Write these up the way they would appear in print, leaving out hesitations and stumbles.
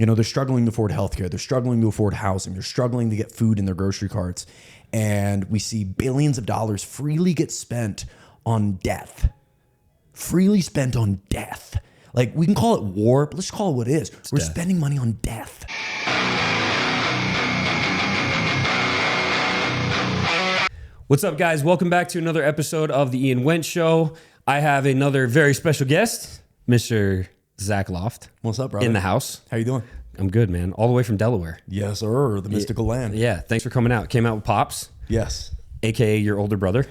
they're struggling to afford healthcare. They're struggling to afford housing. They're struggling to get food in their grocery carts. And we see billions of dollars freely get spent on death. Freely spent on death. Like, we can call it war, but let's call it what it is. We're spending money on death. What's up, guys? Welcome back to another episode of the Ian Wendt Show. I have another very special guest, Mr. Zach Loft. What's up, brother? In the house. How you doing? I'm good, man. All the way from Delaware. Yes, sir. The mystical land. Yeah, thanks for coming out. Came out with Pops. Yes. AKA your older brother.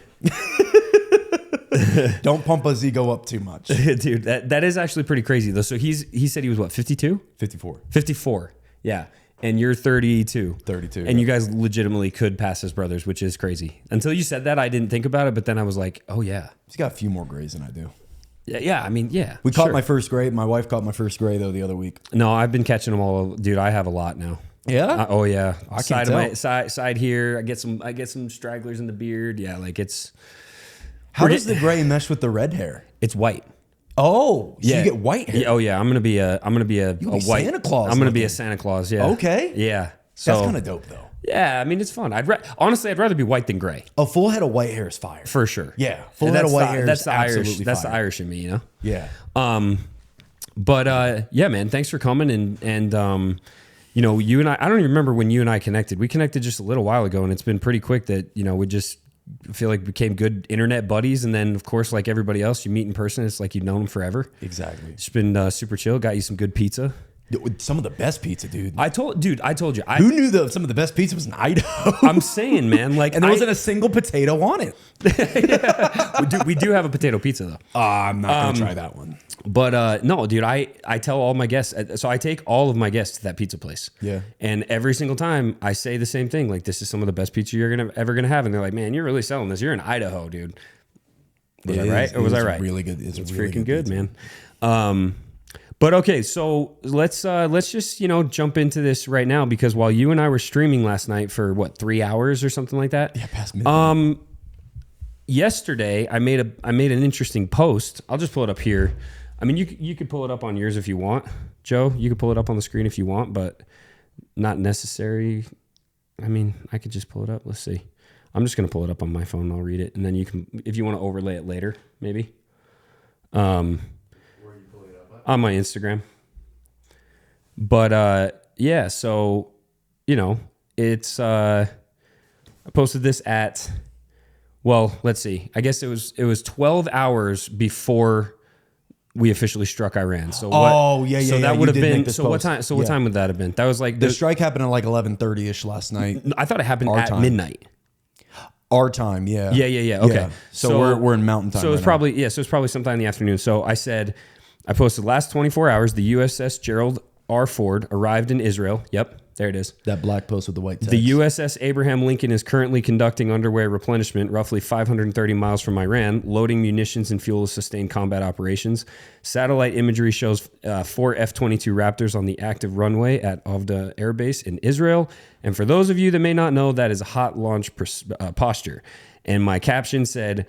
Don't pump his ego up too much. Dude, that is actually pretty crazy, though. So he said he was, what, 52? 54. 54, yeah. And you're 32. 32. And you guys legitimately could pass as brothers, which is crazy. Until you said that, I didn't think about it, but then I was like, oh, yeah. He's got a few more grays than I do. Yeah, I mean, yeah. We caught my first gray. My wife caught my first gray, though, the other week. No, I've been catching them all. Dude, I have a lot now. Yeah? Oh, yeah. I side can of tell. my side here. I get some stragglers in the beard. Yeah, like it's... How does the gray mesh with the red hair? It's white. Oh, so you get white hair. Yeah, oh, yeah. I'm gonna be a white Santa Claus. I'm gonna be a Santa Claus. Yeah. Okay. Yeah. So That's kind of dope, though. yeah, I mean, it's fun. Honestly, I'd rather be white than gray. A full head of white hair is fire. For sure. Yeah, full head of white hair is absolutely fire. That's the Irish in me, you know? Yeah. But yeah, man, thanks for coming. And you and I don't even remember when you and I connected. We connected just a little while ago, and it's been pretty quick that, we just feel like became good internet buddies. And then, of course, like everybody else, you meet in person. It's like you've known them forever. Exactly. It's been super chill. Got you some good pizza. Some of the best pizza, dude. I told you. Who knew some of the best pizza was in Idaho? I'm saying, man, like, and there wasn't a single potato on it. Yeah. We do have a potato pizza though. I'm not gonna try that one. But no, dude, I tell all my guests. So I take all of my guests to that pizza place. Yeah. And every single time I say the same thing, like, this is some of the best pizza you're ever gonna have, and they're like, man, you're really selling this. You're in Idaho, dude. Was I right? Or was I right? Really good. It's really freaking good, pizza. man. But okay, so let's just jump into this right now, because while you and I were streaming last night for 3 hours or something like that. Yeah, past midnight. Yesterday I made an interesting post. I'll just pull it up here. I mean, you could pull it up on yours if you want, Joe. You could pull it up on the screen if you want, but not necessary. I mean, I could just pull it up. Let's see. I'm just gonna pull it up on my phone and I'll read it, and then you can, if you want to overlay it later, maybe. On my Instagram. But yeah, so it's I posted this at, well, let's see. I guess it was 12 hours before we officially struck Iran. So So that would have been, so what time? So what time would that have been? That was like the strike happened at like 11:30ish last night. I thought it happened at time. midnight. Our time, yeah. Yeah. Okay. Yeah. So we're in mountain time. So it's probably so it's probably sometime in the afternoon. So I posted last 24 hours, the USS Gerald R. Ford arrived in Israel. Yep, there it is. That black post with the white text. The USS Abraham Lincoln is currently conducting underway replenishment roughly 530 miles from Iran, loading munitions and fuel to sustain combat operations. Satellite imagery shows 4 F-22 Raptors on the active runway at Avda Air Base in Israel. And for those of you that may not know, that is a hot launch posture. And my caption said,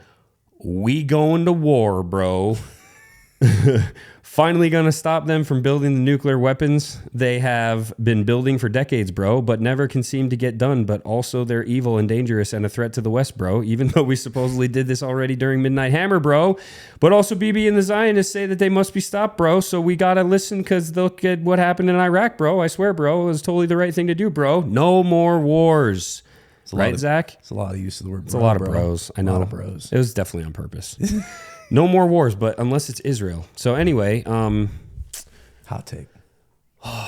"We going to war, bro." Finally gonna stop them from building the nuclear weapons they have been building for decades, bro, but never can seem to get done. But also they're evil and dangerous and a threat to the West, bro, even though we supposedly did this already during Midnight Hammer, bro. But also Bibi and the Zionists say that they must be stopped, bro, so we gotta listen, because look at what happened in Iraq, bro. I swear, bro, it was totally the right thing to do, bro. No more wars. Right, Zach? It's a lot of use of the word bro. It's a lot of bros. I know. A lot of bros. It was definitely on purpose. No more wars, but unless it's Israel. So anyway, hot take.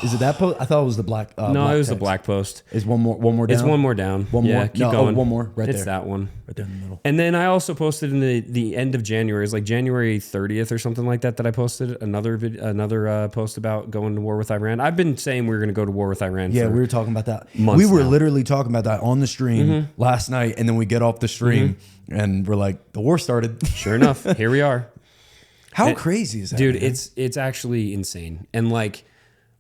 Is it that post? I thought it was the black. no, black it was text. the black post. Is one more down? It's one more down. One more. Keep going. one more. Right it's there. that one. Right there in the middle. And then I also posted in the end of January. It's like January 30th or something like that. That I posted another post about going to war with Iran. I've been saying we were going to go to war with Iran. Yeah, for we were talking about that. months We were now. literally talking about that on the stream last night, and then we get off the stream and we're like, the war started. Sure enough, here we are. How crazy is that, dude? man? It's actually insane. And like,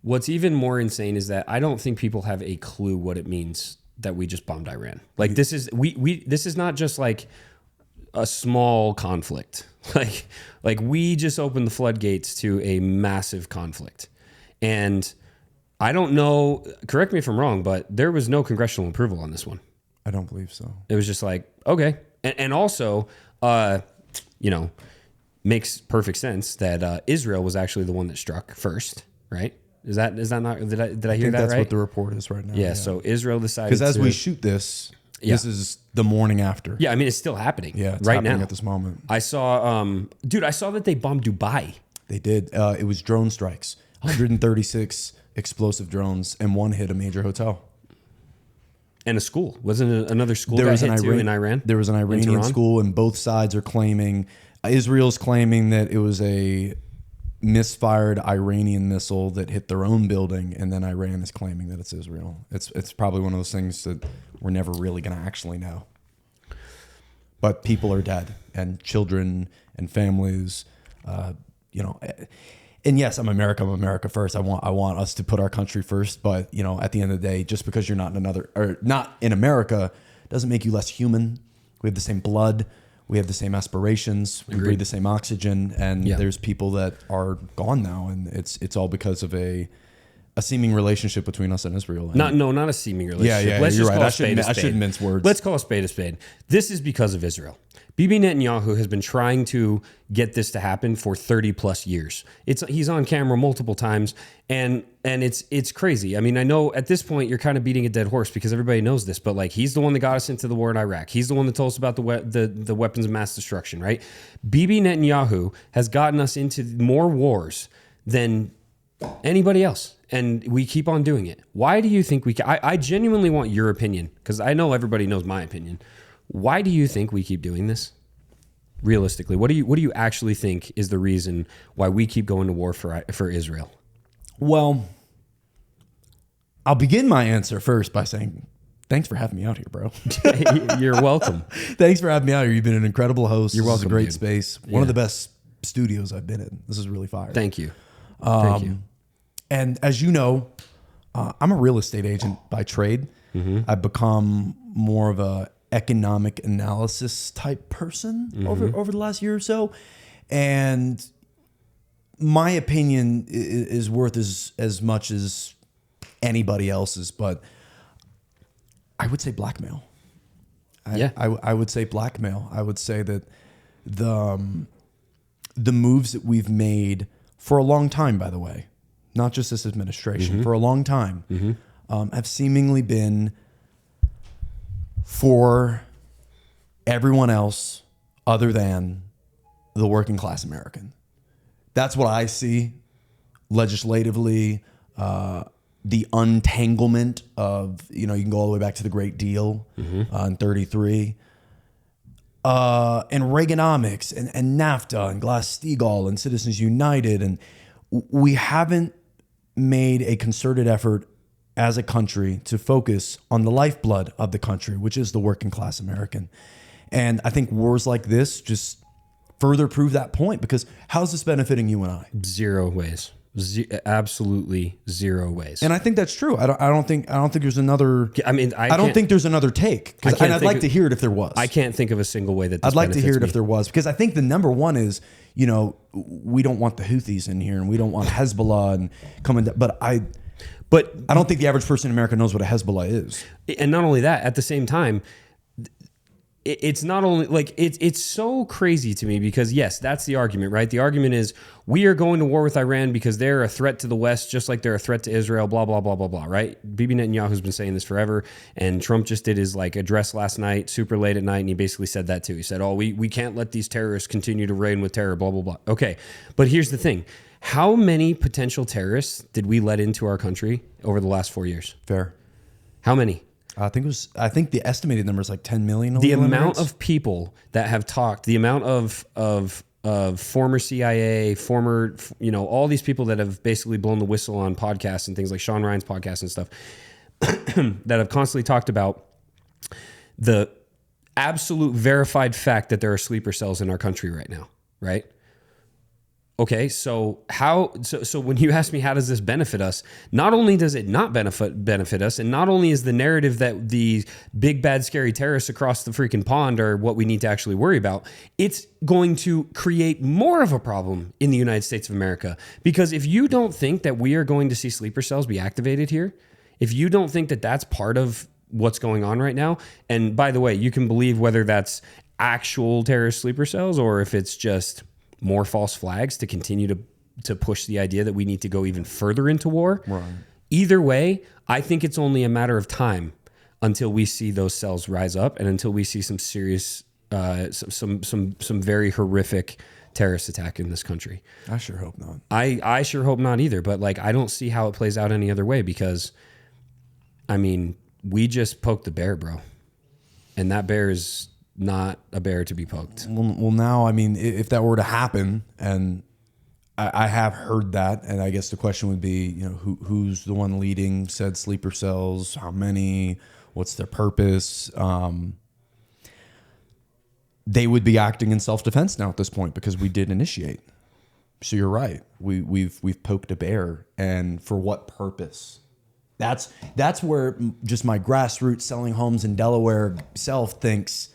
what's even more insane is that I don't think people have a clue what it means that we just bombed Iran. Like, this is this is not just like a small conflict. Like we just opened the floodgates to a massive conflict. And I don't know. Correct me if I'm wrong, but there was no congressional approval on this one. I don't believe so. It was just like, okay. And also, makes perfect sense that Israel was actually the one that struck first, right? Is that not? Did I hear that right? That's what the report is right now. Yeah. So Israel decided because as we shoot this, this is the morning after. Yeah, I mean it's still happening. Yeah, it's right happening now at this moment. I saw, I saw that they bombed Dubai. They did. It was drone strikes. 136 explosive drones, and one hit a major hotel. And a school. Wasn't it another school There got was hit an too in Iran? There was an Iranian school, and both sides are claiming. Israel's claiming that it was a misfired Iranian missile that hit their own building, and then Iran is claiming that it's Israel. It's probably one of those things that we're never really going to actually know. But people are dead, and children and families, And yes, I'm America first. I want us to put our country first. But at the end of the day, just because you're not in America, doesn't make you less human. We have the same blood. We have the same aspirations. We breathe the same oxygen. And there's people that are gone now, and it's all because of a seeming relationship between us and Israel. And not a seeming relationship. Yeah, Let's you're just right. call a spade a spade. I shouldn't mince words. Let's call a spade a spade. This is because of Israel. Bibi Netanyahu has been trying to get this to happen for 30 plus years. He's on camera multiple times, and it's crazy. I mean, I know at this point you're kind of beating a dead horse because everybody knows this, but like he's the one that got us into the war in Iraq. He's the one that told us about the weapons of mass destruction, right? Bibi Netanyahu has gotten us into more wars than anybody else, and we keep on doing it. Why do you think I genuinely want your opinion, because I know everybody knows my opinion. Why do you think we keep doing this? Realistically, what do you actually think is the reason why we keep going to war for Israel? Well, I'll begin my answer first by saying thanks for having me out here, bro. You're welcome. Thanks for having me out here. You've been an incredible host. You're welcome. This is a great dude. Space. One of the best studios I've been in. This is really fire. Thank you. Thank you. And as you know, I'm a real estate agent by trade. Mm-hmm. I've become more of a economic analysis type person over the last year or so. And my opinion is worth as much as anybody else's, but I would say blackmail. I would say blackmail. I would say that the moves that we've made for a long time, by the way, not just this administration, for a long time, have seemingly been for everyone else other than the working class American. That's what I see legislatively. The untanglement of, you can go all the way back to the Great Deal in 33. And Reaganomics and NAFTA and Glass-Steagall and Citizens United. And we haven't made a concerted effort as a country to focus on the lifeblood of the country, which is the working class American. And I think wars like this just further prove that point, because how's this benefiting you and I? Zero ways. Absolutely zero ways. And I think that's true. I don't think there's another. I mean, I don't think there's another take. And I'd like to hear it if there was. I can't think of a single way that this I'd like to hear it me. if there was, because I think the number one is, we don't want the Houthis in here, and we don't want Hezbollah and coming. But I don't think the average person in America knows what a Hezbollah is. And not only that, at the same time, it's not only like it's so crazy to me, because yes, that's the argument, right? The argument is we are going to war with Iran because they're a threat to the West, just like they're a threat to Israel, blah, blah, blah, blah, blah, right? Bibi Netanyahu's been saying this forever, and Trump just did his address last night, super late at night, and he basically said that too. He said, we can't let these terrorists continue to reign with terror, blah, blah, blah. Okay, but here's the thing. How many potential terrorists did we let into our country over the last 4 years? Fair. How many? I think the estimated number is like 10 million. The amount of people that have talked, the amount of former CIA, former, all these people that have basically blown the whistle on podcasts and things like Sean Ryan's podcast and stuff that have constantly talked about the absolute verified fact that there are sleeper cells in our country right now, right? Okay, so when you ask me how does this benefit us, not only does it not benefit us, and not only is the narrative that the big bad scary terrorists across the freaking pond are what we need to actually worry about, it's going to create more of a problem in the United States of America. Because if you don't think that we are going to see sleeper cells be activated here, if you don't think that that's part of what's going on right now, and by the way, you can believe whether that's actual terrorist sleeper cells or if it's just more false flags to continue to push the idea that we need to go even further into war. Right. Either way, I think it's only a matter of time until we see those cells rise up and until we see some serious, some very horrific terrorist attack in this country. I sure hope not. I sure hope not either. But like, I don't see how it plays out any other way because, I mean, we just poked the bear, bro, and that bear is not a bear to be poked. Well, now, I mean, if that were to happen, and I have heard that, and I guess the question would be, you know, who's the one leading said sleeper cells? How many? What's their purpose? They would be acting in self-defense now at this point because we did initiate. So you're right. We've poked a bear, and for what purpose? That's where just my grassroots selling homes in Delaware self thinks,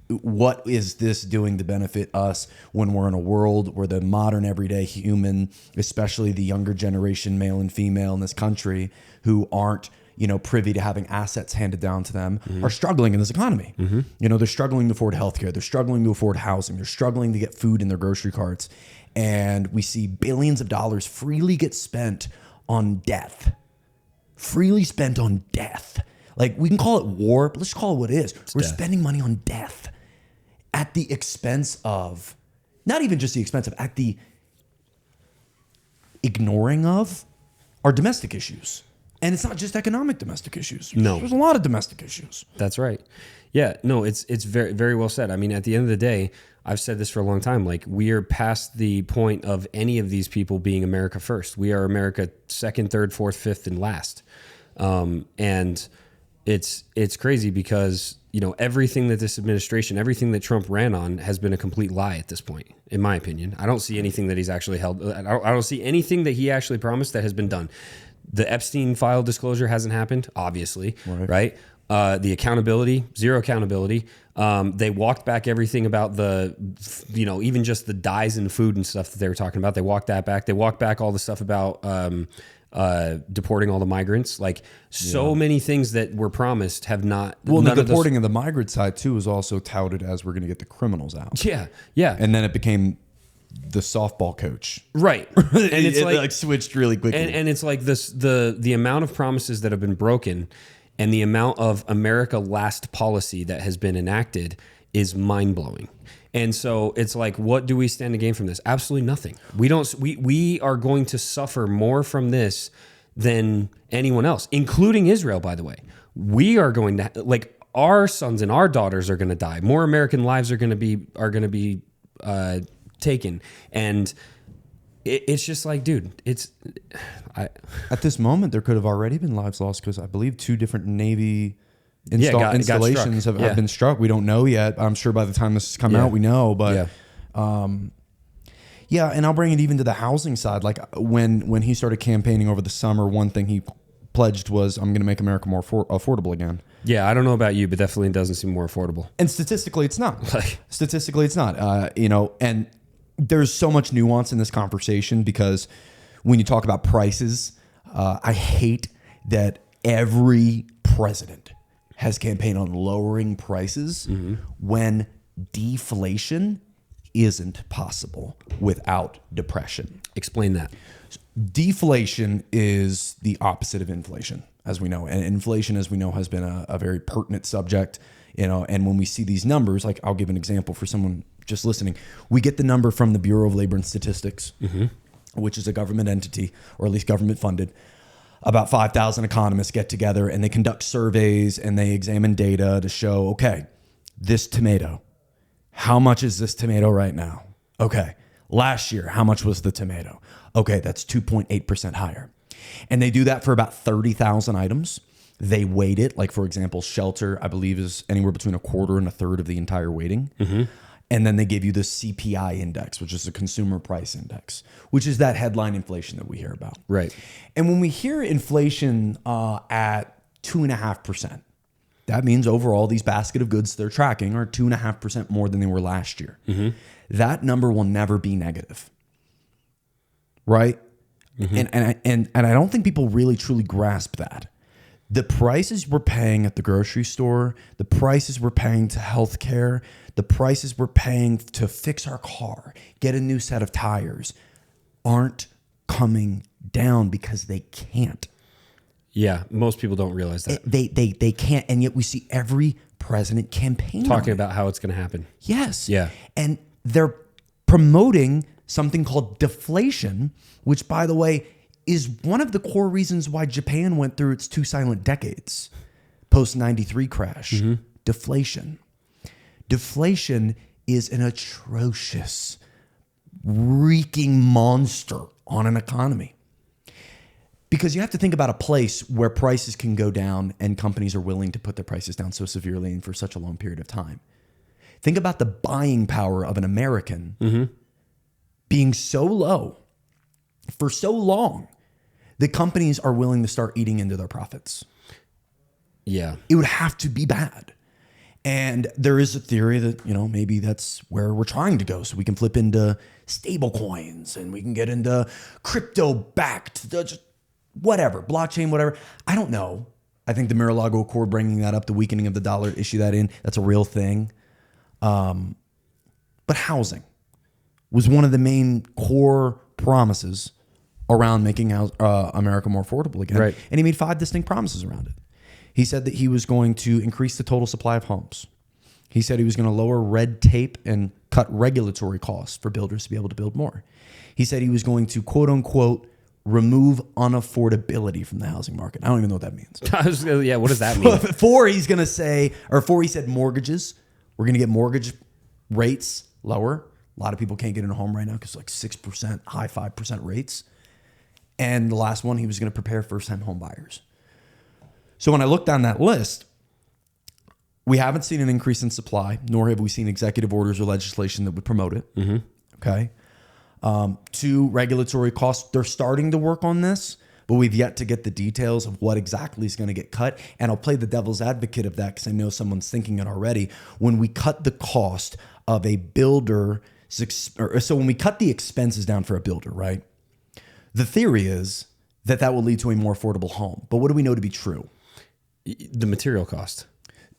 what is this doing to benefit us when we're in a world where the modern everyday human, especially the younger generation, male and female in this country, who aren't, you know, privy to having assets handed down to them, are struggling in this economy. You know, they're struggling to afford healthcare. They're struggling to afford housing. They're struggling to get food in their grocery carts. And we see billions of dollars freely get spent on death. Freely spent on death. Like, we can call it war, but let's call it what it is. We're spending money on death at the expense of, not even just the expense of, at the ignoring of our domestic issues. And it's not just economic domestic issues. No. There's a lot of domestic issues. That's right. Yeah, no, it's very, very well said. I mean, at the end of the day, I've said this for a long time, like, we are past the point of any of these people being America first. We are America second, third, fourth, fifth, and last. And it's crazy because, you know, everything that this administration, everything that Trump ran on has been a complete lie at this point, in my opinion. I don't see anything that he's actually held. I don't see anything that he actually promised that has been done. The Epstein file disclosure hasn't happened, obviously, right? The accountability, zero accountability. They walked back everything about the, you know, even just the dyes in food and stuff that they were talking about. They walked that back. They walked back all the stuff about deporting all the migrants. Like, so many things that were promised have not. Well, the deporting of the migrant side too is also touted as we're going to get the criminals out. Yeah. And then it became the softball coach. Right. And it's like switched really quickly. And it's like this, the amount of promises that have been broken and the amount of America last policy that has been enacted is mind blowing. And so it's like, what do we stand to gain from this? Absolutely nothing. We are going to suffer more from this than anyone else, including Israel, by the way. We are going to, like, our sons and our daughters are going to die. More American lives are going to be taken. And it's just like, dude, at this moment, there could have already been lives lost because I believe 2 different Navy installations have been struck. We don't know yet. I'm sure by the time this has come out, we know. But and I'll bring it even to the housing side. Like, when he started campaigning over the summer, one thing he pledged was, I'm going to make America more affordable again. Yeah, I don't know about you, but definitely doesn't seem more affordable. And statistically, it's not. Statistically, it's not. You know, and there's so much nuance in this conversation because when you talk about prices, I hate that every president has campaigned on lowering prices when deflation isn't possible without depression. Explain that. Deflation is the opposite of inflation, as we know. And inflation, as we know, has been a very pertinent subject, you know, and when we see these numbers, like, I'll give an example for someone just listening. We get the number from the Bureau of Labor and Statistics, which is a government entity, or at least government funded. About 5,000 economists get together and they conduct surveys and they examine data to show, okay, this tomato, how much is this tomato right now? Okay, last year, how much was the tomato? Okay, that's 2.8% higher. And they do that for about 30,000 items. They weight it, like, for example, shelter, I believe, is anywhere between a quarter and a third of the entire weighting. And then they give you the CPI index, which is the consumer price index, which is that headline inflation that we hear about. Right. And when we hear inflation at 2.5%, that means overall these basket of goods they're tracking are 2.5% more than they were last year. Mm-hmm. That number will never be negative, right? Mm-hmm. And I don't think people really truly grasp that. The prices we're paying at the grocery store, the prices we're paying to healthcare, the prices we're paying to fix our car, get a new set of tires, aren't coming down because they can't. Yeah, most people don't realize that. They can't, and yet we see every president campaign talking about how it's going to happen. Yes. Yeah. And they're promoting something called deflation, which, by the way, is one of the core reasons why Japan went through its 2 silent decades post-93 crash. Mm-hmm. Deflation. Deflation is an atrocious, reeking monster on an economy. Because you have to think about a place where prices can go down and companies are willing to put their prices down so severely and for such a long period of time. Think about the buying power of an American mm-hmm. being so low for so long that companies are willing to start eating into their profits. Yeah. It would have to be bad. And there is a theory that, maybe that's where we're trying to go. So we can flip into stable coins and we can get into crypto-backed, just whatever, blockchain, whatever. I don't know. I think the Mar-a-Lago Accord bringing that up, the weakening of the dollar, issue that in, that's a real thing. But housing was one of the main core promises around making America more affordable again. Right. And he made 5 distinct promises around it. He said that he was going to increase the total supply of homes. He said he was going to lower red tape and cut regulatory costs for builders to be able to build more. He said he was going to, quote unquote, remove unaffordability from the housing market. I don't even know what that means. Yeah, what does that mean? He said mortgages. We're going to get mortgage rates lower. A lot of people can't get in a home right now because 6%, high 5% rates. And the last one, he was going to prepare first-time home buyers. So when I look down that list, we haven't seen an increase in supply, nor have we seen executive orders or legislation that would promote it. Mm-hmm. Okay. 2, regulatory costs. They're starting to work on this, but we've yet to get the details of what exactly is going to get cut. And I'll play the devil's advocate of that because I know someone's thinking it already. When we cut the cost of a builder, so when we cut the expenses down for a builder, right? The theory is that will lead to a more affordable home. But what do we know to be true? The material cost.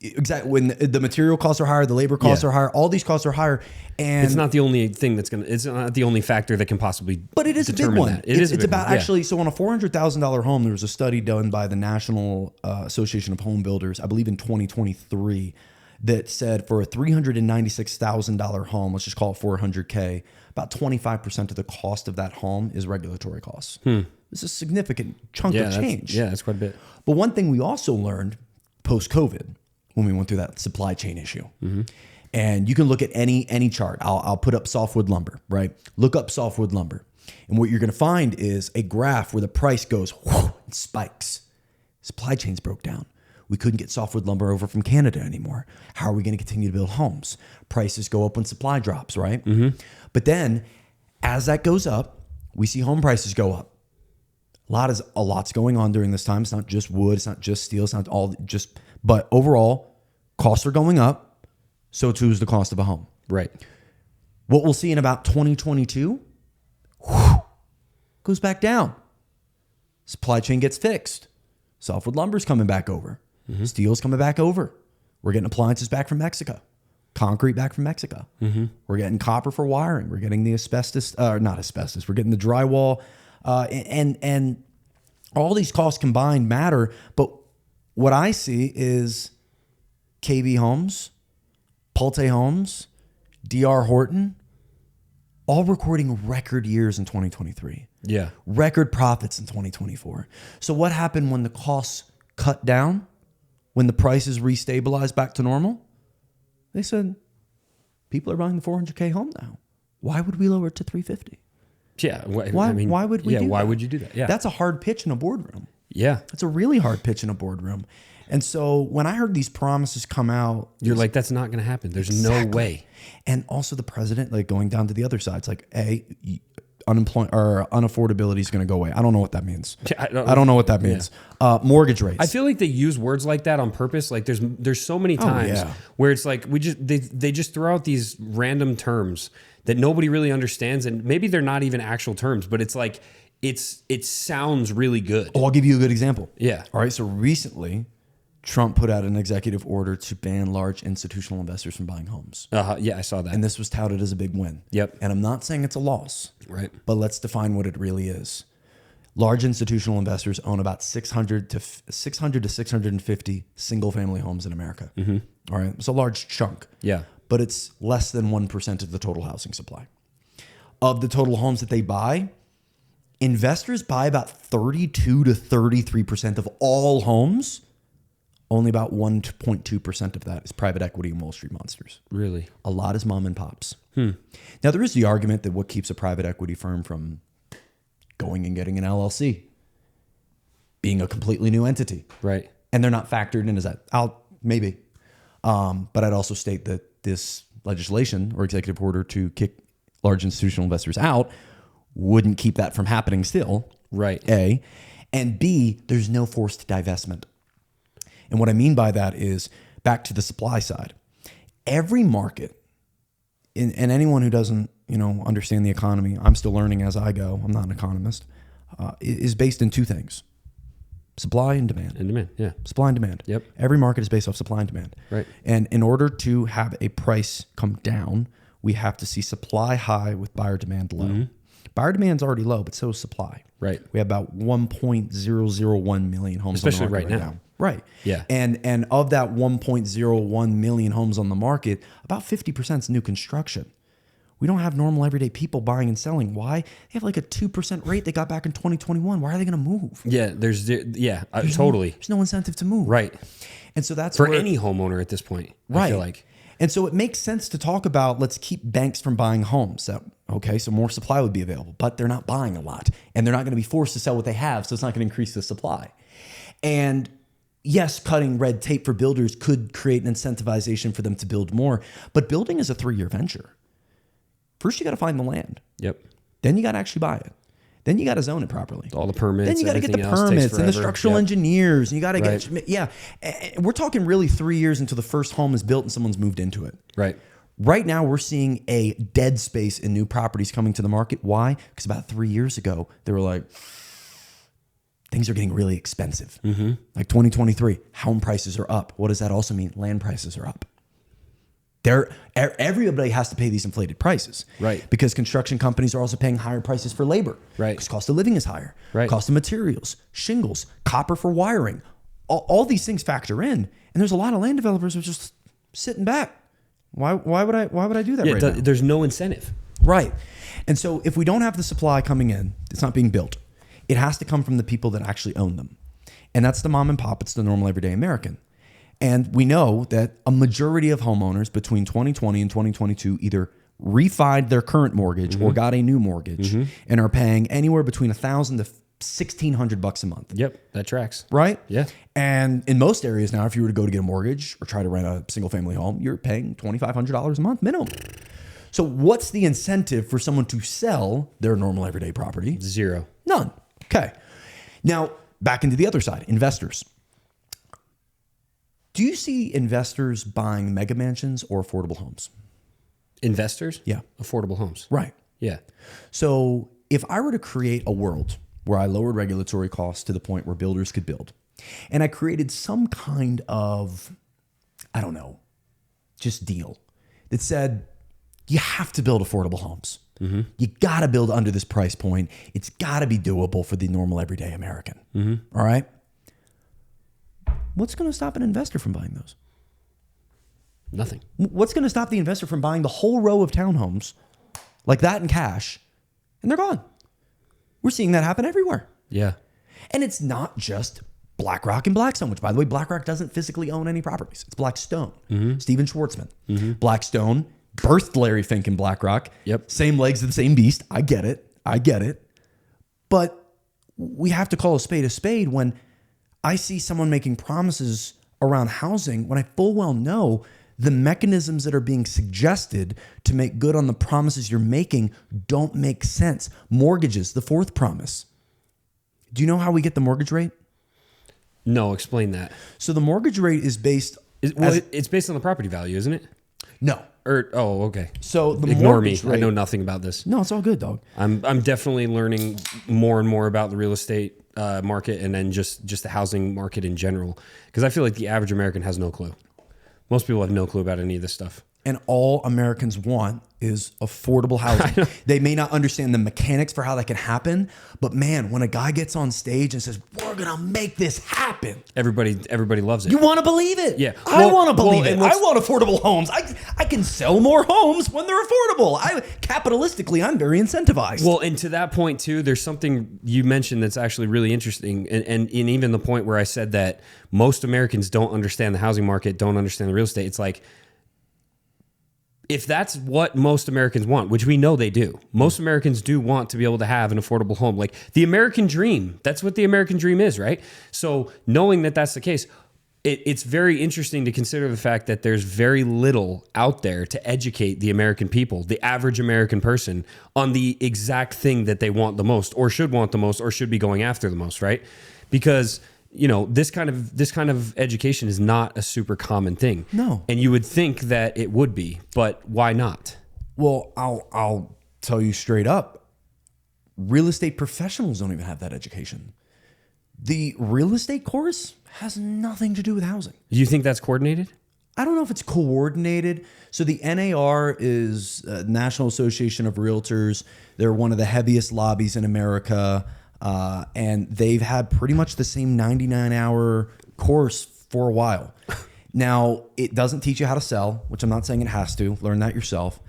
Exactly. When the material costs are higher, the labor costs are higher, all these costs are higher. And it's not the only thing it's not the only factor that can possibly but it is a big one. That. It's about actually, so on a $400,000 home, there was a study done by the National Association of Home Builders, I believe in 2023, that said for a $396,000 home, let's just call it $400K, about 25% of the cost of that home is regulatory costs. It's a significant chunk of change. That's quite a bit. But one thing we also learned post-COVID, when we went through that supply chain issue, mm-hmm. and you can look at any chart. I'll put up softwood lumber, right? Look up softwood lumber. And what you're going to find is a graph where the price goes whoosh, and spikes. Supply chains broke down. We couldn't get softwood lumber over from Canada anymore. How are we going to continue to build homes? Prices go up when supply drops, right? Mm-hmm. But then as that goes up, we see home prices go up. A lot's going on during this time. It's not just wood. It's not just steel. It's not all just, but overall costs are going up. So too is the cost of a home. Right. What we'll see in about 2022 goes back down. Supply chain gets fixed. Softwood lumber's coming back over. Mm-hmm. Steel's coming back over. We're getting appliances back from Mexico. Concrete back from Mexico. Mm-hmm. We're getting copper for wiring. We're getting the not asbestos. We're getting the drywall. And all these costs combined matter. But what I see is KB Homes, Pulte Homes, DR Horton, all recording record years in 2023. Yeah. Record profits in 2024. So what happened when the costs cut down? When the prices restabilized back to normal? They said, people are buying the 400K home now. Why would we lower it to 350? Yeah. Why would we do why that? would you do that? Yeah. That's a hard pitch in a boardroom. Yeah. That's a really hard pitch in a boardroom. And so when I heard these promises come out, You're like, that's not going to happen. There's no way. And also the president, like going down to the other side, it's like, unemployment or unaffordability is going to go away. I don't know what that means. I don't know what that means. Mortgage rates. I feel like they use words like that on purpose. Like there's so many times where it's like they just throw out these random terms that nobody really understands, and maybe they're not even actual terms, but it's like it sounds really good. Oh, I'll give you a good example. Yeah. All right. So recently, Trump put out an executive order to ban large institutional investors from buying homes. Yeah, I saw that. And this was touted as a big win. Yep. And I'm not saying it's a loss. Right. But let's define what it really is. Large institutional investors own about 600 to 650 single family homes in America. Mm-hmm. All right. It's a large chunk. Yeah. But it's less than 1% of the total housing supply. Of the total homes that they buy, investors buy about 32 to 33% of all homes. Only about 1.2% of that is private equity and Wall Street monsters. Really? A lot is mom and pops. Now, there is the argument that what keeps a private equity firm from going and getting an LLC, being a completely new entity. Right. And they're not factored in as that. Maybe. But I'd also state that this legislation or executive order to kick large institutional investors out wouldn't keep that from happening still. Right. A. And B, there's no forced divestment. And what I mean by that is back to the supply side. Every market, and anyone who doesn't, understand the economy, I'm still learning as I go, I'm not an economist, is based in two things: supply and demand. And demand, yeah. Supply and demand. Yep. Every market is based off supply and demand. Right. And in order to have a price come down, we have to see supply high with buyer demand low. Mm-hmm. Buyer demand's already low, but so is supply. Right. We have about 1.001 million homes especially on the market right now. Right. Yeah. And of that 1.01 million homes on the market, about 50% is new construction. We don't have normal everyday people buying and selling. Why? They have like a 2% rate they got back in 2021. Why are they going to move? Yeah, totally. There's no incentive to move. Right. And so that's for any homeowner at this point. Right. I feel like. And so it makes sense to talk about, let's keep banks from buying homes. So more supply would be available, but they're not buying a lot, and they're not going to be forced to sell what they have. So it's not going to increase the supply. And yes, cutting red tape for builders could create an incentivization for them to build more, but building is a 3-year venture. First, you got to find the land. Yep. Then you got to actually buy it. Then you got to zone it properly. All the permits. Then you got to get the permits and the structural engineers. And you got to get, we're talking really 3 years until the first home is built and someone's moved into it. Right. Right now, we're seeing a dead space in new properties coming to the market. Why? Because about 3 years ago, they were like, things are getting really expensive. Mm-hmm. Like 2023, home prices are up. What does that also mean? Land prices are up. Everybody has to pay these inflated prices. Right. Because construction companies are also paying higher prices for labor. Right. Because cost of living is higher. Right. Cost of materials, shingles, copper for wiring. All these things factor in. And there's a lot of land developers who are just sitting back. Why would I do that right now? There's no incentive. Right. And so if we don't have the supply coming in, it's not being built. It has to come from the people that actually own them. And that's the mom and pop. It's the normal everyday American. And we know that a majority of homeowners between 2020 and 2022 either refied their current mortgage or got a new mortgage and are paying anywhere between $1,000 to $1,600 a month. Yep, that tracks. Right? Yeah. And in most areas now, if you were to go to get a mortgage or try to rent a single family home, you're paying $2,500 a month minimum. So what's the incentive for someone to sell their normal everyday property? Zero. None. Okay. Now, back into the other side, investors. Do you see investors buying mega mansions or affordable homes? Investors? Yeah. Affordable homes. Right. Yeah. So if I were to create a world where I lowered regulatory costs to the point where builders could build, and I created some kind of, just deal that said, you have to build affordable homes. Mm-hmm. You got to build under this price point. It's got to be doable for the normal everyday American. Mm-hmm. All right. What's going to stop an investor from buying those? Nothing. What's going to stop the investor from buying the whole row of townhomes like that in cash, and they're gone? We're seeing that happen everywhere. Yeah. And it's not just BlackRock and Blackstone, which, by the way, BlackRock doesn't physically own any properties. It's Blackstone. Mm-hmm. Steven Schwartzman. Mm-hmm. Blackstone birthed Larry Fink and BlackRock. Yep. Same legs of the same beast. I get it. But we have to call a spade when I see someone making promises around housing when I full well know the mechanisms that are being suggested to make good on the promises you're making don't make sense. Mortgages, the fourth promise. Do you know how we get the mortgage rate? No, explain that. So the mortgage rate is based... it's based on the property value, isn't it? No. Okay. So the Ignore me. mortgage rate, I know nothing about this. No, it's all good, dog. I'm definitely learning more and more about the real estate market and then just the housing market in general. Because I feel like the average American has no clue. Most people have no clue about any of this stuff. And all Americans want is affordable housing. They may not understand the mechanics for how that can happen, but man, when a guy gets on stage and says, "We're gonna make this happen," everybody loves it. You want to believe it. Yeah, I want to believe it. I want affordable homes. I can sell more homes when they're affordable. Capitalistically, I'm very incentivized. Well, and to that point too, there's something you mentioned that's actually really interesting, and even the point where I said that most Americans don't understand the housing market, don't understand the real estate. It's like, if that's what most Americans want, which we know they do, most Americans do want to be able to have an affordable home. Like the American dream, that's what the American dream is, right? So knowing that that's the case, it's very interesting to consider the fact that there's very little out there to educate the American people, the average American person, on the exact thing that they want the most or should want the most or should be going after the most, right? Because this kind of education is not a super common thing. No. And you would think that it would be, but why not? Well, I'll tell you straight up, real estate professionals don't even have that education. The real estate course has nothing to do with housing. Do you think that's coordinated? I don't know if it's coordinated. So the NAR is National Association of Realtors. They're one of the heaviest lobbies in America. And they've had pretty much the same 99-hour course for a while. Now, it doesn't teach you how to sell, which I'm not saying it has to. Learn that yourself.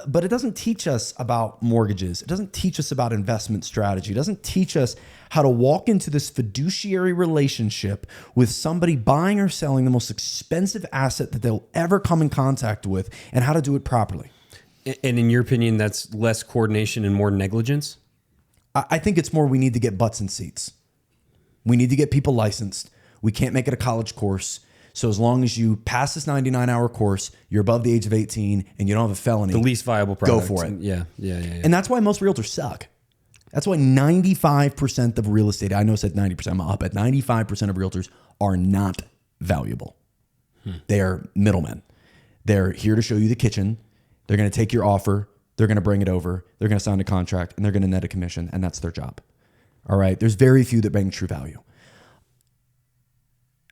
But it doesn't teach us about mortgages. It doesn't teach us about investment strategy. It doesn't teach us how to walk into this fiduciary relationship with somebody buying or selling the most expensive asset that they'll ever come in contact with and how to do it properly. And in your opinion, that's less coordination and more negligence? I think it's more we need to get butts in seats. We need to get people licensed. We can't make it a college course. So as long as you pass this 99-hour course, you're above the age of 18, and you don't have a felony, the least viable product. Go for it. Yeah. And that's why most realtors suck. That's why 95% of real estate, I know I said 90%, I'm up at 95% of realtors are not valuable. They are middlemen. They're here to show you the kitchen. They're going to take your offer. They're going to bring it over. They're going to sign a contract, and they're going to net a commission, and that's their job. All right? There's very few that bring true value.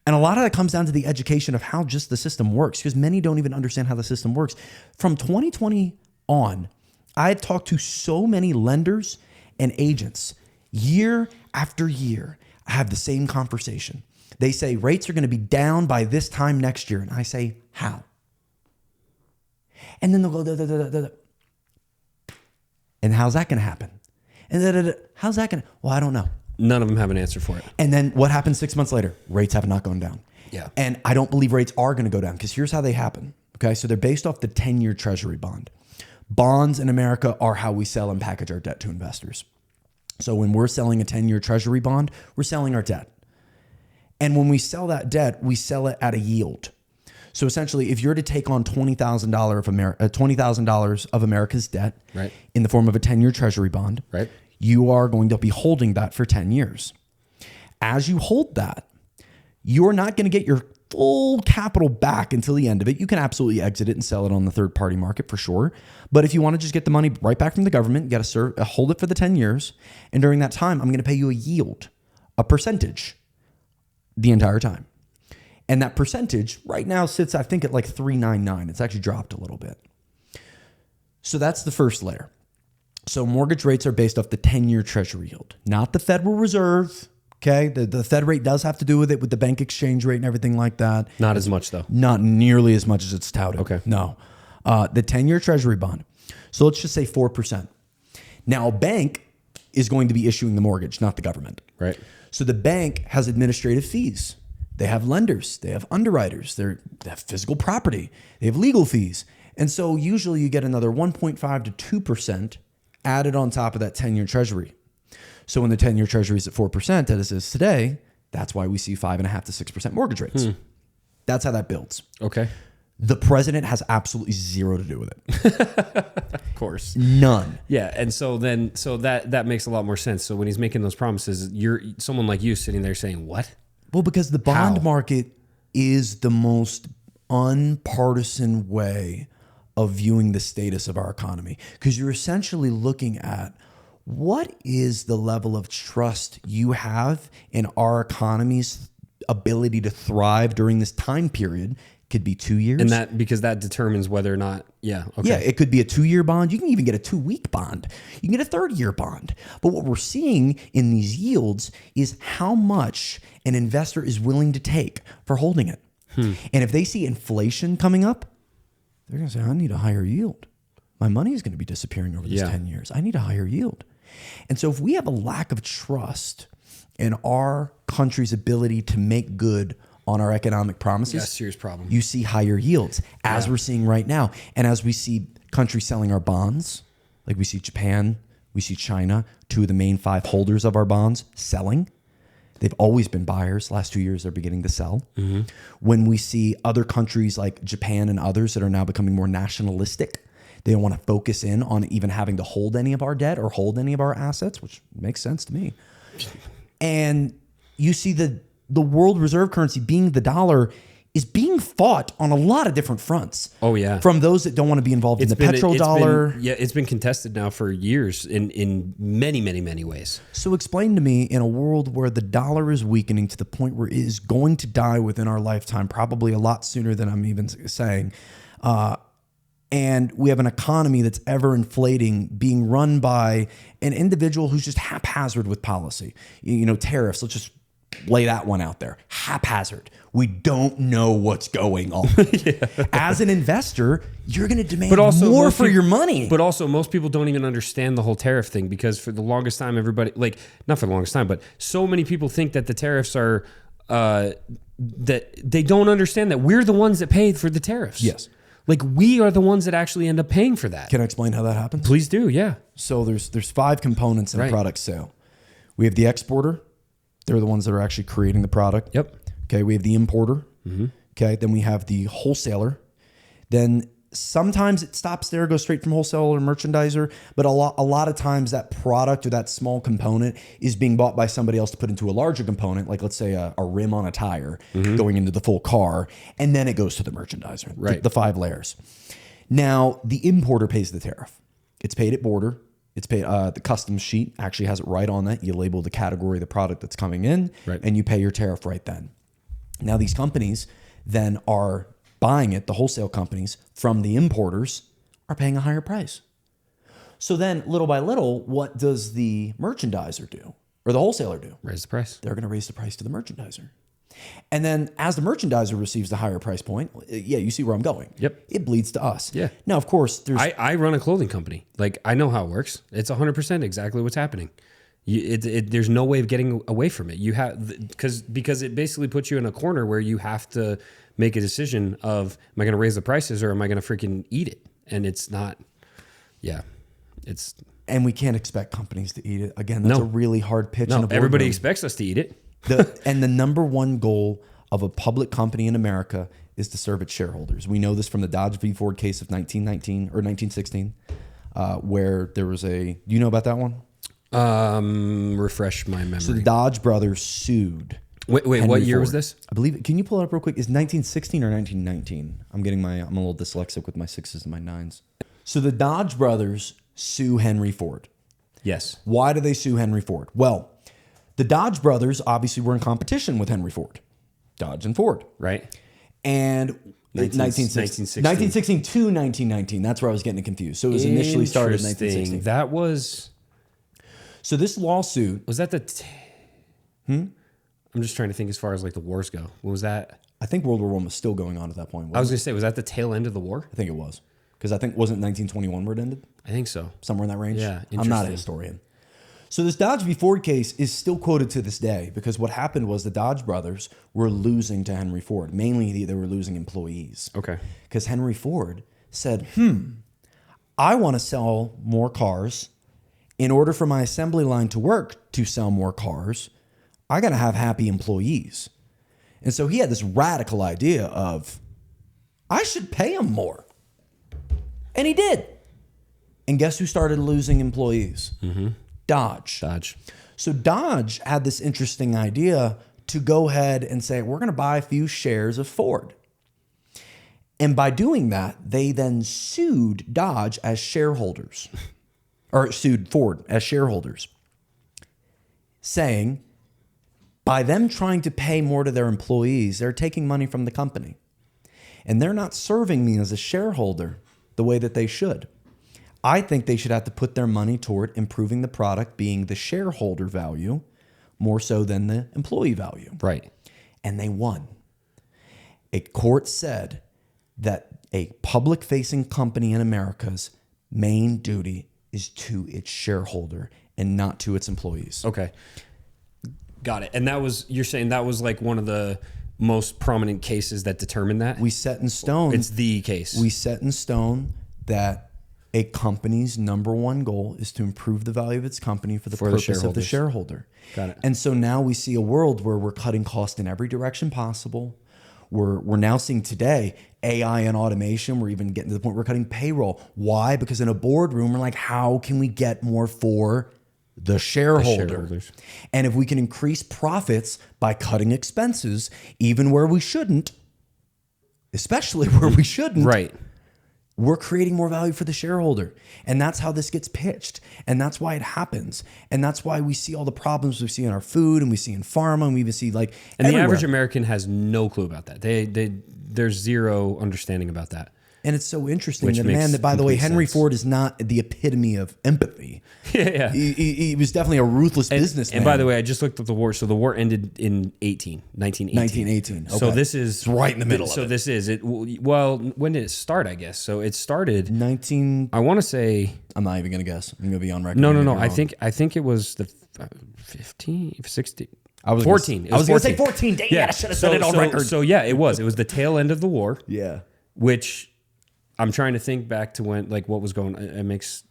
And a lot of that comes down to the education of how just the system works, because many don't even understand how the system works. From 2020 on, I've talked to so many lenders and agents year after year. I have the same conversation. They say rates are going to be down by this time next year. And I say, how? And then they'll go, da, da, da, da, da. And how's that going to happen? And da, da, da. How's that going to? Well, I don't know. None of them have an answer for it. And then what happens 6 months later? Rates have not gone down. Yeah. And I don't believe rates are going to go down, because here's how they happen. Okay. So they're based off the 10-year treasury bond. Bonds in America are how we sell and package our debt to investors. So when we're selling a 10-year treasury bond, we're selling our debt. And when we sell that debt, we sell it at a yield. So essentially, if you're to take on $20,000 of America's debt, right, in the form of a 10-year treasury bond, right, you are going to be holding that for 10 years. As you hold that, you're not going to get your full capital back until the end of it. You can absolutely exit it and sell it on the third party market for sure. But if you want to just get the money right back from the government, you got to hold it for the 10 years. And during that time, I'm going to pay you a yield, a percentage the entire time. And that percentage right now sits, I think, at like 3.99. It's actually dropped a little bit. So that's the first layer. So mortgage rates are based off the 10-year treasury yield, not the Federal Reserve. Okay. The Fed rate does have to do with it, with the bank exchange rate and everything like that. Not as much though. Not nearly as much as it's touted. Okay. No. The 10-year treasury bond. So let's just say 4%. Now a bank is going to be issuing the mortgage, not the government. Right. So the bank has administrative fees. They have lenders. They have underwriters. They have physical property. They have legal fees. And so usually you get another 1.5 to 2% added on top of that 10-year treasury. So when the 10-year treasury is at 4%, as it is today, that's why we see 5.5 to 6% mortgage rates. That's how that builds. Okay. The president has absolutely zero to do with it. Of course. None. Yeah, and so that makes a lot more sense. So when he's making those promises, you're someone like you sitting there saying, "What?" Well, because the bond How? market is the most unpartisan way of viewing the status of our economy, because you're essentially looking at what is the level of trust you have in our economy's ability to thrive during this time period. Could be 2 years. And that because that determines whether or not, yeah, okay. Yeah, it could be a 2-year bond. You can even get a 2-week bond. You can get a 3rd-year bond. But what we're seeing in these yields is how much an investor is willing to take for holding it. And if they see inflation coming up, they're going to say, I need a higher yield. My money is going to be disappearing over this 10 years. I need a higher yield. And so if we have a lack of trust in our country's ability to make good on our economic promises, Yeah, serious problem. you see higher yields, as we're seeing right now. And as we see countries selling our bonds, like we see Japan, we see China, 2 of the main 5 holders of our bonds selling. They've always been buyers. Last 2 years, they're beginning to sell. When we see other countries like Japan and others that are now becoming more nationalistic, they don't want to focus in on even having to hold any of our debt or hold any of our assets, which makes sense to me. And you see the world reserve currency, being the dollar, is being fought on a lot of different fronts. Oh, yeah. From those that don't want to be involved in the petrodollar. It's been contested now for years in many, many, many ways. So explain to me, in a world where the dollar is weakening to the point where it is going to die within our lifetime, probably a lot sooner than I'm even saying, and we have an economy that's ever inflating, being run by an individual who's just haphazard with policy. You know, tariffs, let's just lay that one out there. Haphazard. We don't know what's going on. As an investor, you're going to demand more for your money. But also, most people don't even understand the whole tariff thing, because for the longest time, everybody, like, not for the longest time, but so many people think that the tariffs are, that they don't understand that we're the ones that paid for the tariffs. Yes. Like, we are the ones that actually end up paying for that. Can I explain how that happens? Please do, yeah. So there's 5 components in a product sale. We have the exporter. They're the ones that are actually creating the product. Yep. Okay, we have the importer. Okay, then we have the wholesaler. Then sometimes it stops there, goes straight from wholesaler to merchandiser, but a lot of times that product or that small component is being bought by somebody else to put into a larger component, like let's say a rim on a tire going into the full car, and then it goes to the merchandiser, right. the 5 layers. Now, the importer pays the tariff. It's paid at border. It's paid. The customs sheet actually has it right on that. You label the category of the product that's coming in, and you pay your tariff right then. Now, these companies then are buying it, the wholesale companies, from the importers are paying a higher price. So then, little by little, what does the merchandiser do, or the wholesaler do? Raise the price. They're going to raise the price to the merchandiser. And then as the merchandiser receives the higher price point, yeah, you see where I'm going. Yep. It bleeds to us. Yeah. Now, of course, there's... I run a clothing company. Like, I know how it works. It's 100% exactly what's happening. There's no way of getting away from it. You have, because it basically puts you in a corner where you have to make a decision of, am I going to raise the prices or am I going to freaking eat it? And it's not, it's... And we can't expect companies to eat it. Again, that's a really hard pitch. No, in a boardroom. everybody expects us to eat it. And the number one goal of a public company in America is to serve its shareholders. We know this from the Dodge v. Ford case of 1919 or 1916, where there was do you know about that one? Refresh my memory. So the Dodge brothers sued. Wait, Henry what year Ford. was this? I believe. Can you pull it up real quick? Is 1916 or 1919? I'm a little dyslexic with my 6s and my 9s. So the Dodge brothers sue Henry Ford. Yes. Why do they sue Henry Ford? Well, the Dodge brothers obviously were in competition with Henry Ford, Dodge and Ford. Right. And 1916 to 1919. That's where I was getting confused. So it was initially started in 1916. That was... So this lawsuit... Was that the... I'm just trying to think as far as like the wars go. What was that? I think World War I was still going on at that point. I was going to say, was that the tail end of the war? I think it was. Because I think, wasn't 1921 where it ended? I think so. Somewhere in that range? Yeah, I'm not a historian. So this Dodge v. Ford case is still quoted to this day because what happened was the Dodge brothers were losing to Henry Ford. Mainly, they were losing employees. Okay. Because Henry Ford said, I want to sell more cars. In order for my assembly line to work to sell more cars, I got to have happy employees. And so he had this radical idea of, I should pay him more. And he did. And guess who started losing employees? Dodge. So Dodge had this interesting idea to go ahead and say, we're going to buy a few shares of Ford. And by doing that, they then sued Dodge as shareholders, or sued Ford as shareholders, saying by them trying to pay more to their employees, they're taking money from the company. And they're not serving me as a shareholder the way that they should. I think they should have to put their money toward improving the product, being the shareholder value, more so than the employee value. Right. And they won. A court said that a public-facing company in America's main duty is to its shareholder and not to its employees. Okay. Got it. And that was, you're saying that was like one of the most prominent cases that determined that? We set in stone. It's the case. We set in stone that a company's number one goal is to improve the value of its company for the purpose of the shareholder. Got it. And so now we see a world where we're cutting costs in every direction possible. We're now seeing today AI and automation. We're even getting to the point where we're cutting payroll. Why? Because in a boardroom, we're like, how can we get more for the shareholder? And if we can increase profits by cutting expenses, even where we shouldn't, especially where we shouldn't, right, we're creating more value for the shareholder. And that's how this gets pitched. And that's why it happens. And that's why we see all the problems we see in our food and we see in pharma and we even see like and everywhere. The average American has no clue about that. There's zero understanding about that. And it's so interesting that a man that, by the way, Henry Ford is not the epitome of empathy. Yeah. He was definitely a ruthless businessman. And by the way, I just looked at the war. So the war ended in 1918. Okay. So this is it's right in the middle of it. So this is it. Well, when did it start, I guess? So it started 19. I want to say. I'm not even going to guess. I'm going to be on record. No. I think it was the 15, 16. I was 14. I was going to say 14. Dang, yeah. I should have said it on record. So yeah, it was. It was the tail end of the war. Yeah. Which I'm trying to think back to when, like, what was going on. It makes.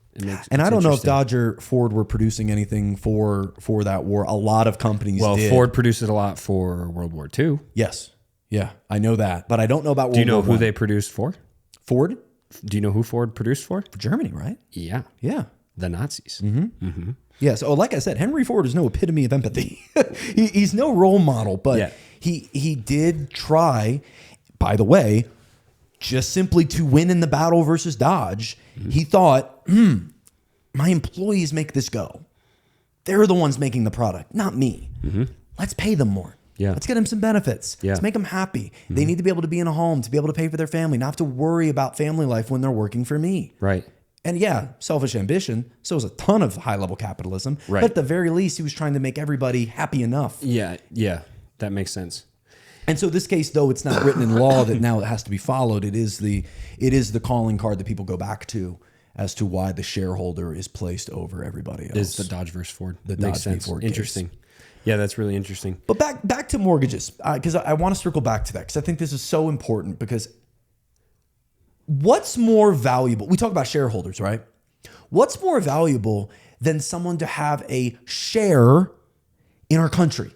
And I don't know if Dodge or Ford were producing anything for that war. A lot of companies did. Ford produced a lot for World War II. Yes. Yeah, I know that. But I don't know about World War I. Do you know who they produced for? Ford? Do you know who Ford produced for? Germany, right? Yeah. Yeah. The Nazis. Yeah, so like I said, Henry Ford is no epitome of empathy. He's no role model, but he did try, by the way, just simply to win in the battle versus Dodge. He thought, my employees make this go. They're the ones making the product, not me. Let's pay them more. Yeah. Let's get them some benefits. Yeah. Let's make them happy. They need to be able to be in a home, to be able to pay for their family, not have to worry about family life when they're working for me. Right. And yeah, selfish ambition. So is a ton of high-level capitalism. Right. But at the very least, he was trying to make everybody happy enough. Yeah. That makes sense. And so this case, though it's not written in law that now it has to be followed, it is the calling card that people go back to as to why the shareholder is placed over everybody else. Is the Dodge versus Ford. The Makes Dodge v. sense. Ford Interesting. case. Yeah, that's really interesting. But back to mortgages, because I want to circle back to that, because I think this is so important, because what's more valuable? We talk about shareholders, right? What's more valuable than someone to have a share in our country?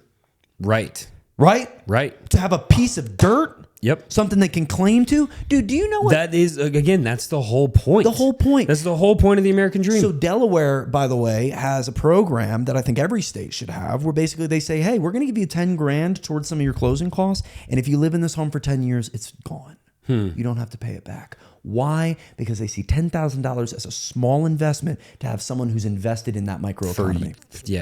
Right. Right? To have a piece of dirt? Yep. Something they can claim to? Dude, do you know what? That is, again, that's the whole point. The whole point. That's the whole point of the American dream. So Delaware, by the way, has a program that I think every state should have, where basically they say, hey, we're going to give you 10 grand towards some of your closing costs. And if you live in this home for 10 years, it's gone. You don't have to pay it back. Why? Because they see $10,000 as a small investment to have someone who's invested in that microeconomy.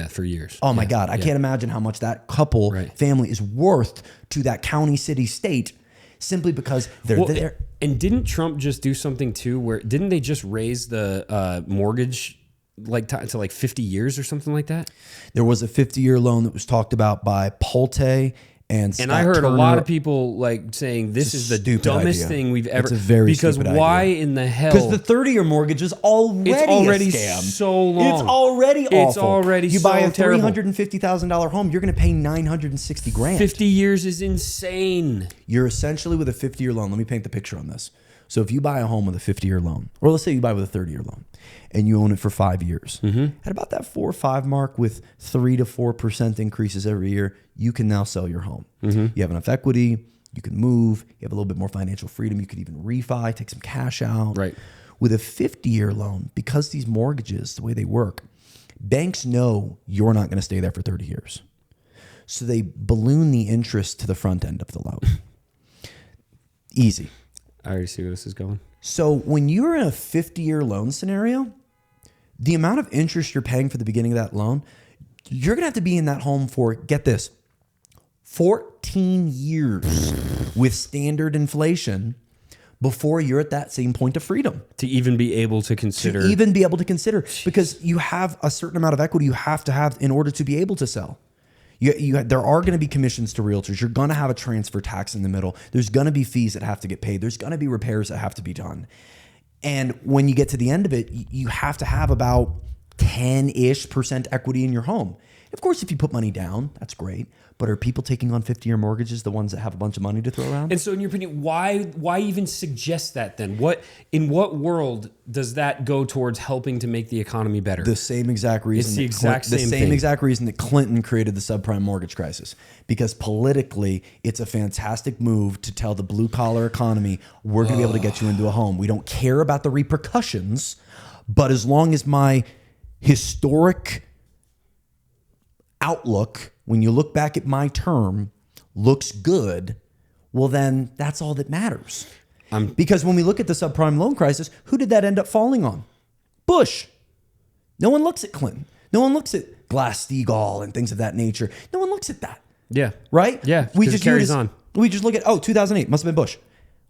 For years. Oh my God. I can't imagine how much that couple family is worth to that county, city, state, simply because they're there. And didn't Trump just do something too, where didn't they just raise the mortgage to like 50 years or something like that? There was a 50-year loan that was talked about by Pulte and I heard a lot of people like saying this is the dumbest thing we've ever. It's a very because stupid why idea. in the hell? Because the 30-year mortgage is already a scam. So long. It's already awful. It's already you buy a terrible. $350,000 home, you're going to pay $960 grand. 50 years is insane. You're essentially with a 50-year loan. Let me paint the picture on this. So if you buy a home with a 50-year loan, or let's say you buy with a 30-year loan, and you own it for 5 years, at about that 4 or 5 mark with 3 to 4% increases every year, you can now sell your home. You have enough equity, you can move, you have a little bit more financial freedom, you could even refi, take some cash out. Right. With a 50-year loan, because these mortgages, the way they work, banks know you're not going to stay there for 30 years. So they balloon the interest to the front end of the loan. Easy. I already see where this is going. So when you're in a 50-year loan scenario, the amount of interest you're paying for the beginning of that loan, you're going to have to be in that home for, get this, 14 years with standard inflation before you're at that same point of freedom. To even be able to consider. Because you have a certain amount of equity you have to have in order to be able to sell. There are going to be commissions to realtors. You're going to have a transfer tax in the middle. There's going to be fees that have to get paid. There's going to be repairs that have to be done. And when you get to the end of it, you have to have about 10-ish% equity in your home. Of course, if you put money down, that's great. But are people taking on 50-year mortgages the ones that have a bunch of money to throw around? And so in your opinion, why even suggest that then? In what world does that go towards helping to make the economy better? The same exact reason. It's the exact same thing. Exact reason that Clinton created the subprime mortgage crisis. Because politically, it's a fantastic move to tell the blue collar economy, we're going to be able to get you into a home. We don't care about the repercussions, but as long as my historic outlook, when you look back at my term, looks good, well, then that's all that matters. Because when we look at the subprime loan crisis, who did that end up falling on? Bush. No one looks at Clinton. No one looks at Glass-Steagall and things of that nature. No one looks at that. Yeah. Right? Yeah. We just carries on. We just look at, 2008, must have been Bush.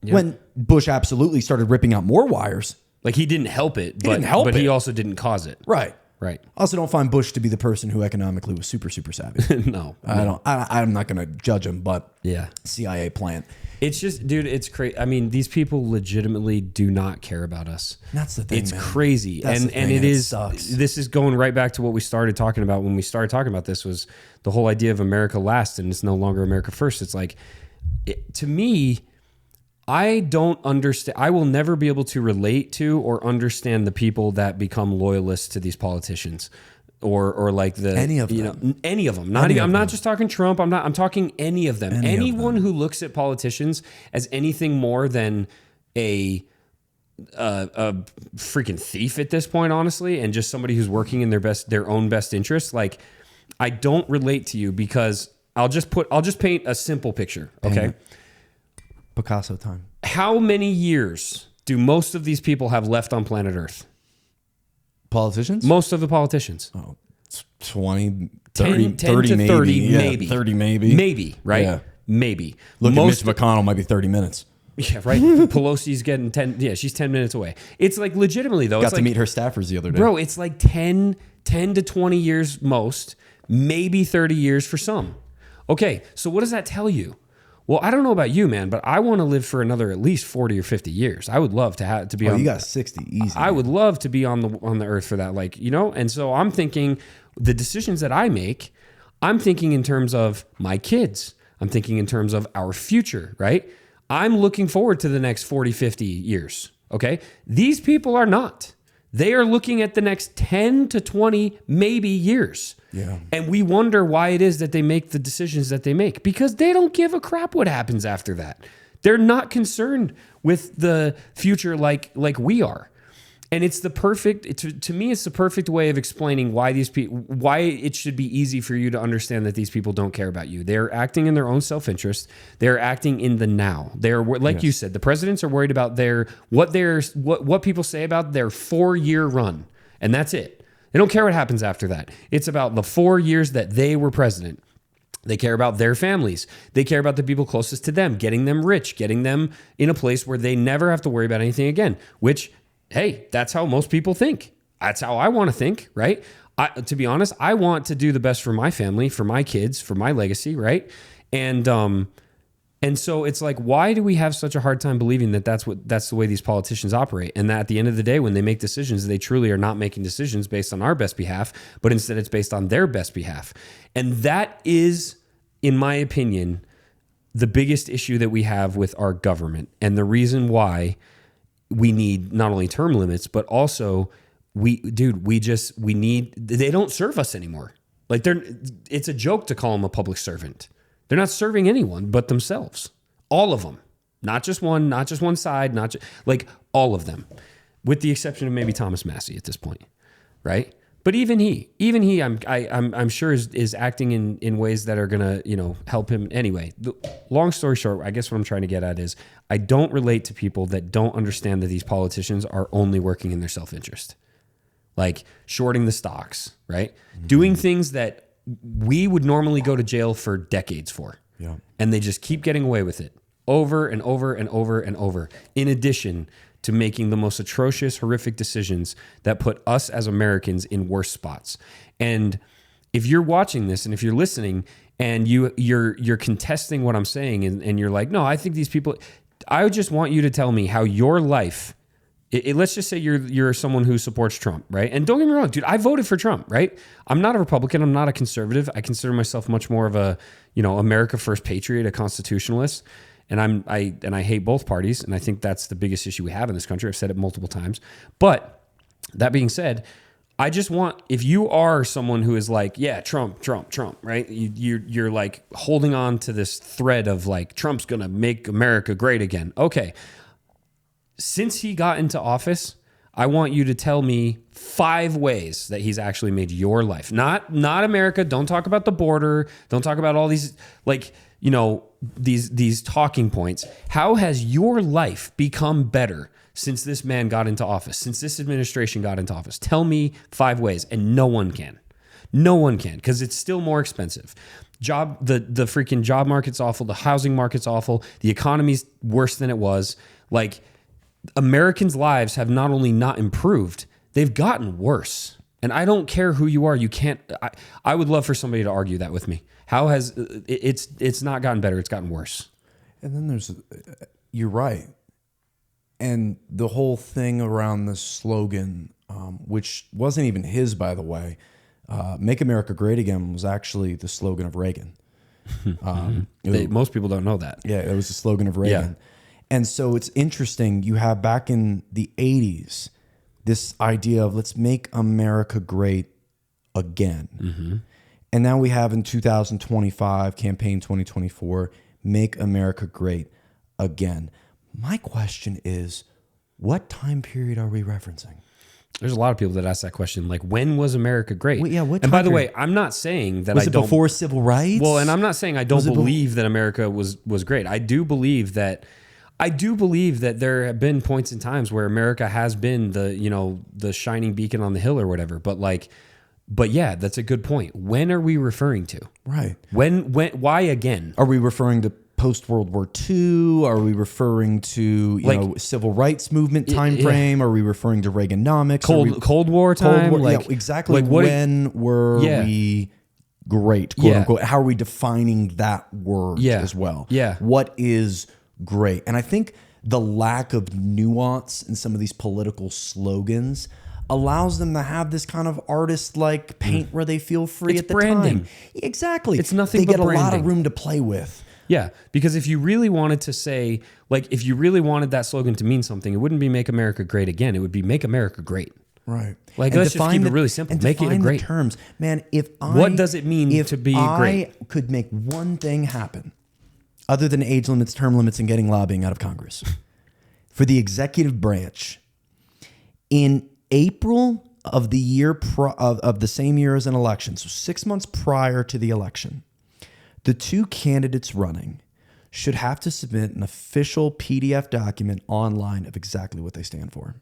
Yeah. When Bush absolutely started ripping out more wires. Like he didn't help it, but he also didn't cause it. Right. Right. I also don't find Bush to be the person who economically was super, super savvy. No. I'm not going to judge him, but yeah, CIA plant. It's just, dude, it's crazy. I mean, these people legitimately do not care about us. That's the thing. It's man. crazy. That's and it sucks. This is going right back to what we started talking about when we started talking about this, was the whole idea of America last, and it's no longer America first. It's like, to me, I don't understand. I will never be able to relate to or understand the people that become loyalists to these politicians, or like any of them. Any of them. I'm not just talking Trump. I'm talking any of them. Anyone who looks at politicians as anything more than a freaking thief at this point, honestly, and just somebody who's working in their own best interest. Like, I don't relate to you, because I'll just paint a simple picture. Okay. Picasso time. How many years do most of these people have left on planet Earth? Politicians? Most of the politicians. 20, 30, 10 to maybe. 30 Yeah, maybe. 30 maybe. Maybe, right? Yeah. Maybe. Look at Mitch McConnell, might be 30 minutes. Yeah, right? Pelosi's getting 10. Yeah, she's 10 minutes away. It's like, legitimately, though. Got to meet her staffers the other day. Bro, it's like 10 to 20 years most, maybe 30 years for some. Okay, so what does that tell you? Well, I don't know about you, man, but I want to live for another at least 40 or 50 years. I would love to be on. You got 60 easy. I would love to be on the earth for that, And so I'm thinking the decisions that I make, I'm thinking in terms of my kids. I'm thinking in terms of our future, right? I'm looking forward to the next 40, 50 years, okay? These people are not. They are looking at the next 10 to 20, maybe years. Yeah. And we wonder why it is that they make the decisions that they make, because they don't give a crap what happens after that. They're not concerned with the future like we are. And it's the perfect, to me, it's the perfect way of explaining why why it should be easy for you to understand that these people don't care about you. They're acting in their own self-interest. They're acting in the now. They're, like you said, the presidents are worried about what people say about their 4-year run. And that's it. They don't care what happens after that. It's about the 4 years that they were president. They care about their families. They care about the people closest to them, getting them rich, getting them in a place where they never have to worry about anything again, which, hey, that's how most people think. That's how I want to think, right? To be honest, I want to do the best for my family, for my kids, for my legacy, right? And so it's like, why do we have such a hard time believing that that's the way these politicians operate? And that at the end of the day, when they make decisions, they truly are not making decisions based on our best behalf, but instead it's based on their best behalf. And that is, in my opinion, the biggest issue that we have with our government. And the reason why we need not only term limits, but also they don't serve us anymore. Like it's a joke to call them a public servant. They're not serving anyone but themselves. All of them. Not just one side, like all of them, with the exception of maybe Thomas Massey at this point, right? But even he, I'm sure is acting in ways that are gonna, help him anyway. Long story short, I guess what I'm trying to get at is I don't relate to people that don't understand that these politicians are only working in their self-interest, like shorting the stocks, right? Mm-hmm. Doing things that we would normally go to jail for decades for, and they just keep getting away with it. Over and over and over and over, in addition to making the most atrocious, horrific decisions that put us as Americans in worse spots. And if you're watching this and if you're listening and you're contesting what I'm saying and you're like, no, I think these people, I just want you to tell me how your life, let's just say you're someone who supports Trump, right? And don't get me wrong, dude, I voted for Trump, right? I'm not a Republican. I'm not a conservative. I consider myself much more of a, America First patriot, a constitutionalist. And I hate both parties, and I think that's the biggest issue we have in this country. I've said it multiple times. But that being said, I just want, if you are someone who is like, yeah, Trump, right? You're like holding on to this thread of like, Trump's gonna make America great again. Okay. Since he got into office, I want you to tell me 5 ways that he's actually made your life. Not America. Don't talk about the border. Don't talk about all these, like, these talking points. How has your life become better since this man got into office, since this administration got into office? Tell me 5 ways, and no one can. No one can, because it's still more expensive. The freaking job market's awful. The housing market's awful. The economy's worse than it was. Like, Americans' lives have not only not improved, they've gotten worse. And I don't care who you are. You can't. I would love for somebody to argue that with me. How has it's not gotten better? It's gotten worse. And then you're right. And the whole thing around the slogan, which wasn't even his, by the way, "Make America Great Again" was actually the slogan of Reagan. Most people don't know that. Yeah, it was the slogan of Reagan. Yeah. And so it's interesting. You have back in the 80s this idea of let's make America great again. Mm-hmm. And now we have in 2025, campaign 2024, make America great again. My question is, what time period are we referencing? There's a lot of people that ask that question, like, when was America great? Well, yeah, what and by the period? way, I'm not saying that was it before civil rights? Well, and I'm not saying I don't believe that America was great. I do believe that there have been points in times where America has been the shining beacon on the hill or whatever. But yeah, that's a good point. When are we referring to? Right. When, why again? Are we referring to post-World War II? Are we referring to civil rights movement time frame? Are we referring to Reaganomics? Cold War time? Cold War, exactly. Like when were we great, quote unquote? How are we defining that word as well? Yeah. What is great? And I think the lack of nuance in some of these political slogans allows them to have this kind of artist-like paint where they feel free it's at the branding. time. Exactly. It's nothing they but get branding. A lot of room to play with. Yeah, because if you really wanted to say, like, if you really wanted that slogan to mean something, it wouldn't be "Make America Great Again." It would be "Make America Great." Right. Like, let's just keep it really simple. And make it great. The terms, man. What does it mean to be great? If I could make one thing happen, other than age limits, term limits, and getting lobbying out of Congress, for the executive branch, in April of the year of the same year as an election, so 6 months prior to the election, the 2 candidates running should have to submit an official PDF document online of exactly what they stand for.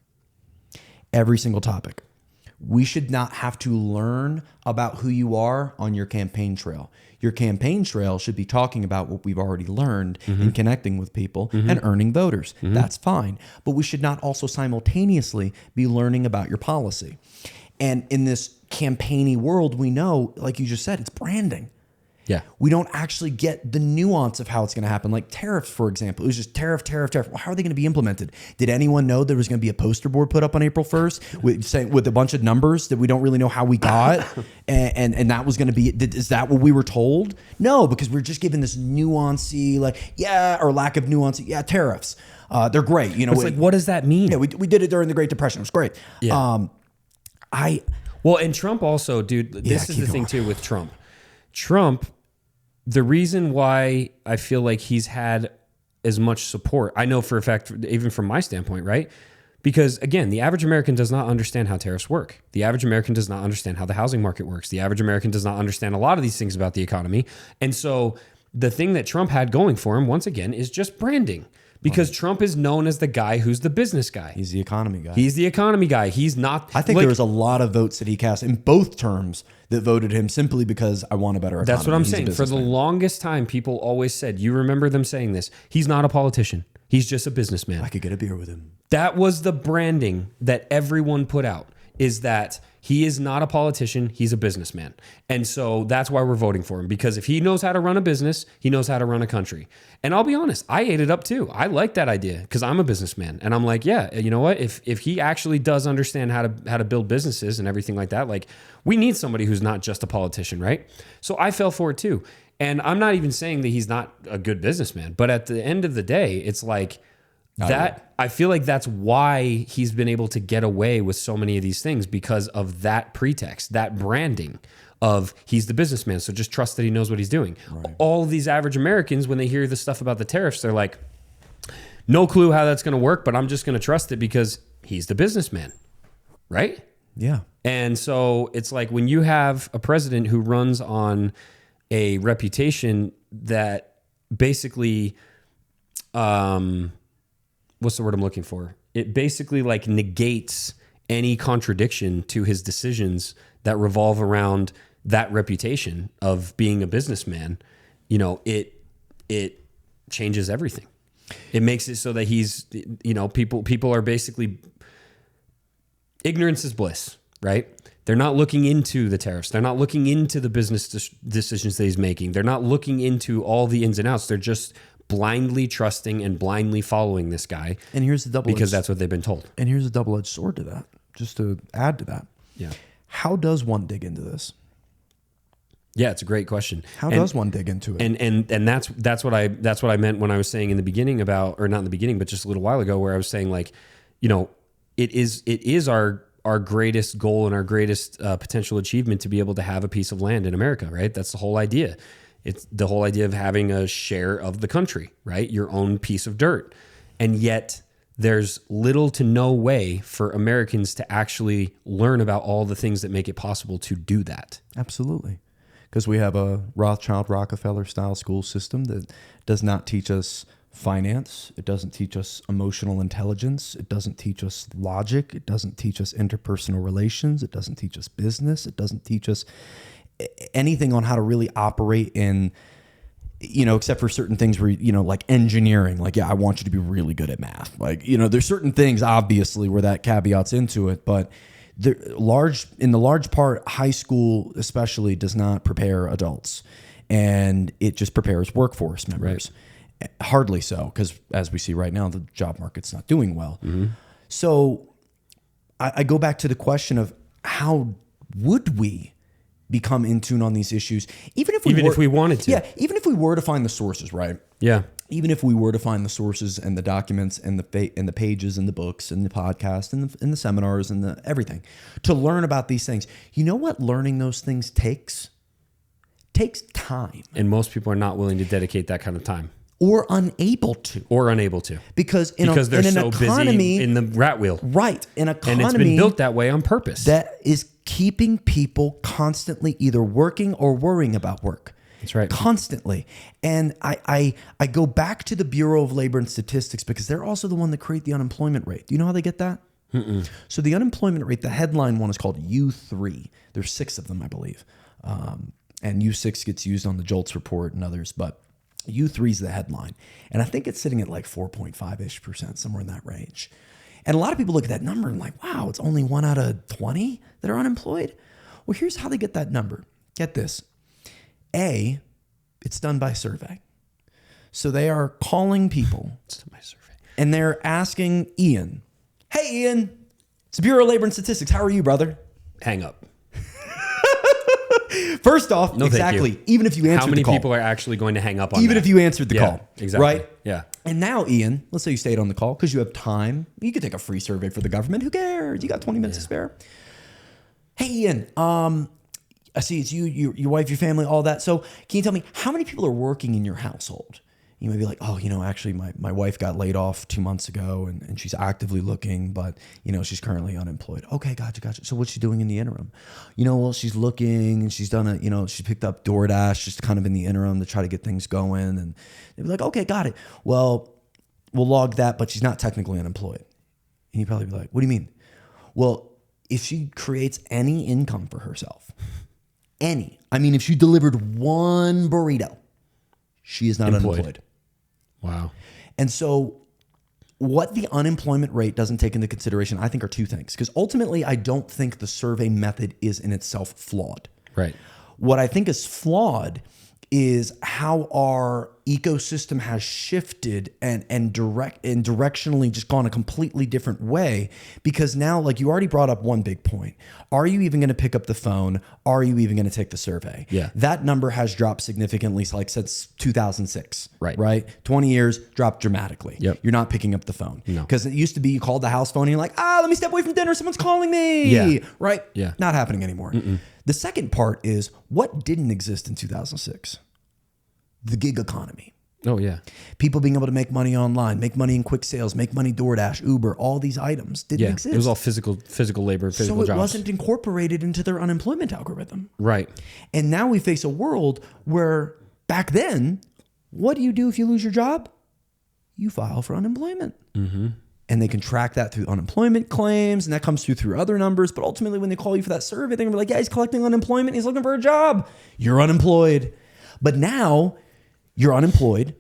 Every single topic. We should not have to learn about who you are on your campaign trail. Your campaign trail should be talking about what we've already learned and connecting with people and earning voters. That's fine. But we should not also simultaneously be learning about your policy. And in this campaigny world, we know, like you just said, it's branding. Yeah. We don't actually get the nuance of how it's going to happen. Like tariffs, for example. It was just tariff. Well, how are they going to be implemented? Did anyone know there was going to be a poster board put up on April 1st with a bunch of numbers that we don't really know how we got? and that was going to be, is that what we were told? No, because we're just given this nuancy, like, or lack of nuance. Yeah, tariffs. They're great. You know, it's like, what does that mean? Yeah, we did it during the Great Depression. It was great. Yeah. Well, and Trump also, dude, this is the thing too with Trump. Trump, the reason why I feel like he's had as much support, I know for a fact, even from my standpoint, right? Because again, the average American does not understand how tariffs work. The average American does not understand how the housing market works. The average American does not understand a lot of these things about the economy. And so the thing that Trump had going for him, once again, is just branding. Because Trump is known as the guy who's the business guy. He's the economy guy. He's the economy guy. He's not. I think there was a lot of votes that he cast in both terms that voted him simply because I want a better economy. That's what I'm saying. For the longest time, people always said, you remember them saying this, he's not a politician. He's just a businessman. I could get a beer with him. That was the branding that everyone put out, is that he is not a politician. He's a businessman. And so that's why we're voting for him, because if he knows how to run a business, he knows how to run a country. And I'll be honest, I ate it up too. I like that idea because I'm a businessman. And I'm like, yeah, you know what? If he actually does understand how to build businesses and everything like that, like we need somebody who's not just a politician, right? So I fell for it too. And I'm not even saying that he's not a good businessman, but at the end of the day, it's like, I feel like that's why he's been able to get away with so many of these things, because of that pretext, that branding of he's the businessman. So just trust that he knows what he's doing. Right. All of these average Americans, when they hear the stuff about the tariffs, they're like, no clue how that's going to work, but I'm just going to trust it because he's the businessman. Right? Yeah. And so it's like when you have a president who runs on a reputation that basically, what's the word I'm looking for? It basically like negates any contradiction to his decisions that revolve around that reputation of being a businessman. You know, it changes everything. It makes it so that he's, you know, people are basically, ignorance is bliss, right? They're not looking into the tariffs. They're not looking into the business decisions that he's making. They're not looking into all the ins and outs. They're just blindly trusting and blindly following this guy. And here's the double-edged, because that's what they've been told. And here's a double-edged sword to that, just to add to that. Yeah. How does one dig into this? Yeah, it's a great question. How does one dig into it? And that's what I meant when I was saying in the beginning about, or not in the beginning, but just a little while ago, where I was saying, like, you know, it is our greatest goal and our greatest potential achievement to be able to have a piece of land in America, right? That's the whole idea. It's the whole idea of having a share of the country, right? Your own piece of dirt. And yet there's little to no way for Americans to actually learn about all the things that make it possible to do that. Absolutely. Because we have a Rothschild, Rockefeller style school system that does not teach us finance. It doesn't teach us emotional intelligence. It doesn't teach us logic. It doesn't teach us interpersonal relations. It doesn't teach us business. It doesn't teach us anything on how to really operate in, you know, except for certain things where, you know, like engineering, like, yeah, I want you to be really good at math. Like, you know, there's certain things obviously where that caveats into it, but in the large part, high school especially does not prepare adults, and it just prepares workforce members. Right. Hardly so, because as we see right now, the job market's not doing well. Mm-hmm. So I go back to the question of how would we become in tune on these issues, even if we wanted to. Yeah, even if we were to find the sources, right? Yeah. Even if we were to find the sources and the documents and the pages and the books and the podcast and the seminars and the everything to learn about these things. You know what learning those things takes? Takes time. And most people are not willing to dedicate that kind of time. Or unable to. Because they're so busy in the rat wheel. Right. An economy. And it's been built that way on purpose. That is keeping people constantly either working or worrying about work. That's right. Constantly. And I go back to the Bureau of Labor and Statistics because they're also the one that create the unemployment rate. Do you know how they get that? Mm-mm. So the unemployment rate, the headline one is called U3. There's 6 of them, I believe. And U6 gets used on the JOLTS report and others, but U3 is the headline. And I think it's sitting at like 4.5-ish%, somewhere in that range. And a lot of people look at that number and like, wow, it's only 1 out of 20 that are unemployed. Well, here's how they get that number. Get this. A, It's done by survey. So they are calling people. It's my survey. And they're asking Ian, hey, Ian, it's the Bureau of Labor and Statistics. How are you, brother? Hang up. First off, No, exactly. Even if you answered the call. How many people are actually going to hang up on Even that? if you answered the call. Exactly. Right? Yeah. And now, Ian, let's say you stayed on the call because you have time. You could take a free survey for the government. Who cares? You got 20 minutes to spare. Hey, Ian, I see it's you, your wife, your family, all that. So can you tell me how many people are working in your household? You may be like, oh, actually my wife got laid off 2 months ago and she's actively looking, but she's currently unemployed. Okay, gotcha. So what's she doing in the interim? Well, she's looking and she's done she picked up DoorDash just kind of in the interim to try to get things going. And they'd be like, okay, got it. Well, we'll log that, but she's not technically unemployed. And you'd probably be like, what do you mean? Well, if she creates any income for herself, if she delivered one burrito, she is not unemployed. Wow. And so what the unemployment rate doesn't take into consideration, I think, are two things. Because ultimately, I don't think the survey method is in itself flawed. Right. What I think is flawed is how our ecosystem has shifted and directionally just gone a completely different way. Because now, like you already brought up one big point. Are you even going to pick up the phone? Are you even going to take the survey? Yeah. That number has dropped significantly, like since 2006. Right. 20 years, dropped dramatically. Yep. You're not picking up the phone. No. Because it used to be you called the house phone and you're like, let me step away from dinner. Someone's calling me. Yeah. Right? Yeah. Not happening anymore. The second part is what didn't exist in 2006? The gig economy. Oh, yeah. People being able to make money online, make money in quick sales, make money DoorDash, Uber, all these items didn't exist. It was all physical labor, physical jobs. So it wasn't incorporated into their unemployment algorithm. Right. And now we face a world where back then, what do you do if you lose your job? You file for unemployment. Mm-hmm. And they can track that through unemployment claims, and that comes through other numbers. But ultimately, when they call you for that survey, they're gonna be like, yeah, he's collecting unemployment. He's looking for a job. You're unemployed. But now you're unemployed,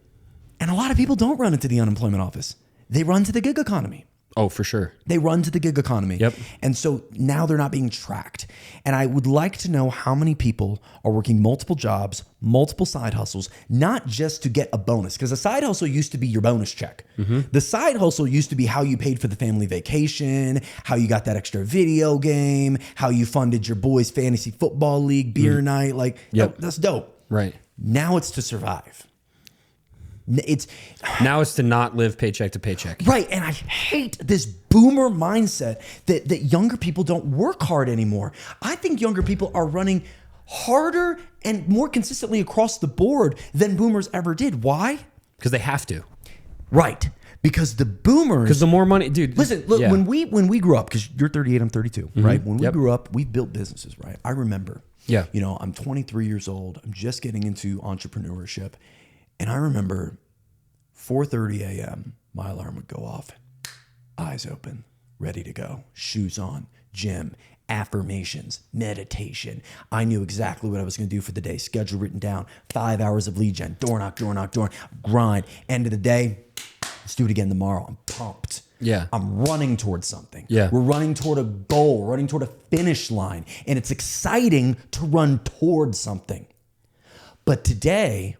and a lot of people don't run into the unemployment office. They run to the gig economy. Oh, for sure. They run to the gig economy. Yep. And so now they're not being tracked. And I would like to know how many people are working multiple jobs, multiple side hustles, not just to get a bonus. Because a side hustle used to be your bonus check. Mm-hmm. The side hustle used to be how you paid for the family vacation, how you got that extra video game, how you funded your boys' fantasy football league, beer night. Like, that's dope. Right. Now it's to survive. Now it's to not live paycheck to paycheck. Right. And I hate this boomer mindset that younger people don't work hard anymore. I think younger people are running harder and more consistently across the board than boomers ever did. Why? Because they have to. Right. Because the boomers... Because the more money... Dude, listen, look, when we grew up, because you're 38, I'm 32, right? When we Yep. grew up, we built businesses, right? I remember, Yeah. I'm 23 years old. I'm just getting into entrepreneurship. And I remember 4:30 a.m., my alarm would go off. Eyes open, ready to go. Shoes on, gym, affirmations, meditation. I knew exactly what I was going to do for the day. Schedule written down. 5 hours of lead gen. Door knock, grind. End of the day, let's do it again tomorrow. I'm pumped. Yeah. I'm running towards something. Yeah. We're running toward a goal. We're running toward a finish line. And it's exciting to run towards something. But today,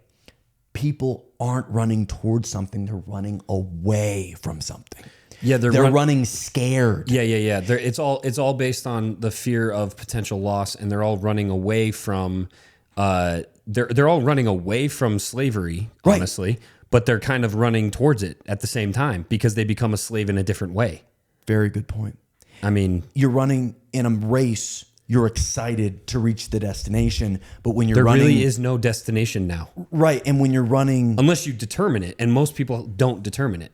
people aren't running towards something. They're running away from something. Yeah, they're running scared. Yeah. It's all based on the fear of potential loss, and they're all running away from. They're all running away from slavery, honestly, but they're kind of running towards it at the same time because they become a slave in a different way. Very good point. I mean, you're running in a race. You're excited to reach the destination, but when you're there running, really is no destination now, right? And when you're running, unless you determine it, and most people don't determine it.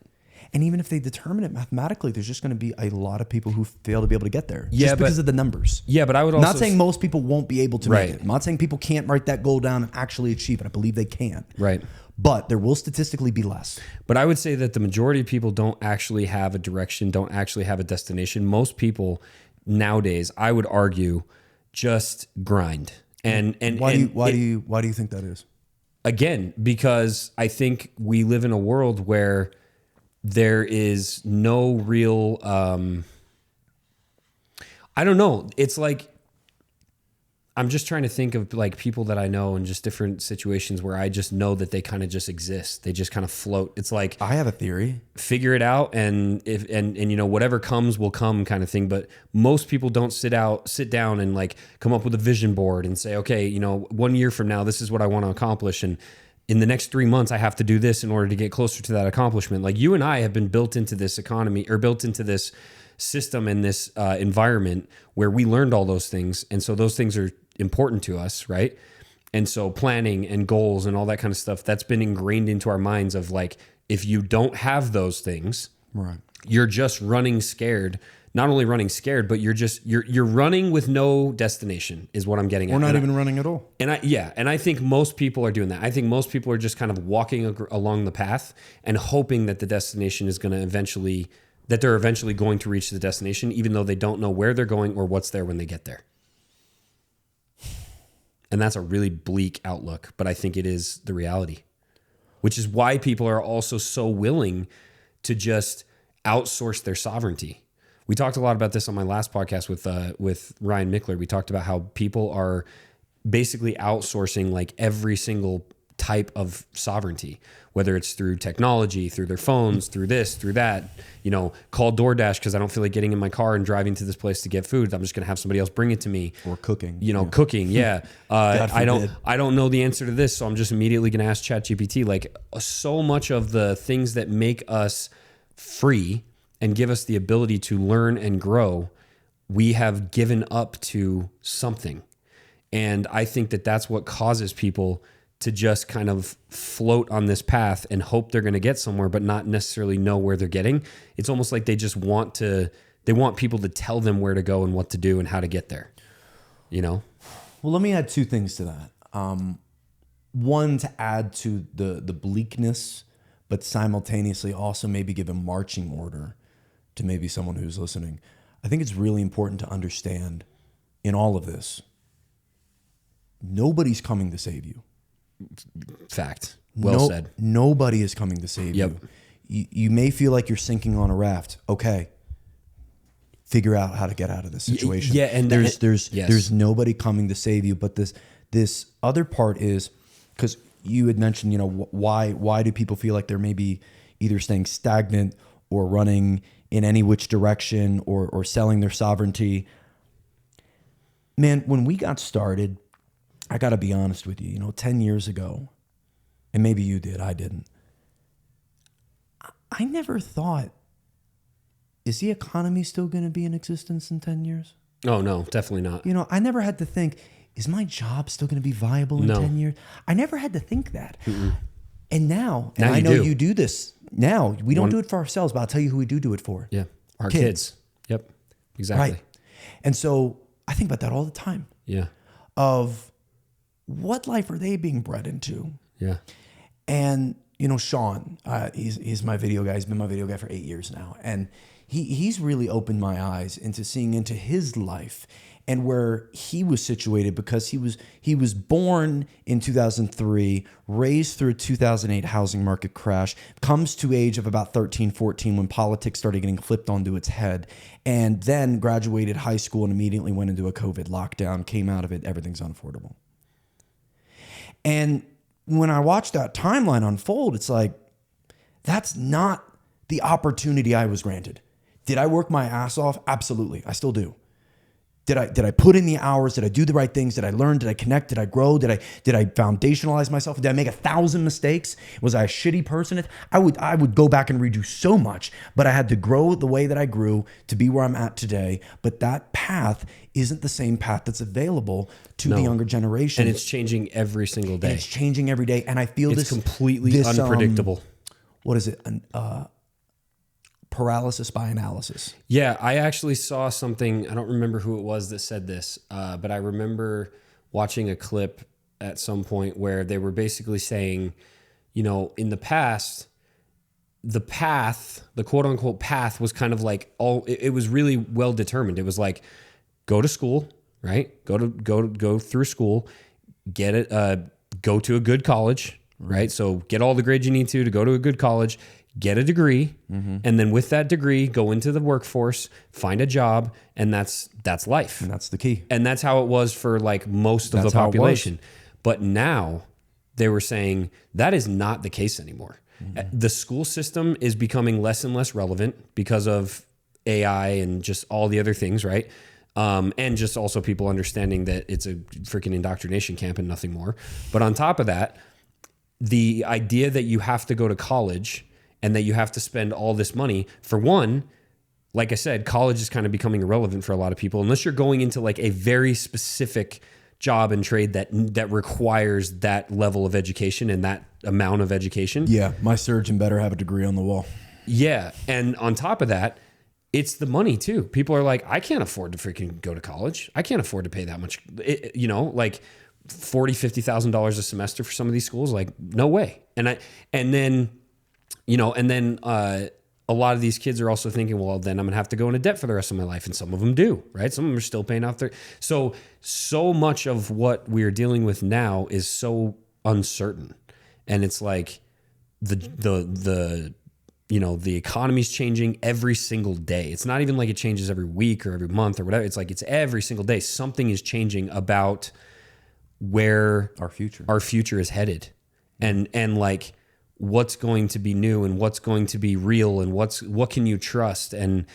And even if they determine it mathematically, there's just going to be a lot of people who fail to be able to get there. Yeah, just because of the numbers. Yeah, but I would also... Not saying most people won't be able to Right. make it. I'm not saying people can't write that goal down and actually achieve it. I believe they can. Right. But there will statistically be less. But I would say that the majority of people don't actually have a direction, don't actually have a destination. Most people nowadays, I would argue, just grind. And why do you think that is? Again, because I think we live in a world where there is no real I don't know. It's like I'm just trying to think of like people that I know in just different situations where I just know that they kind of just exist. They just kind of float. It's like, I have a theory. Figure it out, and you know, whatever comes will come kind of thing. But most people don't sit down and like come up with a vision board and say, okay, you know, 1 year from now, this is what I want to accomplish, and in the next 3 months, I have to do this in order to get closer to that accomplishment. Like you and I have been built into this economy, or built into this system and this environment where we learned all those things, and so those things are important to us, right? And so planning and goals and all that kind of stuff, that's been ingrained into our minds of like, if you don't have those things, Right. you're just running scared. Not only running scared, but you're running with no destination is what I'm getting at. We're not even running at all. And I think most people are doing that. I think most people are just kind of walking along the path and hoping that the destination is going to they're eventually going to reach the destination, even though they don't know where they're going or what's there when they get there. And that's a really bleak outlook, but I think it is the reality, which is why people are also so willing to just outsource their sovereignty. We talked a lot about this on my last podcast with Ryan Mickler. We talked about how people are basically outsourcing like every single type of sovereignty, whether it's through technology, through their phones, through this, through that, you know, call DoorDash because I don't feel like getting in my car and driving to this place to get food. I'm just going to have somebody else bring it to me. Or cooking. You know, cooking. Yeah. I don't know the answer to this, so I'm just immediately going to ask ChatGPT. Like so much of the things that make us free and give us the ability to learn and grow, we have given up to something. And I think that that's what causes people to just kind of float on this path and hope they're going to get somewhere, but not necessarily know where they're getting. It's almost like they just want people to tell them where to go and what to do and how to get there, you know? Well, let me add two things to that. One, to add to the bleakness, but simultaneously also maybe give a marching order to maybe someone who's listening. I think it's really important to understand in all of this, nobody's coming to save you. Fact. Well said. Nobody is coming to save you. You may feel like you're sinking on a raft. Okay. Figure out how to get out of this situation. Yeah, and there's nobody coming to save you. But this other part is, because you had mentioned, you know, why do people feel like they're maybe either staying stagnant or running in any which direction or selling their sovereignty? Man, when we got started, I got to be honest with you, 10 years ago, and maybe you did, I didn't. I never thought, is the economy still going to be in existence in 10 years? Oh, no, definitely not. I never had to think, is my job still going to be viable in 10 years? I never had to think that. Mm-mm. And now I know you do this. Now, we don't do it for ourselves, but I'll tell you who we do it for. Yeah, our kids. Yep, exactly. Right. And so I think about that all the time. Yeah. Of what life are they being bred into? Yeah. And, Sean, he's my video guy. He's been my video guy for 8 years now. And he's really opened my eyes into seeing into his life and where he was situated, because he was born in 2003, raised through a 2008 housing market crash, comes to age of about 13, 14 when politics started getting flipped onto its head, and then graduated high school and immediately went into a COVID lockdown, came out of it, everything's unaffordable. And when I watched that timeline unfold, it's like, that's not the opportunity I was granted. Did I work my ass off? Absolutely. I still do. Did I put in the hours? Did I do the right things? Did I learn? Did I connect? Did I grow? Did I foundationalize myself? Did I make 1,000 mistakes? Was I a shitty person? I would go back and redo so much, but I had to grow the way that I grew to be where I'm at today. But that path isn't the same path that's available to the younger generation. And it's changing every single day. And it's changing every day. And I feel it's completely unpredictable. What is it? Paralysis by analysis. Yeah, I actually saw something, I don't remember who it was that said this, but I remember watching a clip at some point where they were basically saying, in the past, the path, the quote unquote path, was kind of like it was really well determined. It was like, go to school, right? Go through school, get it, go to a good college, right? So get all the grades you need to go to a good college, get a degree, and then with that degree, go into the workforce, find a job, and that's life. And that's the key. And that's how it was for like most of the population. But now they were saying that is not the case anymore. The school system is becoming less and less relevant because of AI and just all the other things, right? And just also people understanding that it's a freaking indoctrination camp and nothing more. But on top of that, the idea that you have to go to college and that you have to spend all this money, for one, like I said, college is kind of becoming irrelevant for a lot of people, unless you're going into like a very specific job and trade that requires that level of education and that amount of education. Yeah, my surgeon better have a degree on the wall. Yeah, and on top of that, it's the money too. People are like, I can't afford to freaking go to college. I can't afford to pay that much. Like $40,000, $50,000 a semester for some of these schools. Like, no way. And then a lot of these kids are also thinking, well, then I'm gonna have to go into debt for the rest of my life. And some of them do, right? Some of them are still paying off their, so much of what we're dealing with now is so uncertain. And it's like the economy's changing every single day. It's not even like it changes every week or every month or whatever. It's like it's every single day. Something is changing about where our future is headed. And like what's going to be new and what's going to be real and what can you trust? And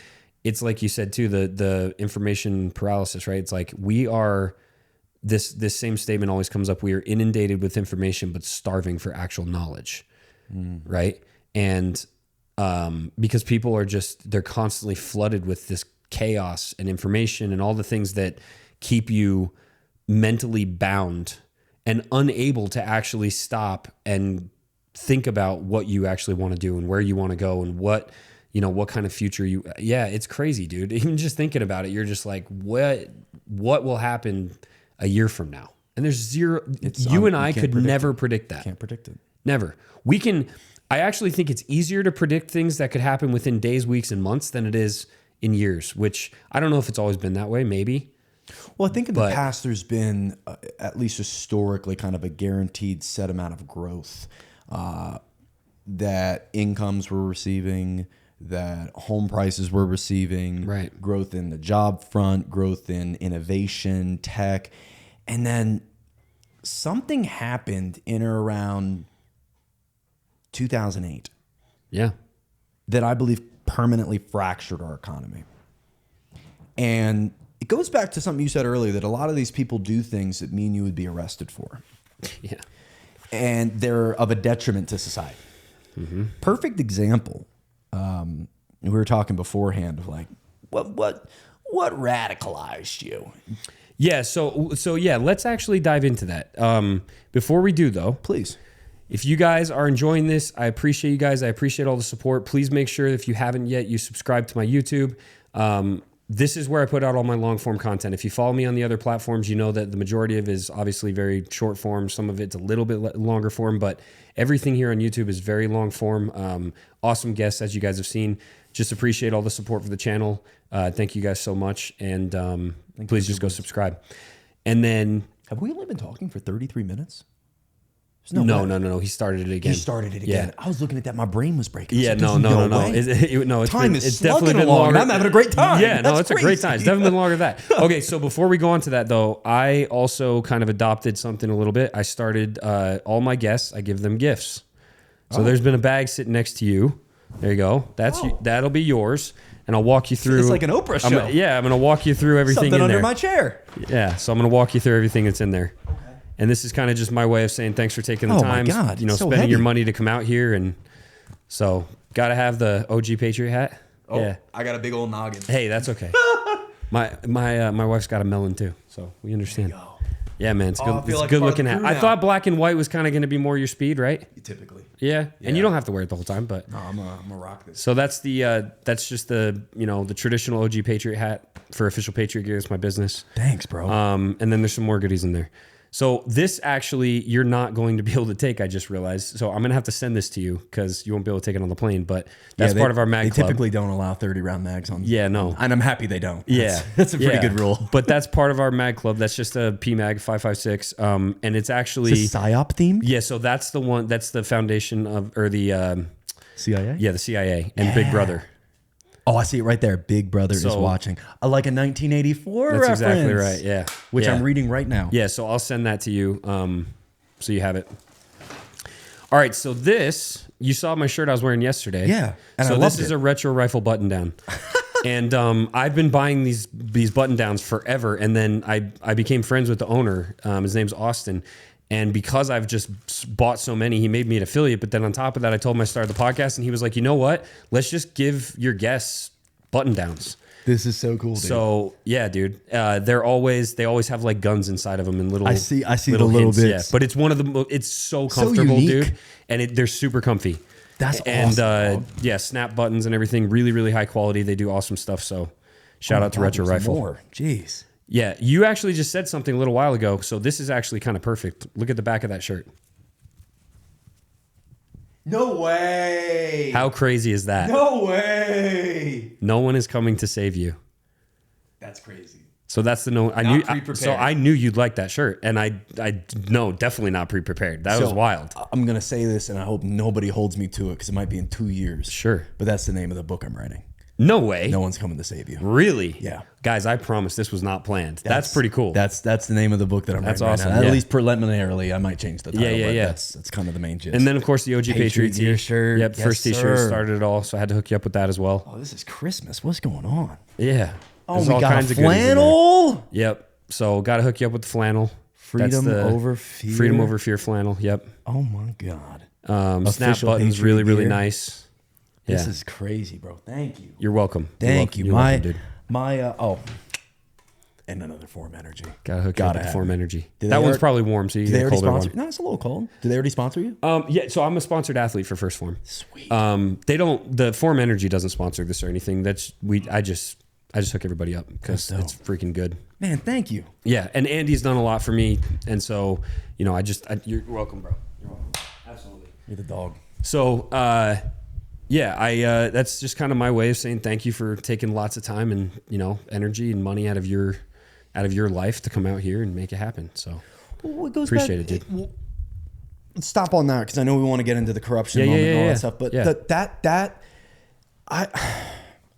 it's like you said too, the information paralysis, right? It's like we are this same statement always comes up. We are inundated with information, but starving for actual knowledge. Right. And because people are they're constantly flooded with this chaos and information and all the things that keep you mentally bound and unable to actually stop and think about what you actually want to do and where you want to go and what kind of future it's crazy, dude. Even just thinking about it, you're just like, what will happen a year from now? And there's zero, you and I could never predict that. Can't predict it. Never. I actually think it's easier to predict things that could happen within days, weeks, and months than it is in years, which I don't know if it's always been that way, maybe. Well, I think in the past there's been, at least historically, kind of a guaranteed set amount of growth that incomes were receiving, that home prices were receiving, right. Growth in the job front, growth in innovation, tech. And then something happened in or around 2008. Yeah. That I believe permanently fractured our economy. And it goes back to something you said earlier, that a lot of these people do things that me and you would be arrested for. Yeah. And they're of a detriment to society. Mm-hmm. Perfect example. We were talking beforehand of like, what radicalized you? Yeah. So yeah, let's actually dive into that. Before we do though, please. If you guys are enjoying this, I appreciate you guys. I appreciate all the support. Please make sure if you haven't yet, you subscribe to my YouTube. This is where I put out all my long form content. If you follow me on the other platforms, you know that the majority of it is obviously very short form. Some of it's a little bit longer form, but everything here on YouTube is very long form. Awesome guests, as you guys have seen. Just appreciate all the support for the channel. Thank you guys so much. And please just go subscribe. And then... Have we only been talking for 33 minutes? No. He started it again. Yeah. I was looking at that. My brain was breaking. Yeah, no. It's definitely been along. longer. I'm having a great time. Yeah, it's a great time. It's definitely been longer than that. Okay, so before we go on to that though, I also kind of adopted something a little bit. I started all my guests, I give them gifts. So there's been a bag sitting next to you. There you go. That'll be yours. And I'll walk you through. It's like an Oprah show. I'm going to walk you through everything Something in there. under my chair. Yeah, so I'm going to walk you through everything that's in there. And this is kind of just my way of saying thanks for taking the time, spending your money to come out here. And so got to have the OG Patriot hat. Oh, yeah. I got a big old noggin. Hey, that's okay. My wife's got a melon too, so we understand. There you go. Yeah, man, it's good. It's a good looking hat. I thought black and white was kind of going to be more your speed, right? Typically. Yeah, and you don't have to wear it the whole time, but no, I'm gonna rock this. So that's just the traditional OG Patriot hat for Official Patriot Gear. It's my business. Thanks, bro. And then there's some more goodies in there. So this actually, you're not going to be able to take, I just realized. So I'm going to have to send this to you because you won't be able to take it on the plane. But that's part of our mag club. They typically don't allow 30 round mags on. Yeah, no. And I'm happy they don't. Yeah. That's a pretty good rule. But that's part of our mag club. That's just a PMag 556. And it's actually... Is it PSYOP themed? Yeah, so that's the one, that's the foundation of, or the... CIA? Yeah, the CIA and Big Brother. Oh, I see it right there. Big Brother is watching. Like a 1984 That's reference. exactly right, yeah. Which Yeah. I'm reading right now. Yeah, so I'll send that to you so you have it. All right, so this, you saw my shirt I was wearing yesterday. Yeah, and so I this loved is it. a retro rifle button down. And I've been buying these button downs forever, and then I became friends with the owner. His name's Austin. And because I've just bought so many, he made me an affiliate. But then on top of that, I told him I started the podcast, and he was like, you know what? Let's just give your guests button downs. This is so cool, dude. So yeah, dude, they always have like guns inside of them and little. I see little the little hints, bits. yeah. But it's one of the. It's so comfortable, unique. dude, and they're super comfy. That's and awesome. yeah, snap buttons and everything, really, really high quality. They do awesome stuff. So shout out to Retro there's Rifle. more. Jeez. Yeah, you actually just said something a little while ago, so this is actually kind of perfect. Look at the back of that shirt. No way. How crazy is that? No way. No one is coming to save you. That's crazy. So that's the no. I knew you'd like that shirt, and I no, definitely not pre-prepared. That was wild. I'm gonna say this, and I hope nobody holds me to it because it might be in 2 years. Sure, but that's the name of the book I'm writing. No way. No one's coming to save you. Really? Yeah. Guys, I promise this was not planned. That's pretty cool. That's the name of the book that I'm writing. That's awesome. Right now. Yeah. At least preliminarily, I might change the title. Yeah. That's kind of the main gist. And then, of course, the OG Patriot tee. shirt. Yep, Yes, first t-shirt sir. started it all, so I had to hook you up with that as well. Oh, this is Christmas. What's going on? Yeah. Oh, There's we all got kinds a of goodies in there. flannel. Yep. So got to hook you up with the flannel. Freedom over fear. Freedom over fear flannel. Yep. Oh my God. Snap Official buttons, Patriot really gear. nice. Yeah. This is crazy, bro. Thank you. You're welcome. Thank you. You're welcome, dude. And another Form Energy. Gotta hook you up with the Form Energy. Did That they one's already- probably warm, so you Do they get a already colder sponsor? one. No, it's a little cold. Do they already sponsor you? Yeah, so I'm a sponsored athlete for First Form. Sweet. They don't. The Form Energy doesn't sponsor this or anything. I just hook everybody up because That's it's freaking good. Man, thank you. Yeah, and Andy's done a lot for me, and so you're welcome, bro. You're welcome. Absolutely. You're the dog. So that's just kind of my way of saying thank you for taking lots of time and energy and money out of your life to come out here and make it happen. So appreciate it, dude. Let's stop on that because I know we want to get into the corruption moment and all that stuff. But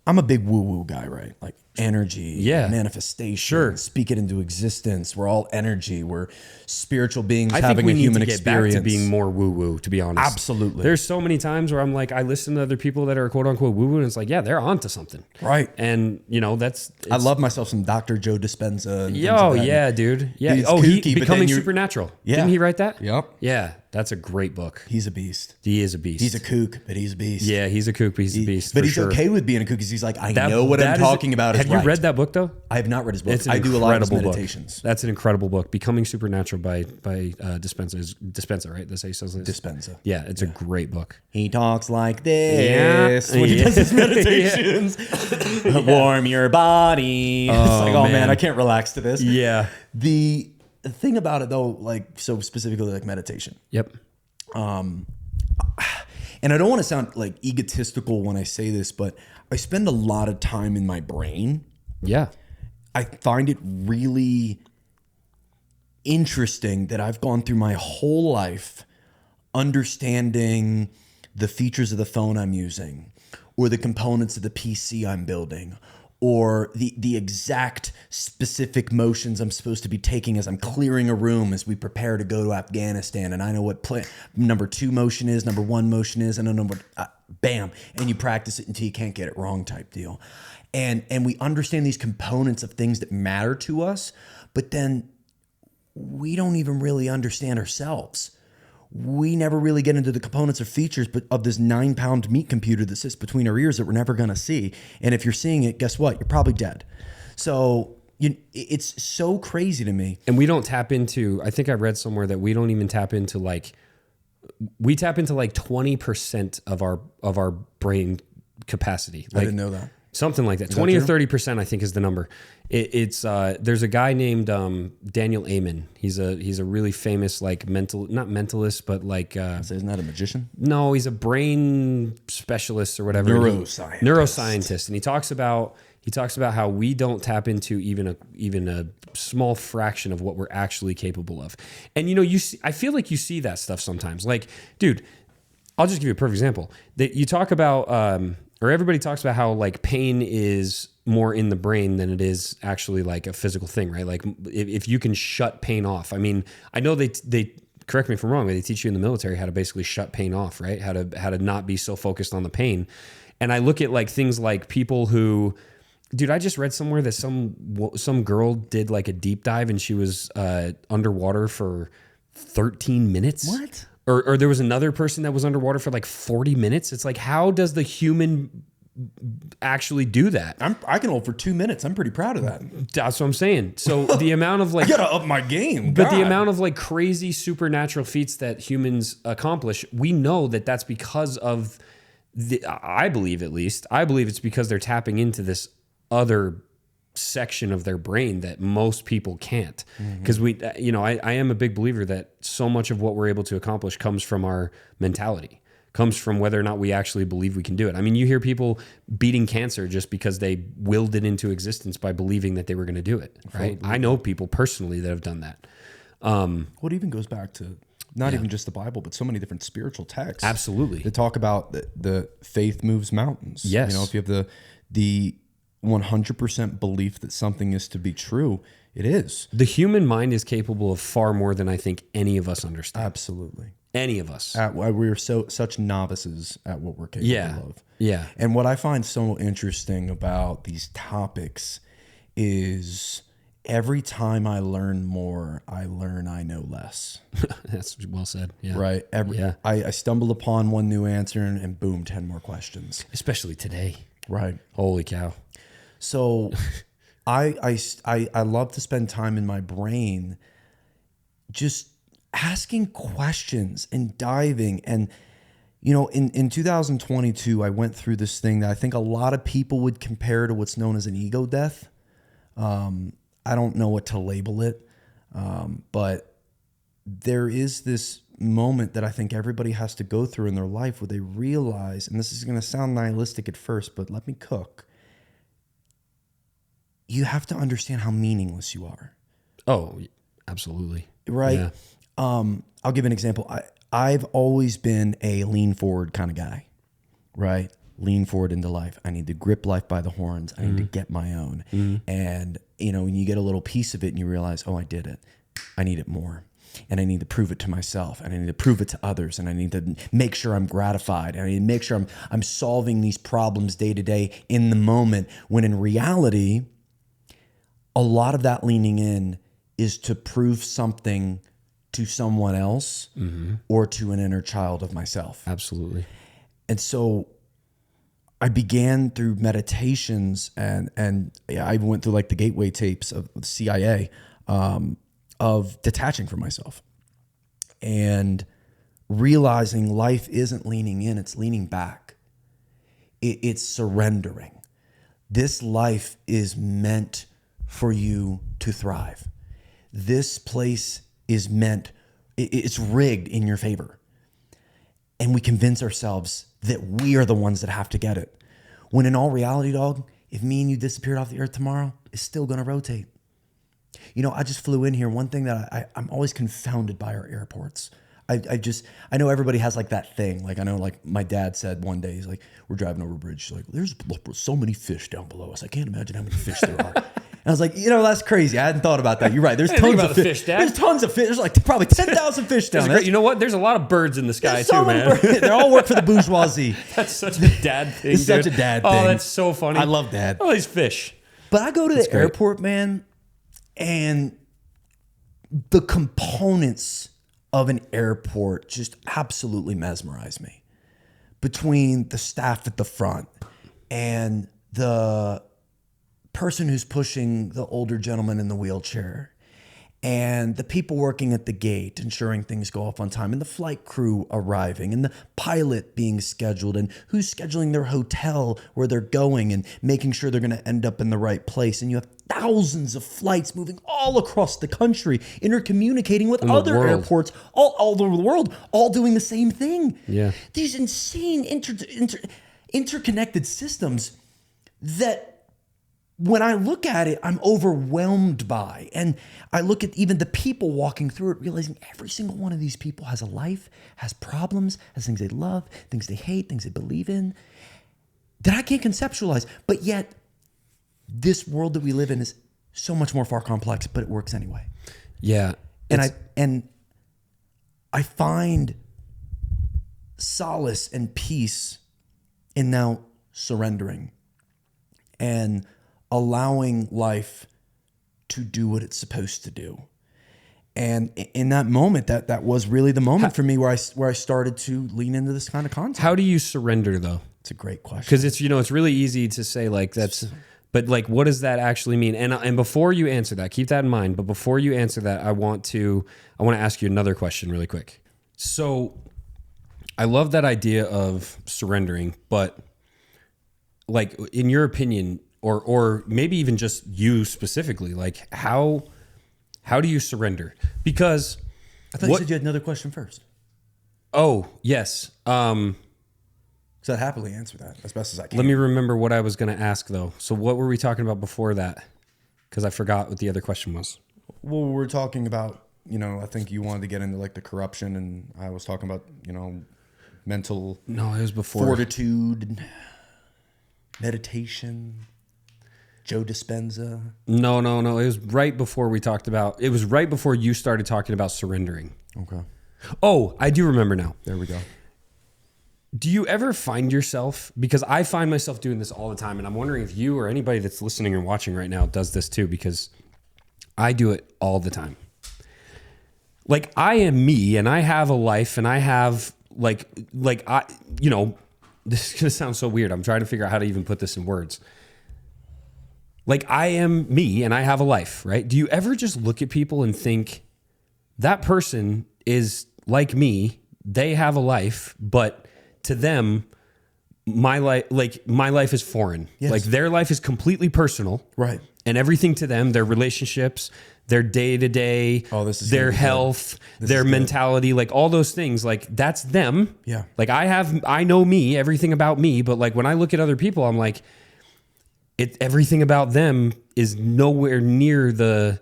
I'm a big woo-woo guy, right? Like energy, manifestation, speak it into existence. We're all energy. We're spiritual beings having a human experience. Back to being more woo-woo, to be honest. Absolutely. There's so many times where I'm like, I listen to other people that are quote-unquote woo-woo, and it's like, yeah, they're onto something. Right. And, I love myself some Dr. Joe Dispenza. And yeah, dude. Yeah. He's He kooky, but Becoming then Supernatural. Yeah. Didn't he write that? Yep. Yeah. That's a great book. He's a beast. He is a beast. He's a kook, but he's a beast. Yeah, he's a kook, but he's a beast. But for he's sure. okay with being a kook because he's like, I know what I'm talking about. Have you read that book though? I have not read his book. It's an I do a lot of his incredible meditations. Book. That's an incredible book. Becoming Supernatural by Dispenza, right? That's how he says this. Dispenza. Yeah, it's a great book. He talks like this when he does his meditations. Warm your body. It's like, oh man, I can't relax to this. Yeah. The thing about it though, like so specifically like meditation. Yep. And I don't want to sound like egotistical when I say this, but I spend a lot of time in my brain. Yeah. I find it really interesting that I've gone through my whole life understanding the features of the phone I'm using or the components of the PC I'm building or the exact specific motions I'm supposed to be taking as I'm clearing a room as we prepare to go to Afghanistan. And I know what number 2 motion is, number 1 motion is, and I know what, bam. And you practice it until you can't get it wrong type deal. And we understand these components of things that matter to us, but then we don't even really understand ourselves. We never really get into the components or features of this 9-pound meat computer that sits between our ears that we're never going to see. And if you're seeing it, guess what? You're probably dead. So it's so crazy to me. And we don't tap into, I think I read somewhere that we don't even tap into we tap into 20% of our brain capacity. I didn't know that. Something like that. 20 or 30%, I think, is the number. It's there's a guy named Daniel Amen. He's a really famous not mentalist, but Isn't that a magician? no, he's a brain specialist or whatever. Neuroscientist, and he talks about how we don't tap into even a small fraction of what we're actually capable of. And I feel like you see that stuff sometimes. Like, dude, I'll just give you a perfect example. That you talk about or everybody talks about how like pain is more in the brain than it is actually like a physical thing, right? Like if you can shut pain off. I mean, I know they correct me if I'm wrong, but they teach you in the military how to basically shut pain off, right? How to not be so focused on the pain. And I look at like things like people who, dude, I just read somewhere that some girl did like a deep dive and she was underwater for 13 minutes. What? Or there was another person that was underwater for like 40 minutes. It's like, how does the human actually do that? I can hold for 2 minutes. I'm pretty proud of that. That's what I'm saying. So the amount of like, I gotta up my game. but God. the amount of like crazy supernatural feats that humans accomplish, we know that that's because of I believe it's because they're tapping into this other section of their brain that most people can't. Because I am a big believer that so much of what we're able to accomplish comes from our mentality, comes from whether or not we actually believe we can do it. I mean, you hear people beating cancer just because they willed it into existence by believing that they were going to do it, right? I know people personally that have done that. What even goes back to not even just the Bible, but so many different spiritual texts. Absolutely. They talk about the faith moves mountains. Yes. If you have the 100% belief that something is to be true, it is. The human mind is capable of far more than I think any of us understand. Absolutely. Any of us. We're such novices at what we're capable of. Yeah. And what I find so interesting about these topics is every time I learn more, I learn I know less. That's well said. Yeah. Right. I stumble upon one new answer and boom, 10 more questions. Especially today. Right. Holy cow. So I love to spend time in my brain just asking questions and diving. And, in 2022, I went through this thing that I think a lot of people would compare to what's known as an ego death. I don't know what to label it, but there is this moment that I think everybody has to go through in their life where they realize, and this is going to sound nihilistic at first, but let me cook. You have to understand how meaningless you are. Oh, absolutely. Right? Yeah. I'll give an example. I've always been a lean forward kind of guy, right? Lean forward into life. I need to grip life by the horns. I need to get my own. And, when you get a little piece of it and you realize, oh, I did it. I need it more. And I need to prove it to myself, and I need to prove it to others, and I need to make sure I'm gratified, and I need to make sure I'm solving these problems day to day in the moment, when in reality, a lot of that leaning in is to prove something to someone else or to an inner child of myself. Absolutely. And so I began through meditations and I even went through like the gateway tapes of the CIA, of detaching from myself and realizing life isn't leaning in, it's leaning back. It's surrendering. This life is meant for you to thrive. This place is meant, it's rigged in your favor. And we convince ourselves that we are the ones that have to get it. When in all reality, dog, if me and you disappeared off the earth tomorrow, it's still going to rotate. I just flew in here. One thing that I'm always confounded by are airports. I know everybody has like that thing. Like I know like my dad said one day, he's like, we're driving over a bridge. He's like, there's so many fish down below us. I can't imagine how many fish there are. And I was like, that's crazy. I hadn't thought about that. You're right. There's tons of fish. There's tons of fish. There's like probably 10,000 fish down there. You know what? There's a lot of birds in the sky too, man. They all work for the bourgeoisie. That's such a dad thing. It's such a dad thing. Oh, that's so funny. I love dad. Oh, these fish. But I go to the airport, man, and the components of an airport just absolutely mesmerize me. Between the staff at the front and the person who's pushing the older gentleman in the wheelchair and the people working at the gate, ensuring things go off on time, and the flight crew arriving, and the pilot being scheduled, and who's scheduling their hotel where they're going and making sure they're going to end up in the right place. And you have thousands of flights moving all across the country, intercommunicating with other airports all over the world, all doing the same thing. Yeah. These insane interconnected systems that when I look at it, I'm overwhelmed by. And I look at even the people walking through it, realizing every single one of these people has a life, has problems, has things they love, things they hate, things they believe in, that I can't conceptualize. But yet, this world that we live in is so much more far complex, but it works anyway. Yeah. And I find solace and peace in now surrendering and allowing life to do what it's supposed to do. And in that moment, that was really the moment for me where I started to lean into this kind of concept. How do you surrender, though? It's a great question. Because it's really easy to say like that's, but like what does that actually mean? And before you answer that, keep that in mind. But before you answer that, I want to ask you another question really quick. So I love that idea of surrendering, but like in your opinion, or maybe even just you specifically, like how do you surrender? Because I thought you said you had another question first. Oh, yes. So I'd happily answer that as best as I can. Let me remember what I was going to ask though. So what were we talking about before that? Because I forgot what the other question was. Well, we're talking about, I think you wanted to get into like the corruption, and I was talking about, mental No, it was before. Fortitude, meditation, Joe Dispenza. No. It was right before we talked about, it was right before you started talking about surrendering. Okay. Oh, I do remember now. There we go. Do you ever find yourself, because I find myself doing this all the time, and I'm wondering if you or anybody that's listening and watching right now does this too, because I do it all the time. Like I am me and I have a life and I have like I, this is going to sound so weird. I'm trying to figure out how to even put this in words. Like I am me and I have a life, right? Do you ever just look at people and think that person is like me, they have a life, but to them, my life is foreign. Yes. Like their life is completely personal. Right. And everything to them, their relationships, their day-to-day, their health, their mentality, like all those things, like that's them. Yeah. Like I know me, everything about me, but like when I look at other people, I'm like, everything about them is nowhere near the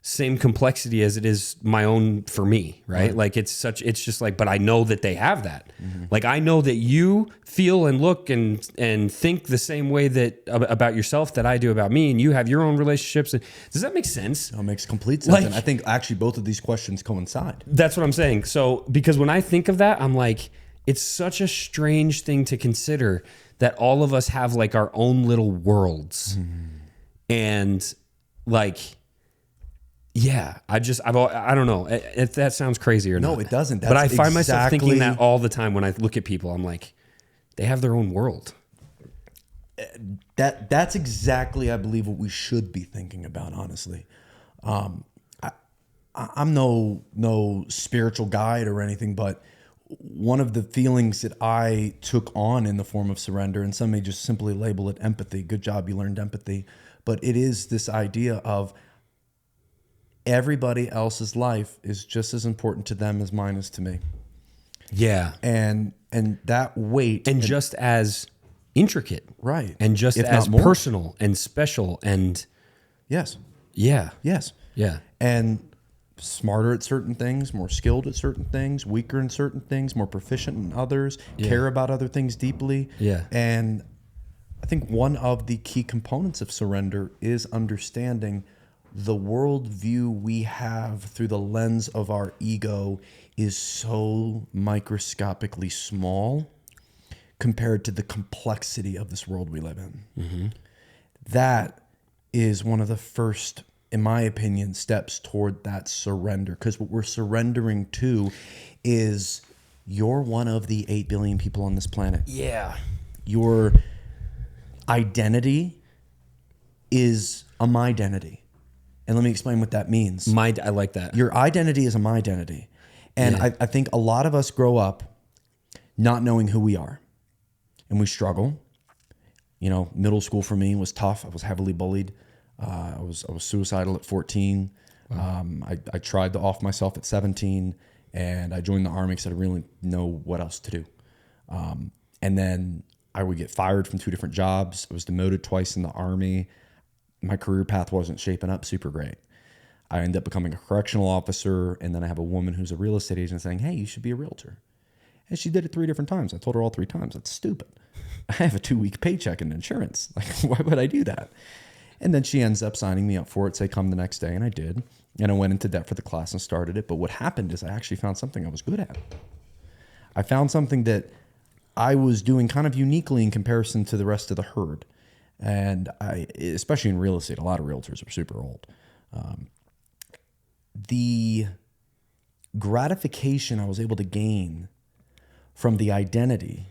same complexity as it is my own for me, right? Like it's just like, but I know that they have that. Mm-hmm. Like I know that you feel and look and think the same way that about yourself that I do about me, and you have your own relationships. And does that make sense? It makes complete sense. Like, and I think actually both of these questions coincide. That's what I'm saying. So because when I think of that, I'm like, it's such a strange thing to consider that all of us have like our own little worlds. Mm. And like, yeah, I don't know if that sounds crazy or not. No, it doesn't. But I find myself thinking that all the time when I look at people. I'm like, they have their own world. That's exactly, I believe, what we should be thinking about, honestly. I'm no spiritual guide or anything, but one of the feelings that I took on in the form of surrender, and some may just simply label it empathy. Good job, you learned empathy. But it is this idea of everybody else's life is just as important to them as mine is to me. Yeah. And that weight. And just as intricate. Right. And just as personal and special and. Yes. Yeah. Yes. Yeah. And smarter at certain things, more skilled at certain things, weaker in certain things, more proficient in others, care about other things deeply. Yeah. And I think one of the key components of surrender is understanding the worldview we have through the lens of our ego is so microscopically small compared to the complexity of this world we live in. Mm-hmm. That is one of the first, in my opinion, steps toward that surrender. Because what we're surrendering to is you're one of the 8 billion people on this planet. Yeah. Your identity is a mydentity. And let me explain what that means. I like that. Your identity is a mydentity. And I think a lot of us grow up not knowing who we are. And we struggle. You know, middle school for me was tough. I was heavily bullied. I was suicidal at 14. Wow. I tried to off myself at 17. And I joined the Army because I didn't really know what else to do. And then I would get fired from 2 different jobs. I was demoted twice in the Army. My career path wasn't shaping up super great. I ended up becoming a correctional officer, and then I have a woman who's a real estate agent saying, hey, you should be a realtor. And she did it 3 different times. I told her all 3 times. That's stupid. I have a 2-week paycheck in insurance. Like, why would I do that? And then she ends up signing me up for it, say come the next day, and I did. And I went into debt for the class and started it. But what happened is I actually found something I was good at. I found something that I was doing kind of uniquely in comparison to the rest of the herd. And especially in real estate, a lot of realtors are super old. The gratification I was able to gain from the identity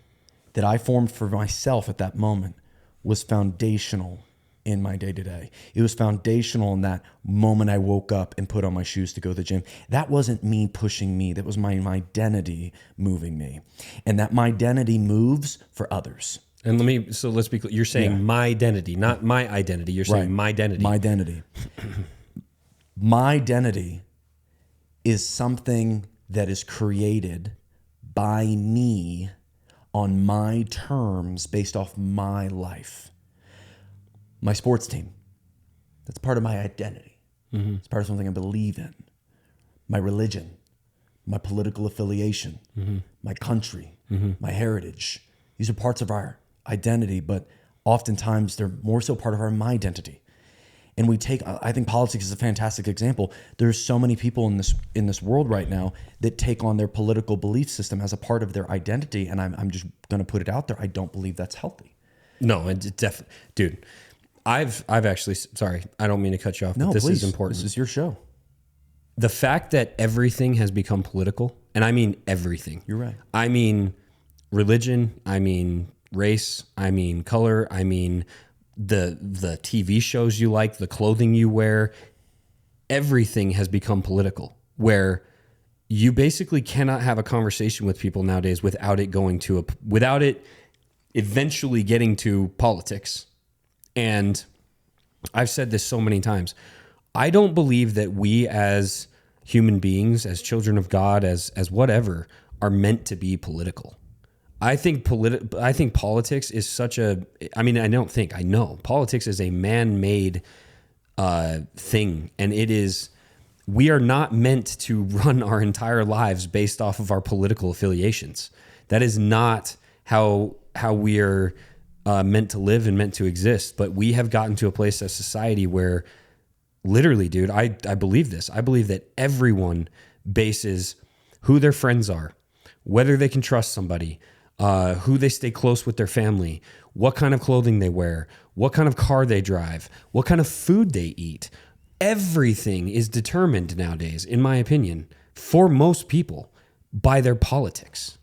that I formed for myself at that moment was foundational in my day-to-day. It was foundational in that moment I woke up and put on my shoes to go to the gym. That wasn't me pushing me. That was my identity moving me. And that my identity moves for others. And let's be clear. You're saying my identity, not my identity. You're saying my identity. My identity. My identity is something that is created by me on my terms based off my life. My sports team, that's part of my identity. Mm-hmm. It's part of something I believe in. My religion, my political affiliation, my country, my heritage. These are parts of our identity, but oftentimes they're more so part of our my identity. And I think politics is a fantastic example. There's so many people in this world right now that take on their political belief system as a part of their identity. And I'm just going to put it out there. I don't believe that's healthy. No, definitely, dude. I've actually, sorry, I don't mean to cut you off, but this is important. This is your show. The fact that everything has become political, and I mean everything. You're right. I mean religion, I mean race, I mean color, I mean the TV shows you like, the clothing you wear, everything has become political, where you basically cannot have a conversation with people nowadays without it eventually getting to politics. And I've said this so many times. I don't believe that we as human beings, as children of God, as whatever, are meant to be political. I think politics is I know politics is a man-made thing, and we are not meant to run our entire lives based off of our political affiliations. That is not how we are meant to live and meant to exist. But we have gotten to a place as society where literally, dude, I believe this. I believe that everyone bases who their friends are, whether they can trust somebody, who they stay close with their family, what kind of clothing they wear, what kind of car they drive, what kind of food they eat. Everything is determined nowadays, in my opinion, for most people, by their politics.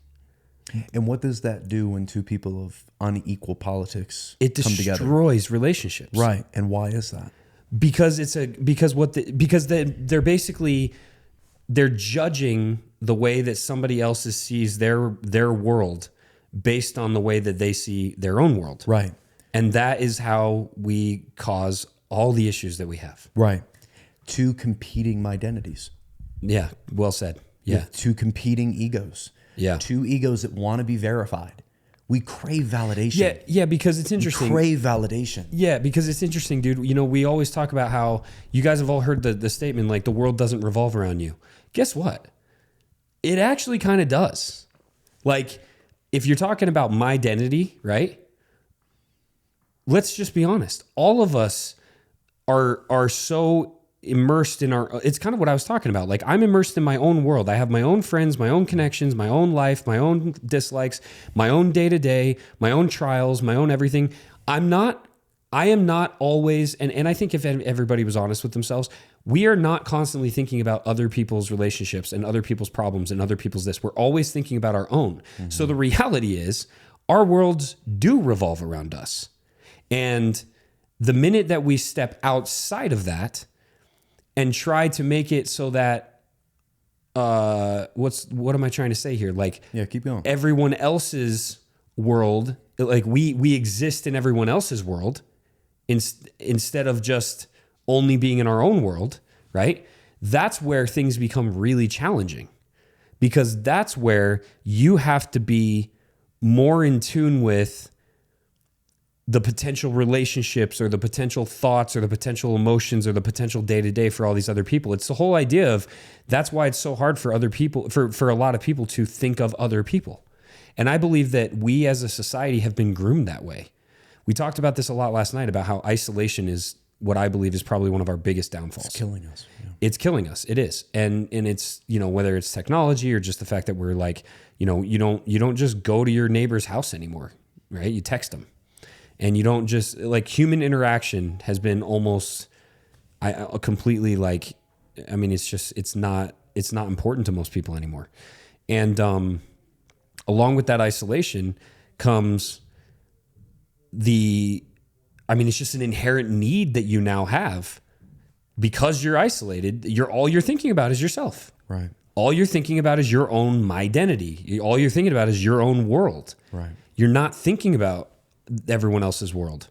And what does that do when 2 people of unequal politics come together? It destroys relationships. Right. And why is that? Because they're judging the way that somebody else sees their world based on the way that they see their own world. Right. And that is how we cause all the issues that we have. Right. 2 competing identities. Yeah. Well said. Yeah. With 2 competing egos. Yeah. 2 egos that want to be verified. We crave validation. Yeah, because it's interesting. We crave validation. Yeah, because it's interesting, dude. You know, we always talk about how you guys have all heard the statement, like, the world doesn't revolve around you. Guess what? It actually kind of does. Like, if you're talking about my identity, right? Let's just be honest. All of us are so immersed in it's kind of what I was talking about. Like, I'm immersed in my own world. I have my own friends, my own connections, my own life, my own dislikes, my own day-to-day, my own trials, my own everything. I am not always, and I think if everybody was honest with themselves, we are not constantly thinking about other people's relationships and other people's problems and other people's this. We're always thinking about our own. Mm-hmm. So the reality is our worlds do revolve around us. And the minute that we step outside of that, and try to make it so that what am I trying to say here? Like, Yeah, keep going. everyone else's world, like we exist in everyone else's world instead of just only being in our own world, right? That's where things become really challenging, because that's where you have to be more in tune with the potential relationships or the potential thoughts or the potential emotions or the potential day-to-day for all these other people. It's the whole idea of, that's why it's so hard for other people, for a lot of people to think of other people. And I believe that we as a society have been groomed that way. We talked about this a lot last night, about how isolation is what I believe is probably one of our biggest downfalls. It's killing us. Yeah. It's killing us. It is. And it's, whether it's technology or just the fact that we're like, you don't just go to your neighbor's house anymore, right? You text them. And you don't just, like, human interaction has been almost completely like, I mean, it's not important to most people anymore. And along with that isolation comes it's just an inherent need that you now have, because you're isolated. All you're thinking about is yourself. Right. All you're thinking about is your own Mydentity. All you're thinking about is your own world. Right. You're not thinking about everyone else's world.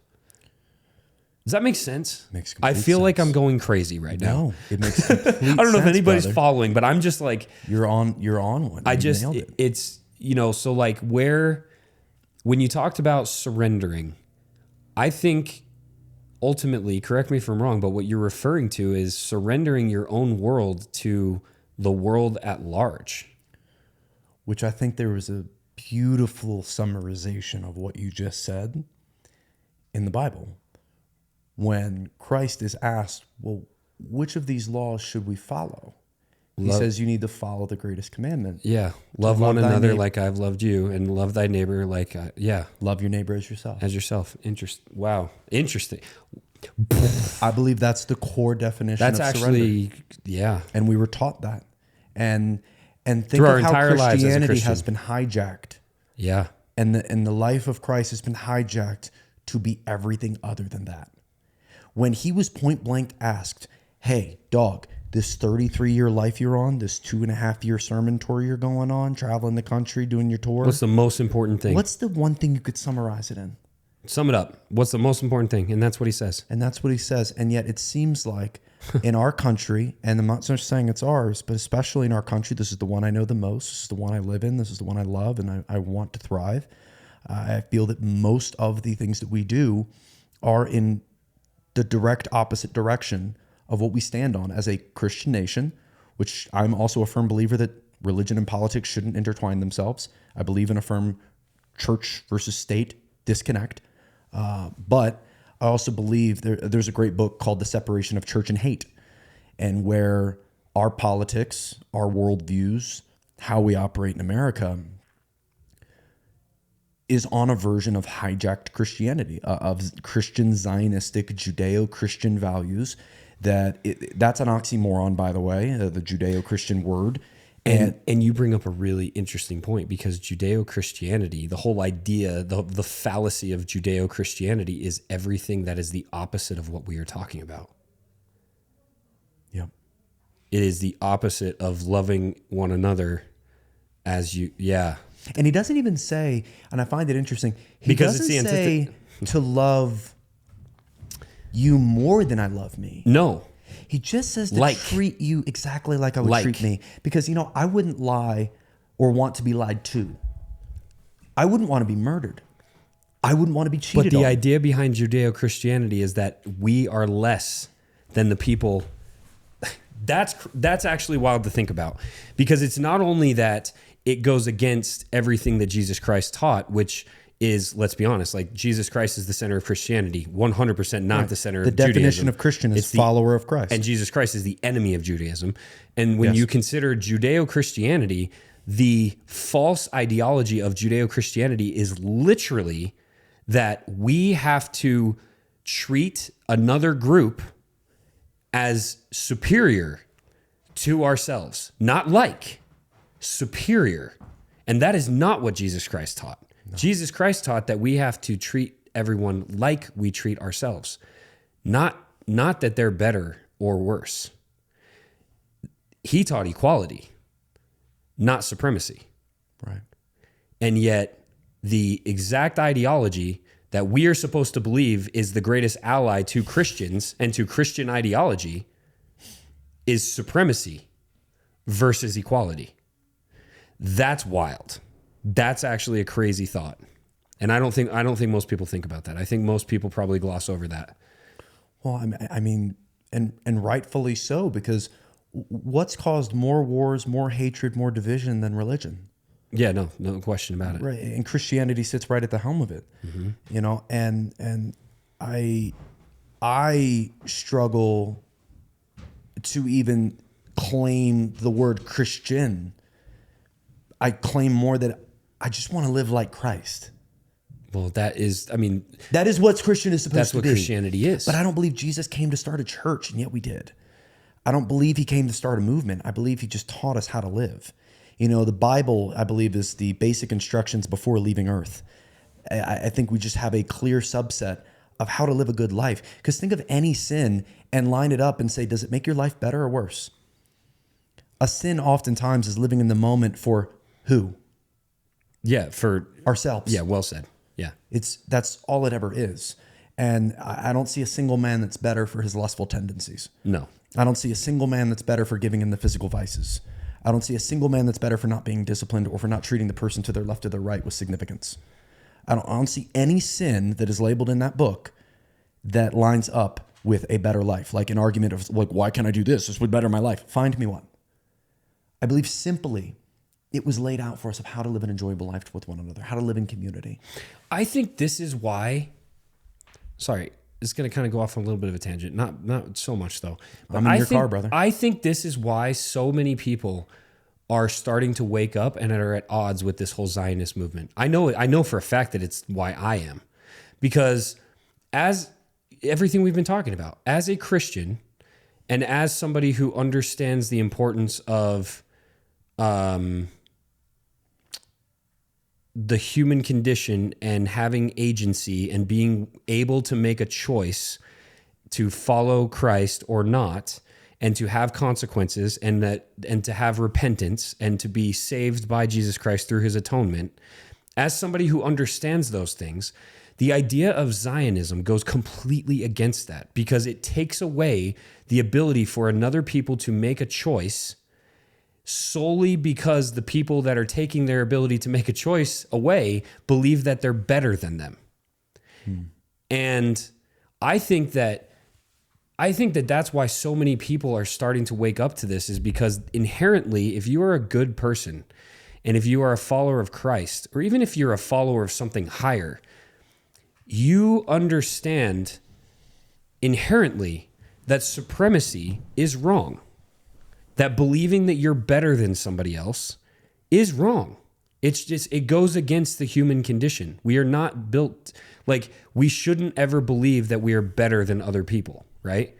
Does that make sense? Makes I complete feel sense. like I'm going crazy right now. No, it makes complete sense. I don't know if anybody's brother. following, but I'm just like, You're on one. I You just, nailed it. it's, so like when you talked about surrendering, I think ultimately, correct me if I'm wrong, but what you're referring to is surrendering your own world to the world at large. Which I think there was a beautiful summarization of what you just said in the Bible. When Christ is asked, well, which of these laws should we follow? He says you need to follow the greatest commandment. Yeah. Love one thy another neighbor. like I've loved you, and love thy neighbor like, Love your neighbor as yourself. as yourself. Wow. Interesting. I believe that's the core definition That's of surrender. actually, yeah. And we were taught that. And think Through our of how entire lives as a Christianity Christian. has been hijacked. Yeah. And the life of Christ has been hijacked to be everything other than that. When he was point blank asked, hey, dog, this 33-year life you're on, this 2.5-year sermon tour you're going on, traveling the country, doing your tour. What's the most important thing? What's the one thing you could summarize it in? Sum it up. What's the most important thing? And that's what he says. And that's what he says. And yet it seems like in our country, and I'm not so much saying it's ours, but especially in our country, this is the one I know the most. This is the one I live in. This is the one I love, and I want to thrive. I feel that most of the things that we do are in the direct opposite direction of what we stand on as a Christian nation, which I'm also a firm believer that religion and politics shouldn't intertwine themselves. I believe in a firm church versus state disconnect. But I also believe there's a great book called The Separation of Church and Hate, and where our politics, our worldviews, how we operate in America is on a version of hijacked Christianity, of Christian Zionistic Judeo-Christian values. That's an oxymoron, by the way, the Judeo-Christian word. And you bring up a really interesting point, because Judeo-Christianity, the whole idea, the fallacy of Judeo-Christianity is everything that is the opposite of what we are talking about. Yep. It is the opposite of loving one another as you, yeah. And he doesn't even say, and I find it interesting, he Because doesn't it's the say to love you more than I love me. No. He just says to treat you exactly like I would treat me. Because, I wouldn't lie or want to be lied to. I wouldn't want to be murdered. I wouldn't want to be cheated But the on. idea behind Judeo-Christianity is that we are less than the people. That's actually wild to think about, because it's not only that it goes against everything that Jesus Christ taught, which is, let's be honest, like Jesus Christ is the center of Christianity, 100% not the center of Judaism. The definition of Christian is follower of Christ. And Jesus Christ is the enemy of Judaism. And when Yes. you consider Judeo-Christianity, the false ideology of Judeo-Christianity is literally that we have to treat another group as superior to ourselves, not like, superior. And that is not what Jesus Christ taught. No. Jesus Christ taught that we have to treat everyone like we treat ourselves, not that they're better or worse. he taught equality, not supremacy. Right. And yet the exact ideology that we are supposed to believe is the greatest ally to Christians and to Christian ideology is supremacy versus equality. That's wild. That's actually a crazy thought. And I don't think most people think about that. I think most people probably gloss over that. Well, I mean, and rightfully so, because what's caused more wars, more hatred, more division than religion? Yeah, no question about it. Right. And Christianity sits right at the helm of it. Mm-hmm. You know, and I struggle to even claim the word Christian. I claim more that I just want to live like Christ. Well, that is what Christian is supposed to be. That's what Christianity is. But I don't believe Jesus came to start a church, and yet we did. I don't believe he came to start a movement. I believe he just taught us how to live. You know, the Bible, I believe, is the basic instructions before leaving earth. I think we just have a clear subset of how to live a good life. Because think of any sin and line it up and say, does it make your life better or worse? A sin oftentimes is living in the moment for who? Yeah, for ourselves. Yeah, well said. Yeah. That's all it ever is. And I don't see a single man that's better for his lustful tendencies. No. I don't see a single man that's better for giving in the physical vices. I don't see a single man that's better for not being disciplined or for not treating the person to their left or their right with significance. I don't see any sin that is labeled in that book that lines up with a better life. Like an argument of like, why can't I do this? This would better my life. Find me one. I believe simply it was laid out for us of how to live an enjoyable life with one another, how to live in community. I think this is why, sorry, it's going to kind of go off on a little bit of a tangent. Not so much though. But I'm in your car, brother. I think this is why so many people are starting to wake up and are at odds with this whole Zionist movement. I know for a fact that it's why I am. Because as everything we've been talking about, as a Christian and as somebody who understands the importance of the human condition and having agency and being able to make a choice to follow Christ or not, and to have consequences and to have repentance and to be saved by Jesus Christ through his atonement. As somebody who understands those things, the idea of Zionism goes completely against that because it takes away the ability for another people to make a choice solely because the people that are taking their ability to make a choice away believe that they're better than them. And I think that that's why so many people are starting to wake up to this, is because inherently, if you are a good person and if you are a follower of Christ, or even if you're a follower of something higher, you understand inherently that supremacy is wrong. That believing that you're better than somebody else is wrong. It goes against the human condition. We are not built, like, we shouldn't ever believe that we are better than other people, right?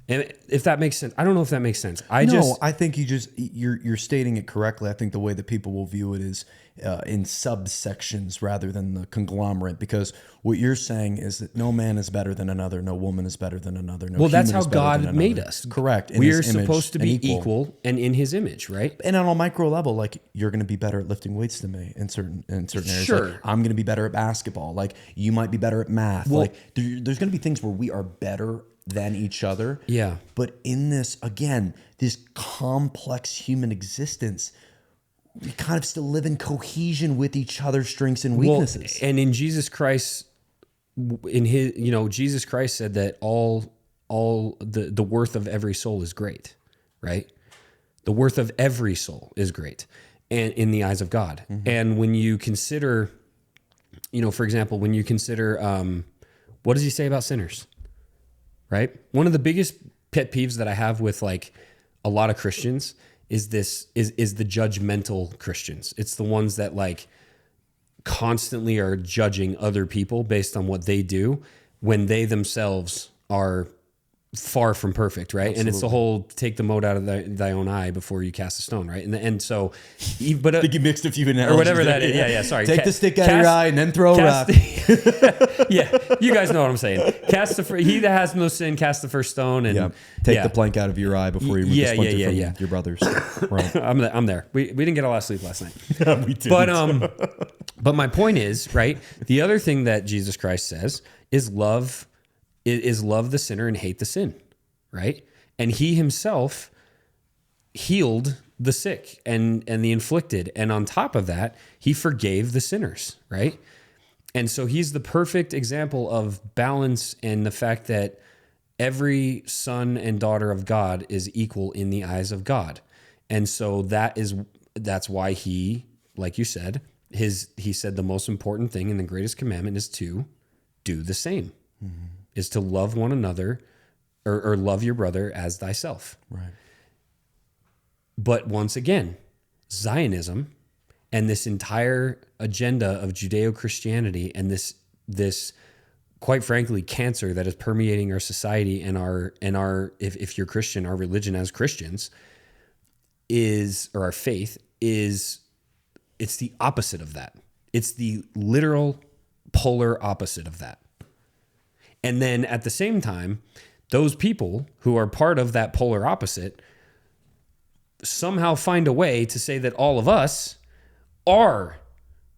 And if that makes sense, I don't know if that makes sense. I think you're stating it correctly. I think the way that people will view it is in subsections rather than the conglomerate, because what you're saying is that no man is better than another, no woman is better than another. No, well, that's how God made us. Correct. We are supposed to be equal and in his image, right? And on a micro level, like, you're going to be better at lifting weights than me in certain areas. Sure. Like, I'm going to be better at basketball. Like, you might be better at math. Well, like, there's going to be things where we are better than each other. Yeah. But in this, again, this complex human existence, we kind of still live in cohesion with each other's strengths and weaknesses. Well, and in Jesus Christ, Jesus Christ said that all the worth of every soul is great, right? The worth of every soul is great, and in the eyes of God. Mm-hmm. And when you consider, for example, what does he say about sinners? Right? One of the biggest pet peeves that I have with like a lot of Christians is the judgmental Christians. It's the ones that like constantly are judging other people based on what they do when they themselves are far from perfect, right? And it's the whole take the mote out of thy own eye before you cast a stone, right? And so, but I think you mixed a few analogies or whatever there. that is. Yeah, sorry. Take the stick out of your eye and then throw a rock. Yeah, you guys know what I'm saying. He that has no sin, cast the first stone. And Take the plank out of your eye before you remove the splinter from your brother's. Right. I'm there. We didn't get a lot of sleep last night. We didn't. But my point is, right, the other thing that Jesus Christ says is love the sinner and hate the sin, right? And he himself healed the sick and the inflicted. And on top of that, he forgave the sinners, right? And so he's the perfect example of balance and the fact that every son and daughter of God is equal in the eyes of God. And so that's why he, like you said, he said the most important thing and the greatest commandment is to do the same, is to love one another or love your brother as thyself. Right. But once again, Zionism and this entire agenda of Judeo-Christianity and this quite frankly cancer that is permeating our society and our if you're Christian, our religion as Christians or our faith it's the opposite of that. It's the literal polar opposite of that. And then at the same time, those people who are part of that polar opposite somehow find a way to say that all of us are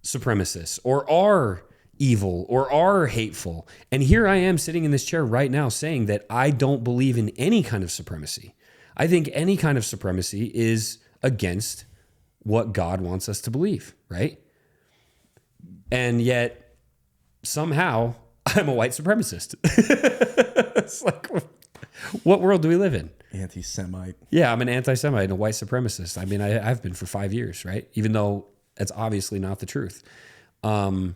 supremacists or are evil or are hateful. And here I am sitting in this chair right now saying that I don't believe in any kind of supremacy. I think any kind of supremacy is against what God wants us to believe, right? And yet somehow I'm a white supremacist. It's like, what world do we live in? Anti-Semite. Yeah, I'm an anti-Semite and a white supremacist. I mean, I've been for 5 years, right? Even though that's obviously not the truth. But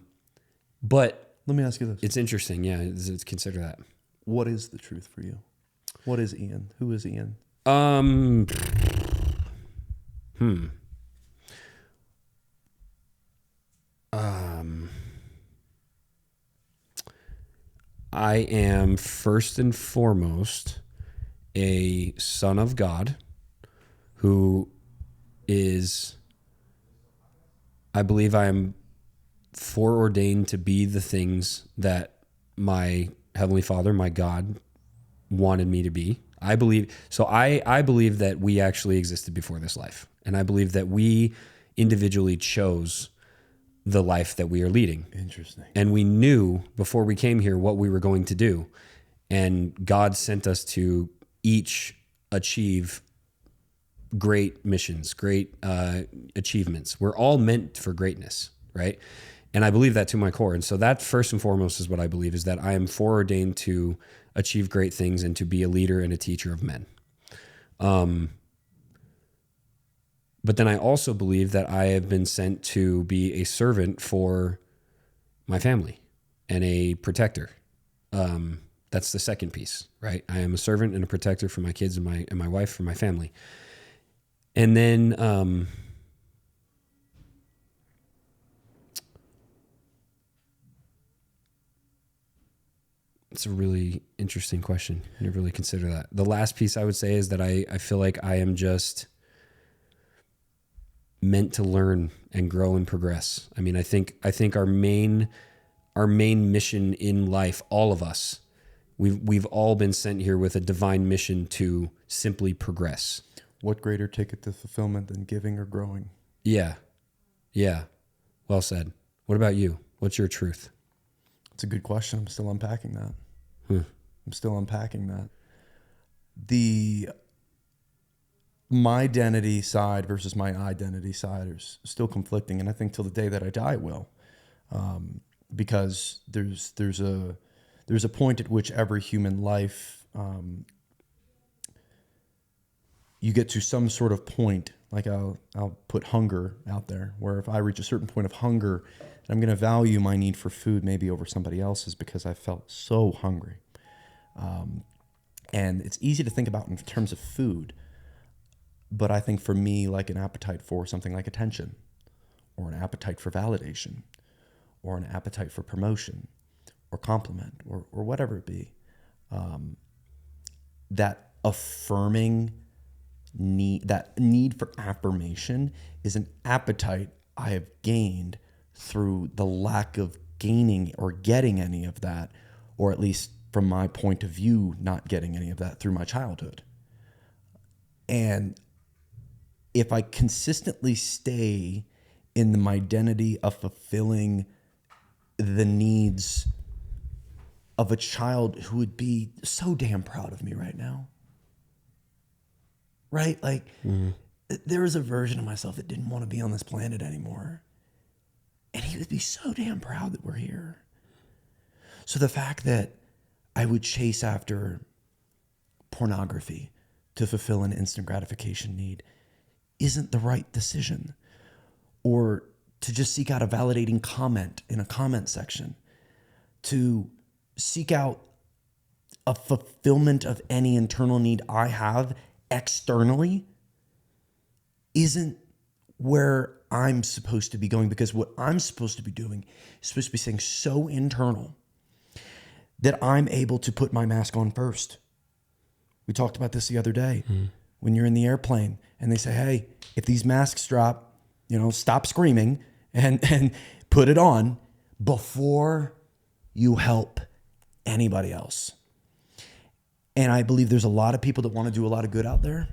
let me ask you this. It's interesting. Yeah, consider that. What is the truth for you? What is Ian? Who is Ian? I am first and foremost a son of God who is, I believe I am foreordained to be the things that my Heavenly Father, my God, wanted me to be. I believe that we actually existed before this life. And I believe that we individually chose the life that we are leading. Interesting. And we knew before we came here what we were going to do. And God sent us to each achieve great missions, great achievements. We're all meant for greatness, right? And I believe that to my core. And so that first and foremost is what I believe, is that I am foreordained to achieve great things and to be a leader and a teacher of men. But then I also believe that I have been sent to be a servant for my family and a protector. That's the second piece, right? I am a servant and a protector for my kids and my wife, for my family. And then it's a really interesting question. I never really consider that. The last piece I would say is that I feel like I am just meant to learn and grow and progress. I mean, I think our main mission in life, all of us, we've all been sent here with a divine mission to simply progress. What greater ticket to fulfillment than giving or growing? Yeah. Well said. What about you? What's your truth? It's a good question. I'm still unpacking that. I'm still unpacking that. The Mydentity side versus my identity side are still conflicting, and I think till the day that I die it will, because there's a point at which every human life, you get to some sort of point. Like I'll put hunger out there, where if I reach a certain point of hunger, I'm going to value my need for food maybe over somebody else's because I felt so hungry. And it's easy to think about in terms of food, but I think for me, like an appetite for something like attention, or an appetite for validation, or an appetite for promotion, or compliment, or whatever it be, that affirming need, that need for affirmation is an appetite I have gained through the lack of gaining or getting any of that, or at least from my point of view, not getting any of that through my childhood. And if I consistently stay in the Mydentity of fulfilling the needs of a child who would be so damn proud of me right now, right? Like, there was a version of myself that didn't want to be on this planet anymore. And he would be so damn proud that we're here. So the fact that I would chase after pornography to fulfill an instant gratification need isn't the right decision. Or to just seek out a validating comment in a comment section, to seek out a fulfillment of any internal need I have externally isn't where I'm supposed to be going, because what I'm supposed to be doing is supposed to be staying so internal that I'm able to put my mask on first. We talked about this the other day. When you're in the airplane and they say, hey, if these masks drop, stop screaming and put it on before you help anybody else. And I believe there's a lot of people that want to do a lot of good out there.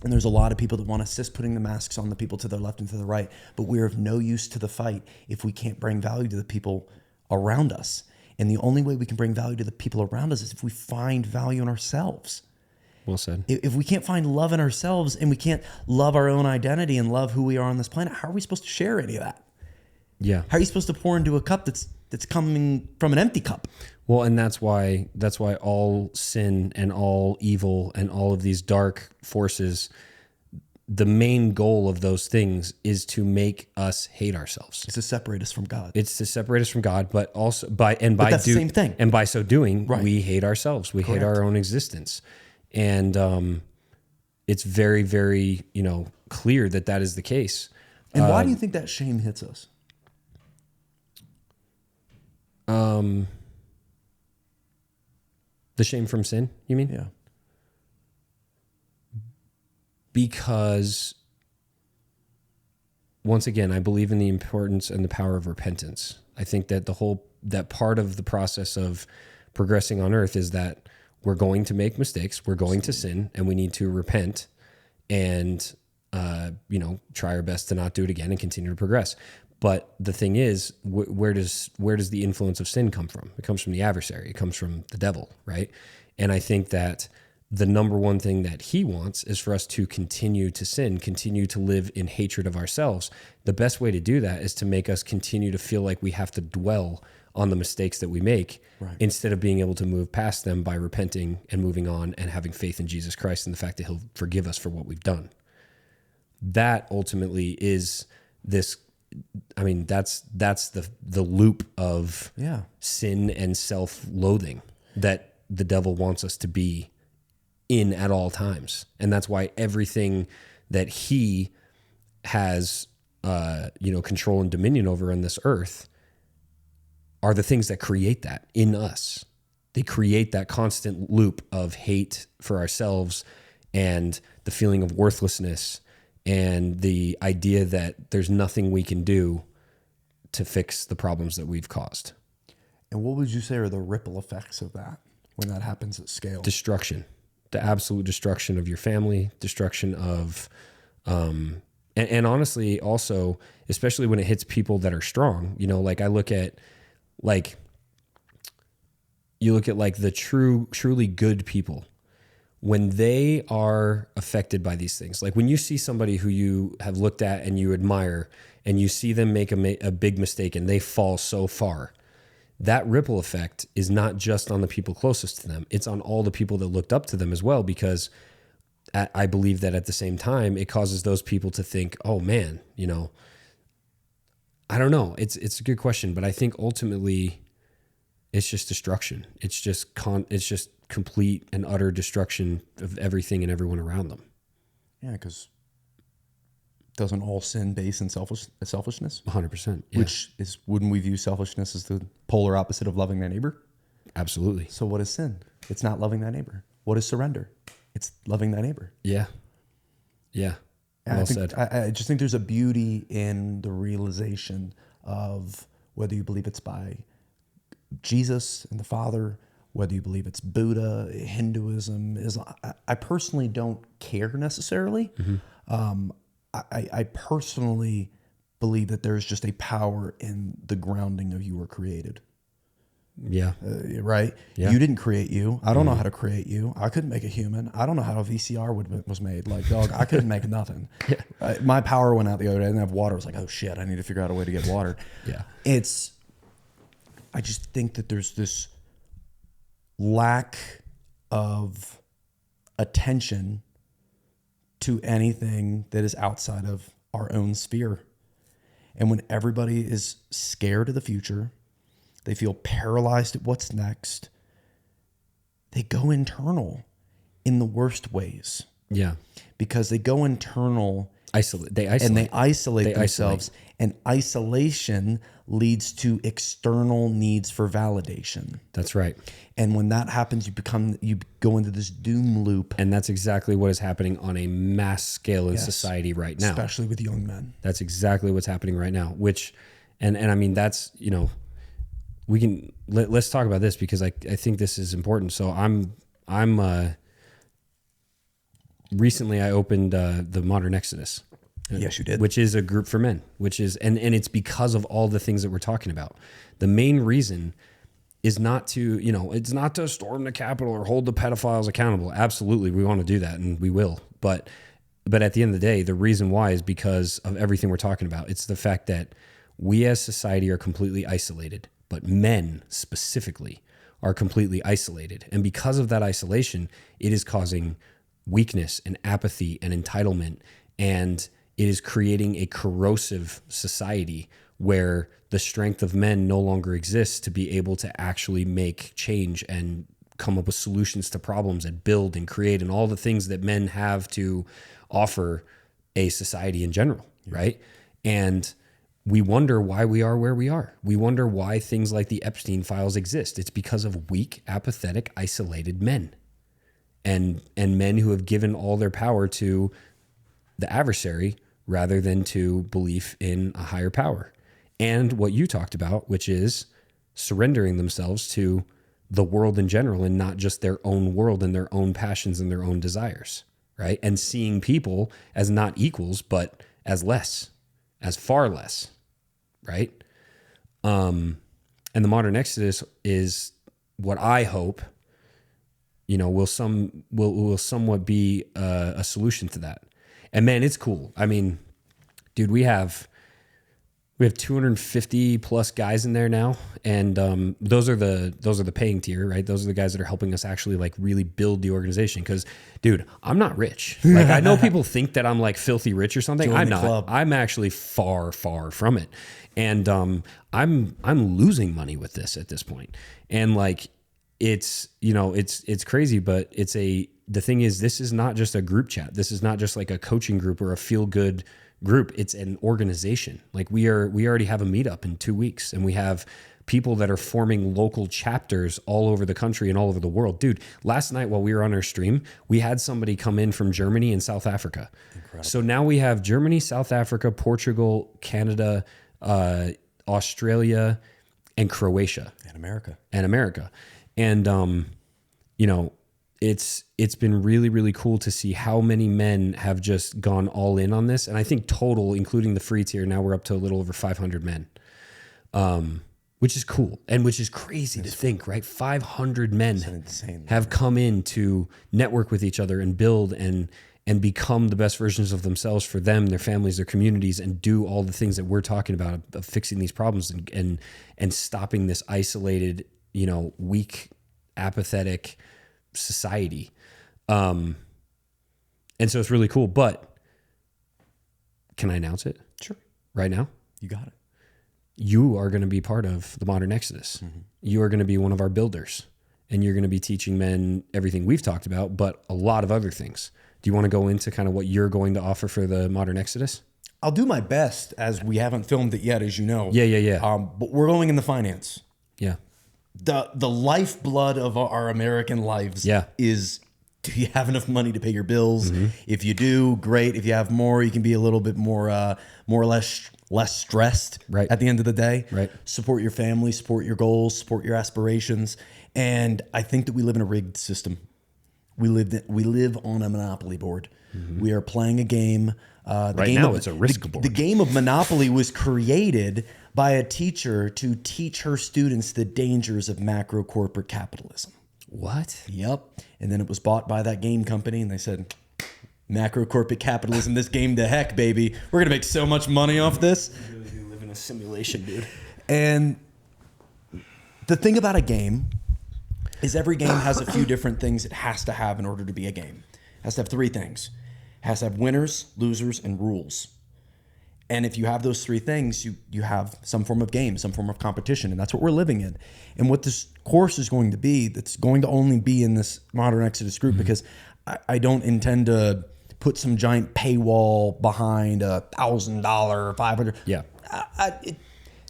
And there's a lot of people that want to assist putting the masks on the people to their left and to the right. But we're of no use to the fight if we can't bring value to the people around us. And the only way we can bring value to the people around us is if we find value in ourselves. Well said. If we can't find love in ourselves and we can't love our own identity and love who we are on this planet, how are we supposed to share any of that? Yeah. How are you supposed to pour into a cup that's coming from an empty cup? Well, and that's why all sin and all evil and all of these dark forces, the main goal of those things is to make us hate ourselves. It's to separate us from God. It's to separate us from God, but also by the same thing. And by so doing, Right. we hate ourselves. We Correct. hate our own existence. And it's very, very, clear that is the case. And why do you think that shame hits us? The shame from sin, you mean? Yeah. Because once again, I believe in the importance and the power of repentance. I think that that part of the process of progressing on earth is that we're going to make mistakes, we're going to sin, and we need to repent and, try our best to not do it again and continue to progress. But the thing is, where does the influence of sin come from? It comes from the adversary. It comes from the devil, right? And I think that the number one thing that he wants is for us to continue to sin, continue to live in hatred of ourselves. The best way to do that is to make us continue to feel like we have to dwell on the mistakes that we make, right, instead of being able to move past them by repenting and moving on and having faith in Jesus Christ and the fact that he'll forgive us for what we've done. That ultimately is this. I mean, that's the loop of sin and self-loathing that the devil wants us to be in at all times. And that's why everything that he has, control and dominion over on this earth are the things that create that in us. They create that constant loop of hate for ourselves and the feeling of worthlessness and the idea that there's nothing we can do to fix the problems that we've caused. And what would you say are the ripple effects of that when that happens at scale? Destruction, the absolute destruction of your family, destruction of, and honestly, also, especially when it hits people that are strong, like I look at, the truly good people. When they are affected by these things, like when you see somebody who you have looked at and you admire and you see them make a big mistake and they fall so far, that ripple effect is not just on the people closest to them. It's on all the people that looked up to them as well, because I believe that at the same time, it causes those people to think, oh man, I don't know. It's a good question, but I think ultimately it's just destruction. It's just complete and utter destruction of everything and everyone around them. Yeah, because doesn't all sin base in selfishness? 100%. Yeah. Which is, wouldn't we view selfishness as the polar opposite of loving thy neighbor? Absolutely. So what is sin? It's not loving thy neighbor. what is surrender? It's loving thy neighbor. Yeah. Yeah. Well said. I just think there's a beauty in the realization of whether you believe it's by Jesus and the Father, whether you believe it's Buddha, Hinduism, Islam. I personally don't care necessarily. I personally believe that there's just a power in the grounding of you were created. Yeah. Right? Yeah. You didn't create you. I don't know how to create you. I couldn't make a human. I don't know how a VCR was made. Like, dog, I couldn't make nothing. My power went out the other day. I didn't have water. I was like, oh shit, I need to figure out a way to get water. Yeah. I just think that there's this lack of attention to anything that is outside of our own sphere. And when everybody is scared of the future, they feel paralyzed at what's next, they go internal in the worst ways. Yeah. Because they go internal. They isolate. And they isolate themselves. And isolation leads to external needs for validation. That's right. And when that happens, you go into this doom loop. And that's exactly what is happening on a mass scale in society right now. Especially with young men. That's exactly what's happening right now, and I mean, that's, let's talk about this because I think this is important. So recently I opened the Modern Exodus. Yes, you did. Which is a group for men, and it's because of all the things that we're talking about. The main reason is not to, it's not to storm the Capitol or hold the pedophiles accountable. Absolutely. We want to do that and we will. But at the end of the day, the reason why is because of everything we're talking about. It's the fact that we as society are completely isolated, but men specifically are completely isolated. And because of that isolation, it is causing weakness and apathy and entitlement, and it is creating a corrosive society where the strength of men no longer exists to be able to actually make change and come up with solutions to problems and build and create and all the things that men have to offer a society in general, right? And we wonder why we are where we are. We wonder why things like the Epstein files exist. It's because of weak, apathetic, isolated men. And men who have given all their power to the adversary rather than to belief in a higher power. And what you talked about, which is surrendering themselves to the world in general and not just their own world and their own passions and their own desires, right? And seeing people as not equals, but as less, as far less, right? And the Modern Exodus is what I hope, will somewhat be a solution to that. And man, it's cool. I mean, dude, we have 250 plus guys in there now, and those are the paying tier, right? Those are the guys that are helping us actually like really build the organization. Because, dude, I'm not rich. Like, I know people think that I'm like filthy rich or something. I'm not. Club. I'm actually far, far from it, and I'm losing money with this at this point. And like, it's crazy, but the thing is, this is not just a group chat. This is not just like a coaching group or a feel good group. It's an organization. Like we already have a meetup in 2 weeks, and we have people that are forming local chapters all over the country and all over the world. Dude, last night while we were on our stream, we had somebody come in from Germany and South Africa. Incredible. So now we have Germany, South Africa, Portugal, Canada, Australia, and Croatia. And America. And, it's been really, really cool to see how many men have just gone all in on this. And I think total, including the free tier, now we're up to a little over 500 men, which is cool. And which is crazy to think, right? 500 men have come in to network with each other and build and become the best versions of themselves for them, their families, their communities, and do all the things that we're talking about of fixing these problems and stopping this isolated, weak, apathetic society. And so it's really cool, but can I announce it? Sure. Right now? You got it. You are going to be part of the Modern Exodus. Mm-hmm. You are going to be one of our builders, and you're going to be teaching men everything we've talked about, but a lot of other things. Do you want to go into kind of what you're going to offer for the Modern Exodus? I'll do my best, as we haven't filmed it yet, as you know. Yeah. But we're going in the finance. Yeah. The lifeblood of our American lives is do you have enough money to pay your bills? Mm-hmm. If you do, great. If you have more, you can be a little bit more or less stressed Right. at the end of the day. Right. Support your family, support your goals, support your aspirations. And I think that we live in a rigged system. We live on a monopoly board. Mm-hmm. We are playing a game. It's a risk board. The game of Monopoly was created by a teacher to teach her students the dangers of macro corporate capitalism. What? Yep. And then it was bought by that game company, and they said, macro corporate capitalism, this game to heck, baby. We're going to make so much money off this. You really do live in a simulation, dude. And the thing about a game is every game has a few different things it has to have in order to be a game. It has to have three things. It has to have winners, losers, and rules. And if you have those three things, you have some form of game, some form of competition, and that's what we're living in. And what this course is going to be, that's going to only be in this Modern Exodus group, because I don't intend to put some giant paywall behind $1,000, $500. Yeah.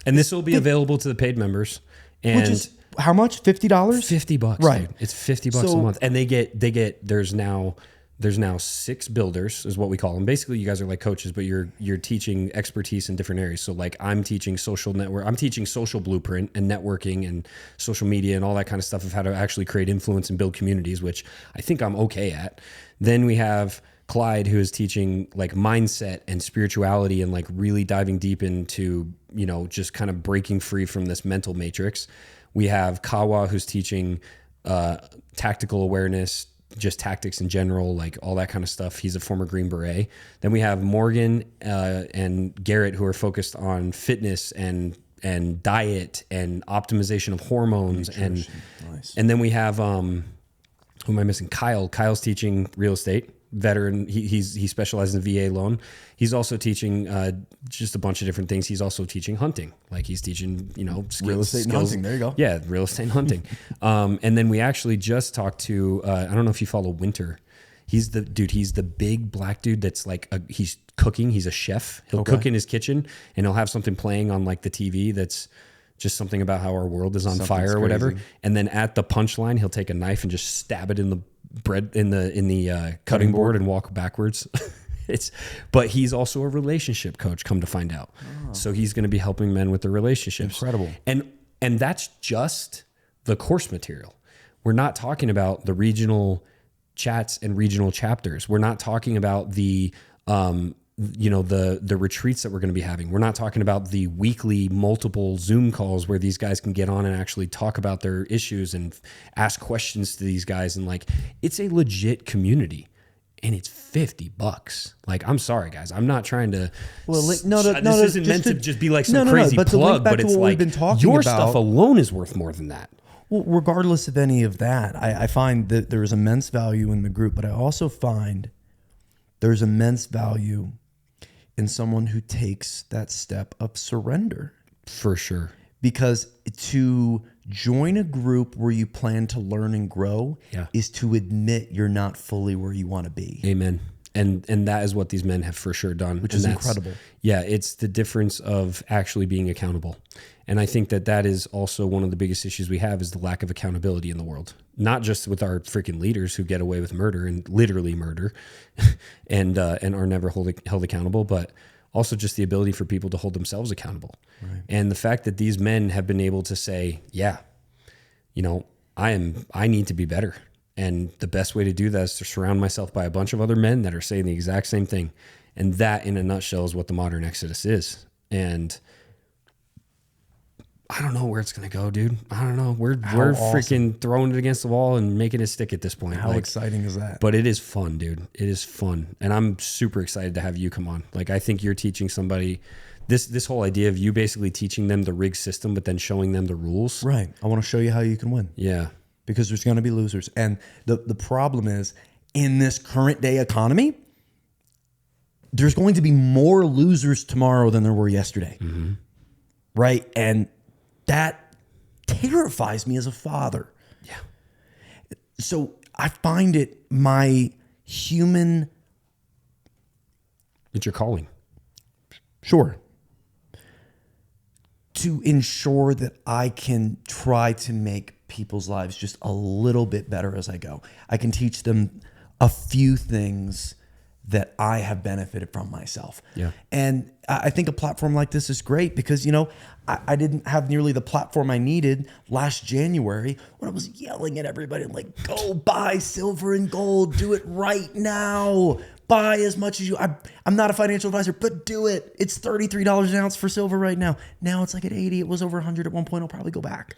And this will be available to the paid members. And which is how much? $50? $50, right? Dude. It's $50 a month, and they get. There's now 6 builders, is what we call them. Basically, you guys are like coaches, but you're teaching expertise in different areas. So like I'm teaching social network, I'm teaching social blueprint and networking and social media and all that kind of stuff of how to actually create influence and build communities, which I think I'm okay at. Then we have Clyde, who is teaching like mindset and spirituality and like really diving deep into, just kind of breaking free from this mental matrix. We have Kawa, who's teaching tactical awareness, just tactics in general, like all that kind of stuff. He's a former Green Beret. Then we have Morgan and Garrett, who are focused on fitness and diet and optimization of hormones. And nice. And then we have who am I missing? Kyle. Kyle's teaching real estate. Veteran. He specializes in VA loan. He's also teaching just a bunch of different things. He's also teaching hunting. Like he's teaching, skills, real estate and hunting. There you go. Yeah, real estate and hunting. And then we actually just talked to I don't know if you follow Winter. He's the big black dude that's like he's cooking. He's a chef. He'll cook in his kitchen and he'll have something playing on like the TV that's just something about how our world is on fire or whatever. Crazy. And then at the punchline, he'll take a knife and just stab it in the bread in the cutting board and walk backwards. But he's also a relationship coach, come to find out. Oh. So he's going to be helping men with their relationships. Incredible. And that's just the course material. We're not talking about the regional chats and regional chapters. We're not talking about the retreats that we're going to be having. We're not talking about the weekly multiple Zoom calls where these guys can get on and actually talk about their issues and ask questions to these guys. And like, it's a legit community and it's $50. Like, I'm sorry guys. I'm not trying to, this isn't meant to just be like some crazy plug, but it's like your stuff alone is worth more than that. Well, regardless of any of that, I find that there's immense value in the group, but I also find there's immense value in someone who takes that step of surrender. For sure. Because to join a group where you plan to learn and grow is to admit you're not fully where you want to be. Amen. And that is what these men have for sure done. Which is incredible. Yeah, it's the difference of actually being accountable. And I think that is also one of the biggest issues we have is the lack of accountability in the world. Not just with our freaking leaders who get away with murder and literally murder and are never held accountable, but also just the ability for people to hold themselves accountable. Right. And the fact that these men have been able to say, I need to be better. And the best way to do that is to surround myself by a bunch of other men that are saying the exact same thing. And that, in a nutshell, is what the modern Exodus is. And I don't know where it's going to go, dude. I don't know. We're awesome. Freaking throwing it against the wall and making it stick at this point. How exciting is that? But it is fun, dude. It is fun. And I'm super excited to have you come on. Like, I think you're teaching somebody this whole idea of you basically teaching them the rig system, but then showing them the rules. Right. I want to show you how you can win. Yeah. Because there's going to be losers. And the problem is, in this current day economy, there's going to be more losers tomorrow than there were yesterday. Mm-hmm. Right? And that terrifies me as a father. Yeah. So I find it my human... It's your calling. Sure. To ensure that I can try to make people's lives just a little bit better as I go. I can teach them a few things that I have benefited from myself. Yeah. And I think a platform like this is great because, you know, I didn't have nearly the platform I needed last January when I was yelling at everybody like, go buy silver and gold, do it right now. Buy as much as you, I'm not a financial advisor, but do it. It's $33 an ounce for silver right now. Now it's like at 80, it was over 100 at one point. I'll probably go back.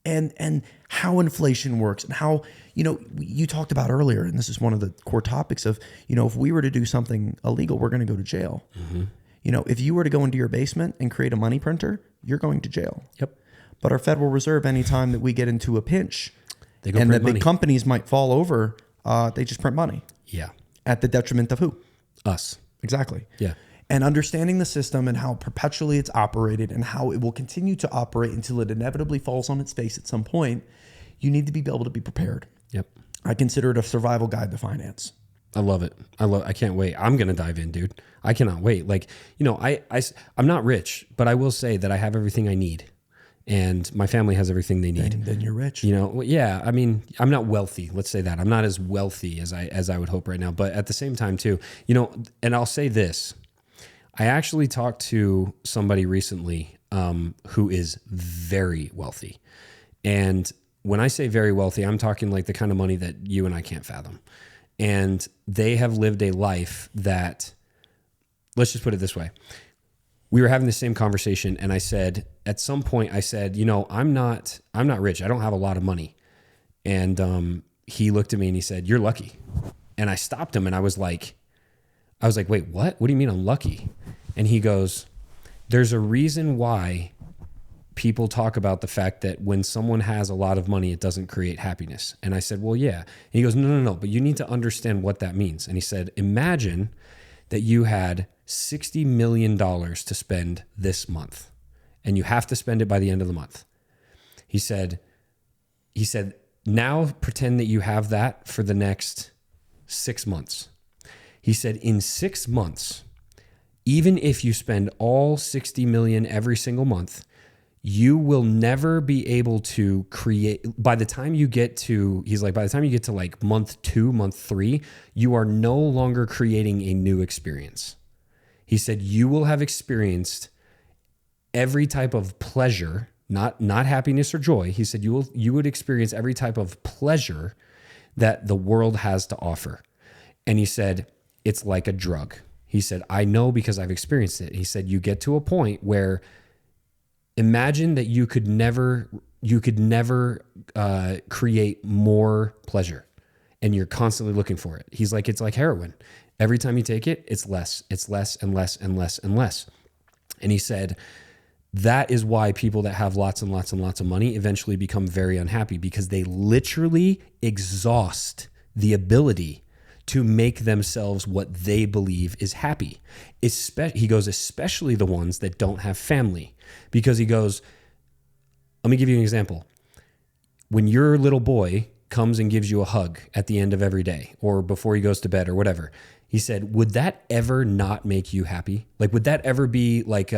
And how inflation works and how, you know, you talked about earlier, and this is one of the core topics of, you know, if we were to do something illegal, we're going to go to jail. Mm-hmm. You know, if you were to go into your basement and create a money printer, you're going to jail. Yep. But our Federal Reserve, anytime that we get into a pinch They go and print the money. big companies might fall over, they just print money. Yeah. At the detriment of who? Us. Exactly. Yeah. And understanding the system and how perpetually it's operated and how it will continue to operate until it inevitably falls on its face at some point, you need to be able to be prepared. Yep. I consider it a survival guide to finance. I love it. I can't wait. I'm going to dive in, dude. I cannot wait. Like, you know, I'm not rich, but I will say that I have everything I need and my family has everything they need. And then you're rich. You know, yeah, I mean, I'm not wealthy. Let's say that. I'm not as wealthy as I would hope right now, but at the same time too, you know, and I'll say this, I actually talked to somebody recently who is very wealthy. And when I say very wealthy, I'm talking like the kind of money that you and I can't fathom. And they have lived a life that, let's just put it this way. We were having the same conversation and I said, at some point I said, you know, I'm not rich. I don't have a lot of money. And he looked at me and he said, you're lucky. And I stopped him and I was like, wait, what? What do you mean I'm lucky? And he goes, there's a reason why people talk about the fact that when someone has a lot of money, it doesn't create happiness. And I said, well, yeah. And he goes, no, but you need to understand what that means. And he said, imagine that you had $60 million to spend this month and you have to spend it by the end of the month. He said, now pretend that you have that for the next 6 months. He said, in 6 months, even if you spend all 60 million every single month, you will never be able to create, by the time you get to like month 2, month 3, you are no longer creating a new experience. He said, you will have experienced every type of pleasure, not happiness or joy. He said, you would experience every type of pleasure that the world has to offer. And he said, it's like a drug. He said, I know because I've experienced it. He said, you get to a point where imagine that you could never create more pleasure and you're constantly looking for it. He's like, it's like heroin. Every time you take it, it's less and less and less and less. And he said, that is why people that have lots and lots and lots of money eventually become very unhappy because they literally exhaust the ability to make themselves what they believe is happy. He goes, especially the ones that don't have family. Because he goes, let me give you an example. When your little boy comes and gives you a hug at the end of every day or before he goes to bed or whatever, he said, would that ever not make you happy? Like, would that ever be like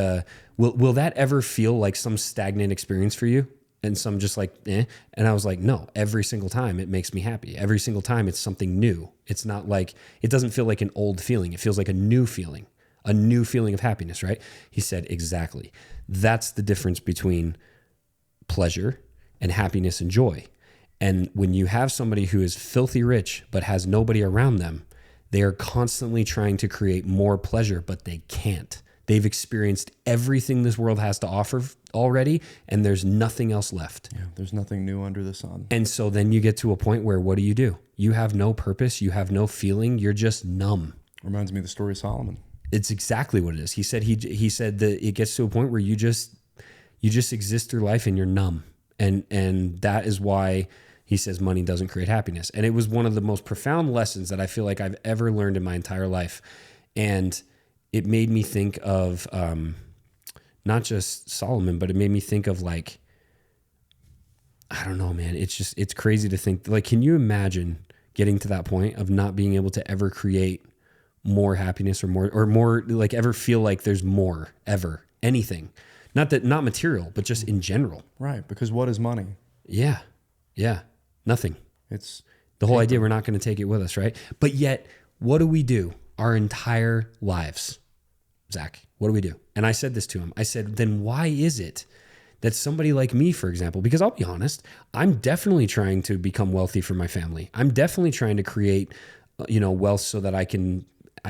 will that ever feel like some stagnant experience for you? And some just like, eh. And I was like, no, every single time it makes me happy. Every single time it's something new. It's not like, it doesn't feel like an old feeling. It feels like a new feeling of happiness, right? He said, exactly. That's the difference between pleasure and happiness and joy. And when you have somebody who is filthy rich, but has nobody around them, they are constantly trying to create more pleasure, but they can't. They've experienced everything this world has to offer already, and there's nothing else left. Yeah, there's nothing new under the sun. And so then you get to a point where what do? You have no purpose. You have no feeling. You're just numb. Reminds me of the story of Solomon. It's exactly what it is. He said that it gets to a point where you just exist through life and you're numb. And that is why he says money doesn't create happiness. And it was one of the most profound lessons that I feel like I've ever learned in my entire life. And it made me think of not just Solomon, but it made me think of like, I don't know, man. It's crazy to think. Like, can you imagine getting to that point of not being able to ever create more happiness or more like ever feel like there's more ever anything? Not material, but just in general. Right. Because what is money? Yeah. Yeah. Nothing. It's the whole idea we're not going to take it with us, right? But yet, what do we do our entire lives? Zach, what do we do? And I said this to him. I said, then why is it that somebody like me, for example, because I'll be honest, I'm definitely trying to become wealthy for my family. I'm definitely trying to create, wealth so that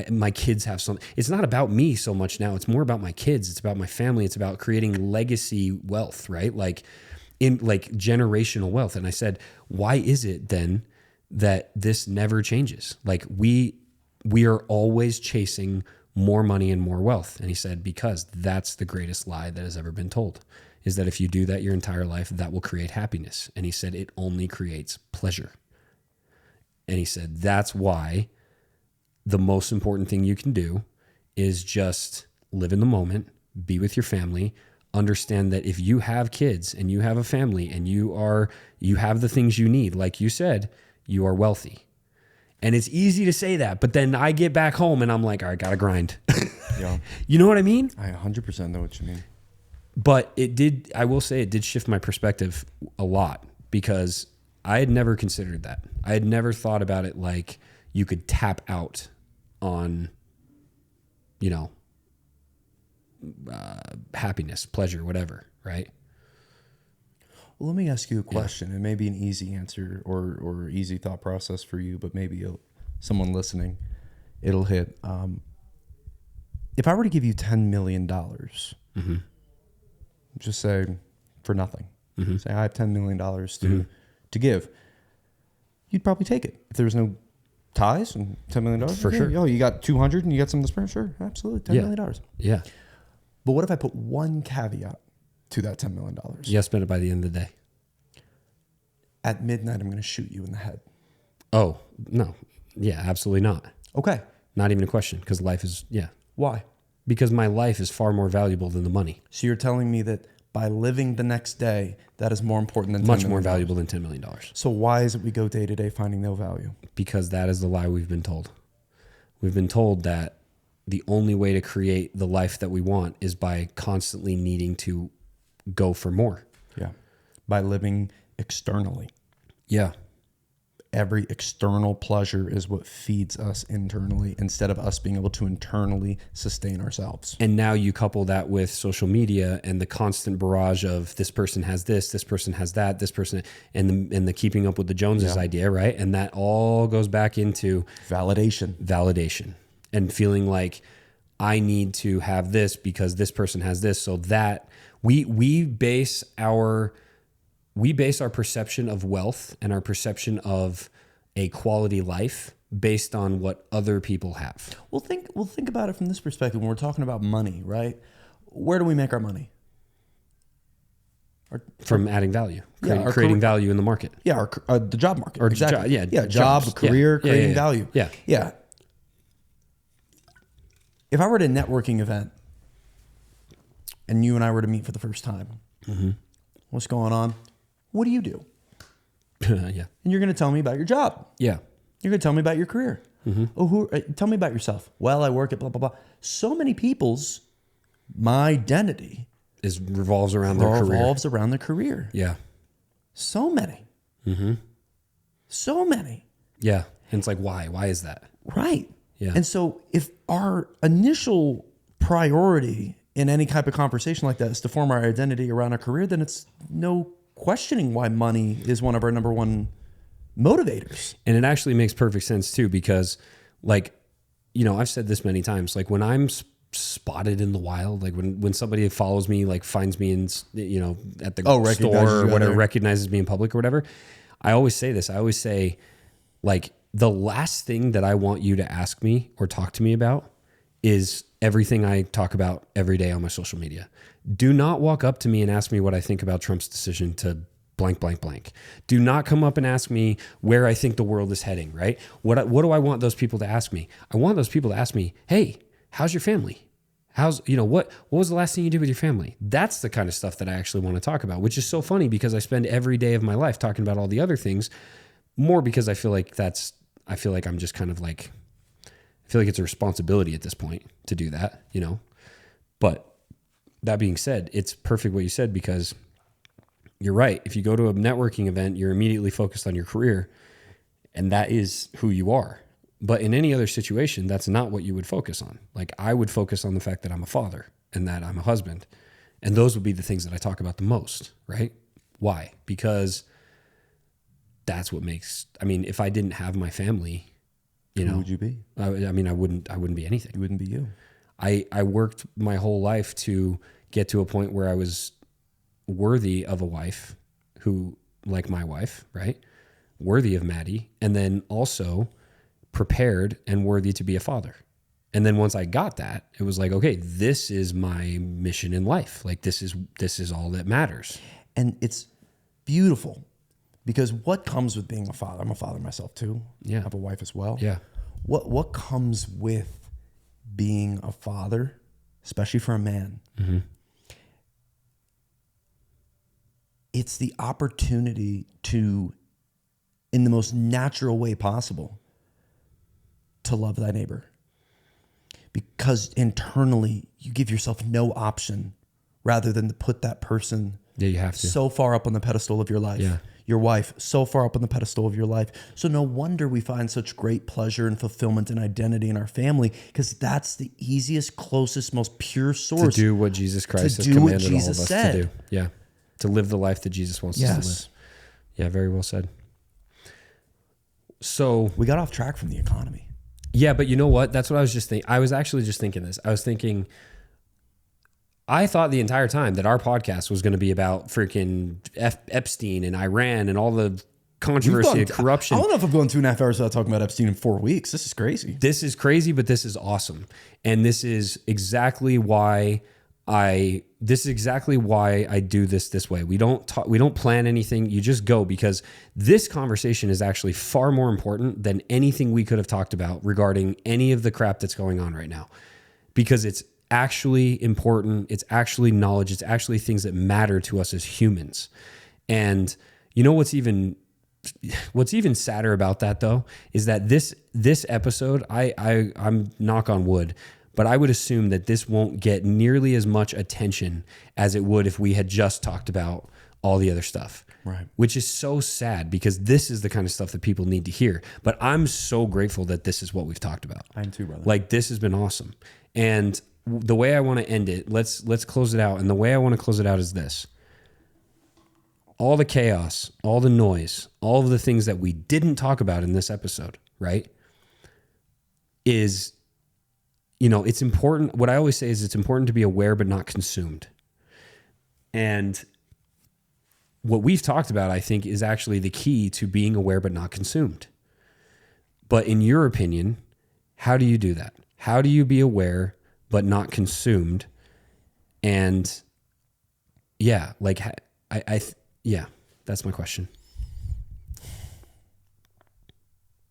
my kids have something. It's not about me so much now. It's more about my kids. It's about my family. It's about creating legacy wealth, right? Like generational wealth. And I said, why is it then that this never changes? Like we are always chasing more money and more wealth. And he said, because that's the greatest lie that has ever been told, is that if you do that your entire life, that will create happiness. And he said, it only creates pleasure. And he said, that's why the most important thing you can do is just live in the moment, be with your family, understand that if you have kids and you have a family and you have the things you need, like you said, you are wealthy. And it's easy to say that, but then I get back home and I'm like, all right, gotta grind. Yeah. You know what I mean? I 100% know what you mean. But I will say it did shift my perspective a lot, because I had never considered that. I had never thought about it like you could tap out on, happiness, pleasure, whatever, right? Well, let me ask you a question. It may be an easy answer or easy thought process for you, but maybe someone listening, it'll hit. If I were to give you $10 million, just say for nothing, say I have $10 million to give, you'd probably take it. If there was no ties and $10 million, for sure. Oh, you got 200 and you got some to spare? Sure, absolutely, $10 million. Yeah. But what if I put one caveat to that $10 million? Yeah, spend it by the end of the day. At midnight, I'm going to shoot you in the head. Oh, no. Yeah, absolutely not. Okay. Not even a question, because life is, Why? Because my life is far more valuable than the money. So you're telling me that by living the next day, that is more important than much more valuable than $10 million. So why is it we go day to day finding no value? Because that is the lie we've been told. We've been told that the only way to create the life that we want is by constantly needing to go for more. Yeah. By living externally. Yeah. Every external pleasure is what feeds us internally, instead of us being able to internally sustain ourselves. And now you couple that with social media and the constant barrage of this person has this person has that, this person, and the keeping up with the Joneses idea, right? And that all goes back into validation and feeling like I need to have this because this person has this. So that we base our perception of wealth and our perception of a quality life based on what other people have. We'll think about it from this perspective. When we're talking about money, right? Where do we make our money? From adding value, creating value in the market. Yeah, the job market. Or exactly. Job, jobs, career, creating value. Yeah. If I were at a networking event and you and I were to meet for the first time, what's going on? What do you do? Yeah. And you're going to tell me about your job. Yeah. You're going to tell me about your career. Oh, tell me about yourself. Well, I work at blah, blah, blah. So many people's Mydentity revolves around their career. Yeah. So many. So many. Yeah. And it's like, why? Why is that? Right. Yeah. And so if our initial priority in any type of conversation like that is to form our identity around our career, then it's no questioning why money is one of our number one motivators. And it actually makes perfect sense too, because I've said this many times, like when I'm spotted in the wild, like when somebody follows me, like finds me in, at the store or whatever, recognizes me in public or whatever, I always say this. I always say, like, the last thing that I want you to ask me or talk to me about is everything I talk about every day on my social media. Do not walk up to me and ask me what I think about Trump's decision to blank, blank, blank. Do not come up and ask me where I think the world is heading, right? What do I want those people to ask me? I want those people to ask me, hey, how's your family? What was the last thing you did with your family? That's the kind of stuff that I actually want to talk about, which is so funny because I spend every day of my life talking about all the other things, more because I feel like I'm just kind of like, I feel like it's a responsibility at this point to do that, But that being said, it's perfect what you said, because you're right. If you go to a networking event, you're immediately focused on your career, and that is who you are. But in any other situation, that's not what you would focus on. Like, I would focus on the fact that I'm a father and that I'm a husband. And those would be the things that I talk about the most, right? Why? Because that's what makes, I mean, if I didn't have my family, you know, Who would you be? I mean, I wouldn't be anything. You wouldn't be you. I worked my whole life to get to a point where I was worthy of a wife who, like my wife, right? Worthy of Maddie, and then also prepared and worthy to be a father. And then once I got that, it was like, okay, this is my mission in life. Like, this is all that matters. And it's beautiful, because what comes with being a father? I'm a father myself too. Yeah. I have a wife as well. Yeah. What comes with being a father, especially for a man? Mm-hmm. It's the opportunity to, in the most natural way possible, to love thy neighbor. Because internally, you give yourself no option rather than to put that person You have to. so far up on the pedestal of your life. Yeah. Your wife, so far up on the pedestal of your life. So no wonder we find such great pleasure and fulfillment and identity in our family, because that's the easiest, closest, most pure source. To do what Jesus Christ has do what commanded Jesus all of us said. to do. Yeah. To live the life that Jesus wants us to live. Yeah, very well said. So We got off track from the economy. yeah, but you know what? That's what I was just thinking. I was actually just thinking this. I was thinking, I thought the entire time that our podcast was going to be about freaking Epstein and Iran and all the controversy and corruption. I don't know if I've gone 2.5 hours without talking about Epstein in 4 weeks. This is crazy. This is crazy, but this is awesome. And this is exactly why I do this way. We don't plan anything. You just go, because this conversation is actually far more important than anything we could have talked about regarding any of the crap that's going on right now, because it's actually important. It's actually knowledge. It's actually things that matter to us as humans. And you know, what's even sadder about that though, is that this episode, I'm knock on wood, but I would assume that this won't get nearly as much attention as it would if we had just talked about all the other stuff. Right. Which is so sad, because this is the kind of stuff that people need to hear. But I'm so grateful that this is what we've talked about. I am too, brother. Like, this has been awesome. And the way I want to end it, let's close it out. And the way I want to close it out is this. All the chaos, all the noise, all of the things that we didn't talk about in this episode, right? Is, you know, it's important. What I always say is it's important to be aware but not consumed. And what we've talked about, I think, is actually the key to being aware but not consumed. But in your opinion, how do you do that? How do you be aware but not consumed? And yeah, like yeah, that's my question.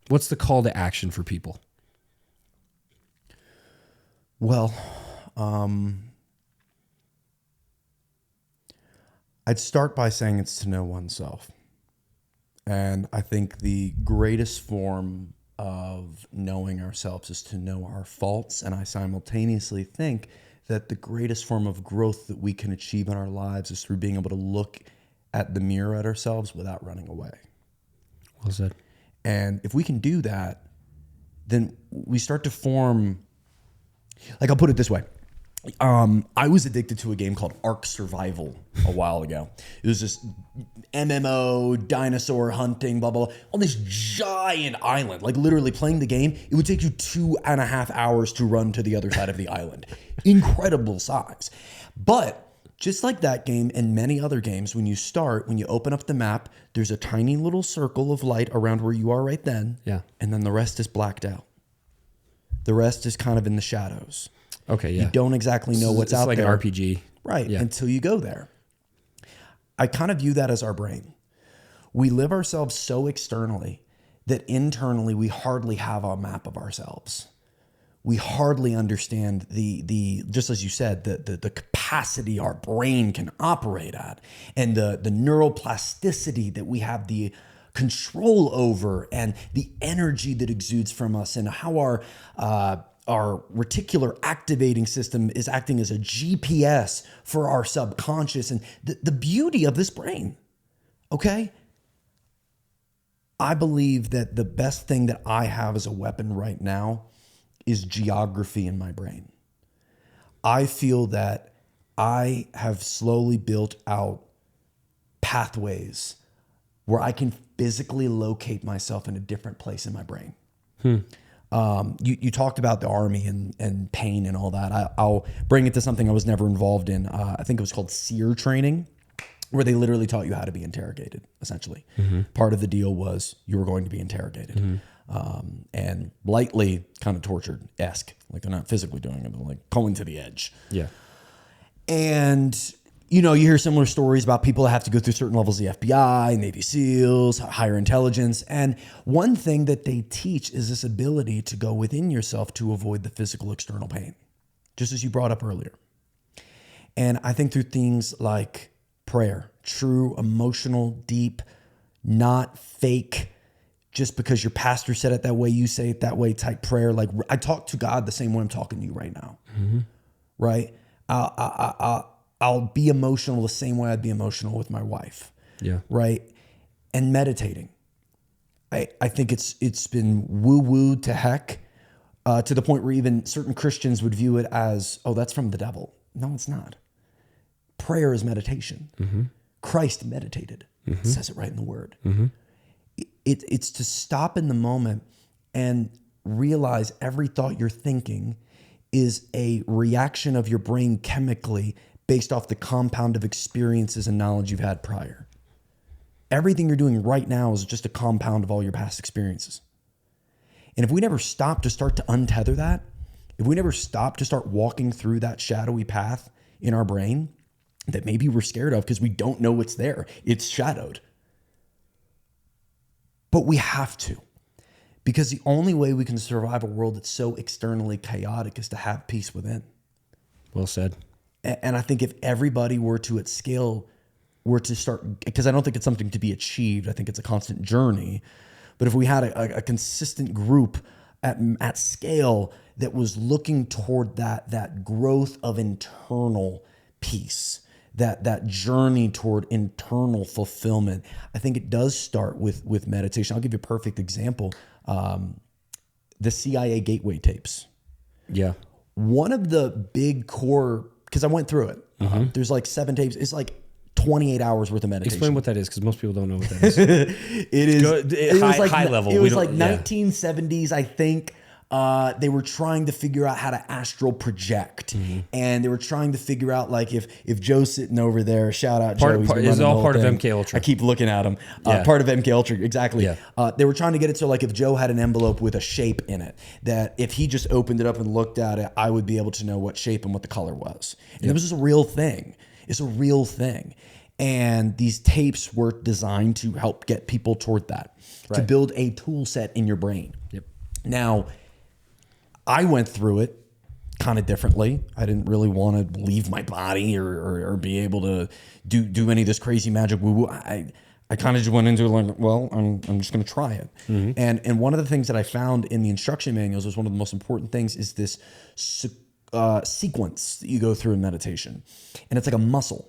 What's the call to action for people? Well, I'd start by saying it's to know oneself. And I think the greatest form of knowing ourselves is to know our faults. And I simultaneously think that the greatest form of growth that we can achieve in our lives is through being able to look at the mirror at ourselves without running away. Well said. And if we can do that, then we start to form, like, I'll put it this way. I was addicted to a game called Ark Survival a while ago. It was this MMO, dinosaur hunting, blah, blah, blah, on this giant island. Like, literally playing the game, it would take you 2.5 hours to run to the other side of the island. Incredible size. But just like that game and many other games, when you open up the map, there's a tiny little circle of light around where you are right then. Yeah. And then the rest is blacked out. The rest is kind of in the shadows. Okay, yeah. You don't exactly know what's out there. It's like an RPG. Right, Yeah. until you go there. I kind of view that as our brain. We live ourselves so externally that internally we hardly have a map of ourselves. We hardly understand the just as you said, the capacity our brain can operate at, and the neuroplasticity that we have the control over, and the energy that exudes from us, and how our our reticular activating system is acting as a GPS for our subconscious and the beauty of this brain. Okay? I believe that the best thing that I have as a weapon right now is geography in my brain. I feel that I have slowly built out pathways where I can physically locate myself in a different place in my brain. You talked about the army and pain and all that. I'll bring it to something I was never involved in. I think it was called SEER training, where they literally taught you how to be interrogated, essentially. Part of the deal was you were going to be interrogated. And lightly kind of tortured-esque. Like they're not physically doing it, they're like pulling to the edge. Yeah. And, you know, you hear similar stories about people that have to go through certain levels of the FBI, Navy SEALs, higher intelligence. And one thing that they teach is this ability to go within yourself to avoid the physical external pain, just as you brought up earlier. And I think through things like prayer, true, emotional, deep, not fake, just because your pastor said it that way, you say it that way type prayer. Like I talk to God the same way I'm talking to you right now, right? I'll be emotional the same way I'd be emotional with my wife, right? And meditating. I think it's been woo-woo to heck, to the point where even certain Christians would view it as, oh, that's from the devil. No, it's not. Prayer is meditation. Christ meditated. It says it right in the word. It's to stop in the moment and realize every thought you're thinking is a reaction of your brain chemically based off the compound of experiences and knowledge you've had prior. Everything you're doing right now is just a compound of all your past experiences. And if we never stop to start to untether that, if we never stop to start walking through that shadowy path in our brain that maybe we're scared of because we don't know what's there, it's shadowed. But we have to, because the only way we can survive a world that's so externally chaotic is to have peace within. Well said. And I think if everybody were to, at scale, were to start, because I don't think it's something to be achieved, I think it's a constant journey. But if we had a consistent group at scale that was looking toward that growth of internal peace, that journey toward internal fulfillment, I think it does start with meditation. I'll give you a perfect example. The CIA Gateway tapes. Yeah. One of the big core, because I went through it. There's like 7 tapes. It's like 28 hours worth of meditation. Explain what that is, because most people don't know what that is. It was like high level. It was like 1970s, I think. They were trying to figure out how to astral project, and they were trying to figure out like if Joe's sitting over there, shout out Joe. It's all part of MK Ultra. I keep looking at him. Part of MK Ultra, exactly. Yeah. They were trying to get it so like if Joe had an envelope with a shape in it, that if he just opened it up and looked at it, I would be able to know what shape and what the color was. And it was just a real thing. It's a real thing. And these tapes were designed to help get people toward that, to build a tool set in your brain. Yep. Now, I went through it kind of differently. I didn't really want to leave my body or be able to do any of this crazy magic woo-woo. I kind of just went into it like, well, I'm just going to try it. And one of the things that I found in the instruction manuals was one of the most important things is this sequence that you go through in meditation. And it's like a muscle.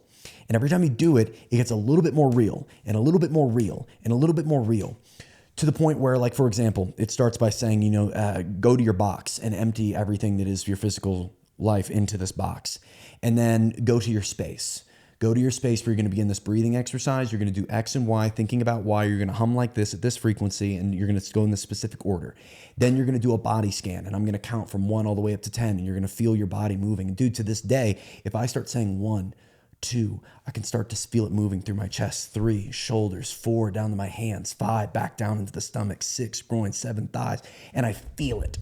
And every time you do it, it gets a little bit more real and a little bit more real and a little bit more real. To the point where, like, for example, it starts by saying, go to your box and empty everything that is your physical life into this box. And then go to your space. Go to your space where you're going to begin this breathing exercise. You're going to do X and Y, thinking about why. You're going to hum like this at this frequency, and you're going to go in this specific order. Then you're going to do a body scan, and I'm going to count from 1 all the way up to 10, and you're going to feel your body moving. And dude, to this day, if I start saying 1, 2, I can start to feel it moving through my chest. 3, shoulders. 4, down to my hands. 5, back down into the stomach. 6, groin. 7, thighs. And I feel it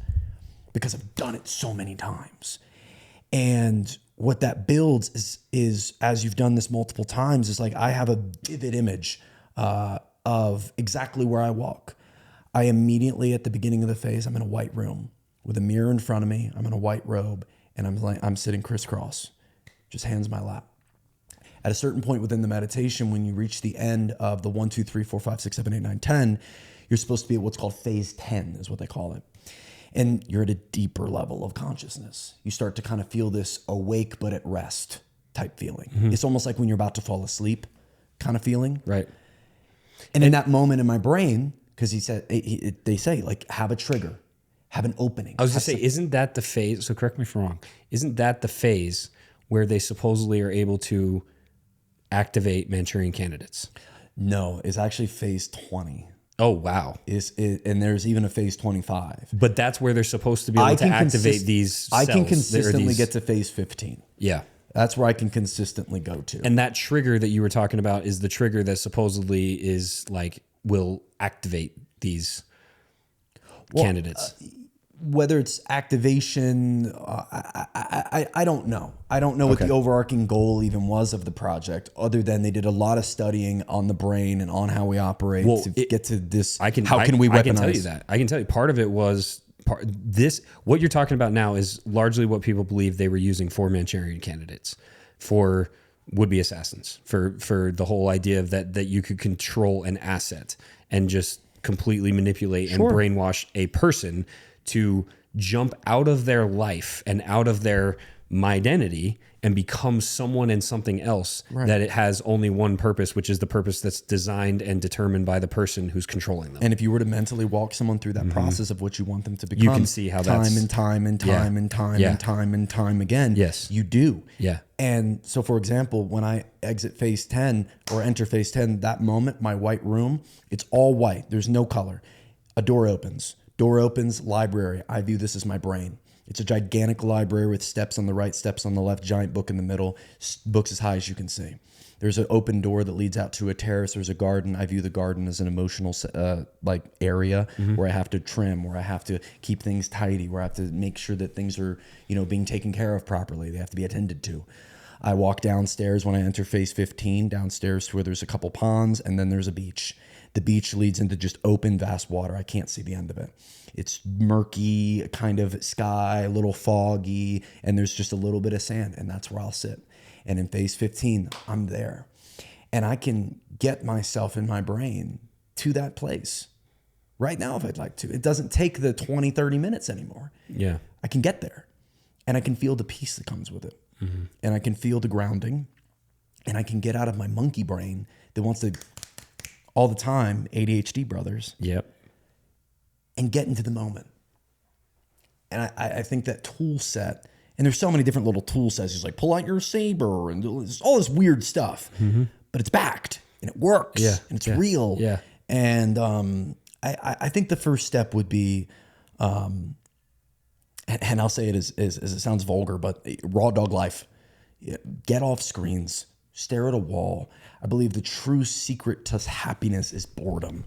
because I've done it so many times. And what that builds is as you've done this multiple times, is like I have a vivid image of exactly where I walk. I immediately at the beginning of the phase, I'm in a white room with a mirror in front of me. I'm in a white robe, and I'm sitting crisscross, just hands in my lap. At a certain point within the meditation, when you reach the end of the 1, 2, 3, 4, 5, 6, 7, 8, 9, 10, you're supposed to be at what's called phase 10 is what they call it. And you're at a deeper level of consciousness. You start to kind of feel this awake but at rest type feeling. It's almost like when you're about to fall asleep kind of feeling. Right. And in that moment in my brain, because they say like have a trigger, have an opening. I was going to say, isn't that the phase? So correct me if I'm wrong. Isn't that the phase where they supposedly are able to activate Manchurian candidates? No, it's actually phase 20. Oh, wow. And there's even a phase 25. But that's where they're supposed to be able to activate these cells. I can consistently get to phase 15. Yeah. That's where I can consistently go to. And that trigger that you were talking about is the trigger that supposedly is like will activate these candidates. Whether it's activation, I don't know. I don't know what the overarching goal even was of the project, other than they did a lot of studying on the brain and on how we operate to get to this. How can we weaponize? I can tell you that. I can tell you part of it was what you're talking about now is largely what people believe they were using for Manchurian candidates, for would-be assassins, for the whole idea of that you could control an asset and just completely manipulate and brainwash a person to jump out of their life and out of their Mydentity and become someone and something else that it has only one purpose, which is the purpose that's designed and determined by the person who's controlling them. And if you were to mentally walk someone through that process of what you want them to become, you can see how time that's and time and time and time and time and time again. Yes, you do. Yeah. And so, for example, when I exit phase 10 or enter phase 10, that moment, my white room, it's all white. There's no color. A door opens. Library. I view this as my brain. It's a gigantic library with steps on the right, steps on the left, giant book in the middle, books as high as you can see. There's an open door that leads out to a terrace. There's a garden. I view the garden as an emotional area where I have to trim, where I have to keep things tidy, where I have to make sure that things are, being taken care of properly. They have to be attended to. I walk downstairs when I enter phase 15, downstairs to where there's a couple ponds, and then there's a beach. The beach leads into just open, vast water. I can't see the end of it. It's murky, kind of sky, a little foggy, and there's just a little bit of sand, and that's where I'll sit. And in phase 15, I'm there. And I can get myself in my brain to that place right now if I'd like to. It doesn't take the 20, 30 minutes anymore. Yeah. I can get there, and I can feel the peace that comes with it. And I can feel the grounding, and I can get out of my monkey brain that wants to all the time, ADHD brothers. Yep. And get into the moment. And I think that tool set, and there's so many different little tool sets. It's like pull out your saber and all this weird stuff, but it's backed and it works and it's real. Yeah. And I think the first step would be, and I'll say it as it sounds vulgar, but raw dog life. Get off screens, stare at a wall. I believe the true secret to happiness is boredom.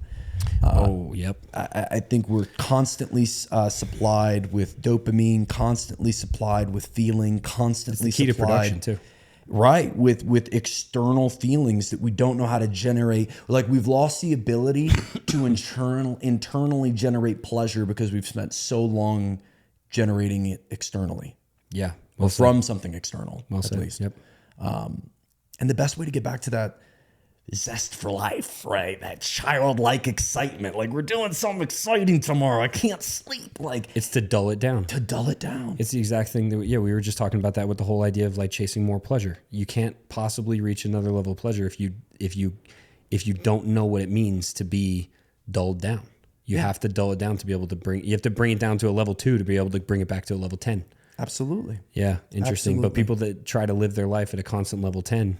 I think we're constantly supplied with dopamine, constantly supplied with feeling, constantly it's the key supplied to production too. Right, with external feelings that we don't know how to generate. Like we've lost the ability to internally generate pleasure because we've spent so long generating it externally. Yeah, or from something external, at least. Yep. And the best way to get back to that zest for life, right? That childlike excitement. Like we're doing something exciting tomorrow. I can't sleep. Like it's to dull it down. It's the exact thing that we were just talking about that with the whole idea of like chasing more pleasure. You can't possibly reach another level of pleasure if you don't know what it means to be dulled down. You have to dull it down to be able to bring it down to a level 2 to be able to bring it back to a level 10. Absolutely. Yeah, interesting. Absolutely. But people that try to live their life at a constant level 10.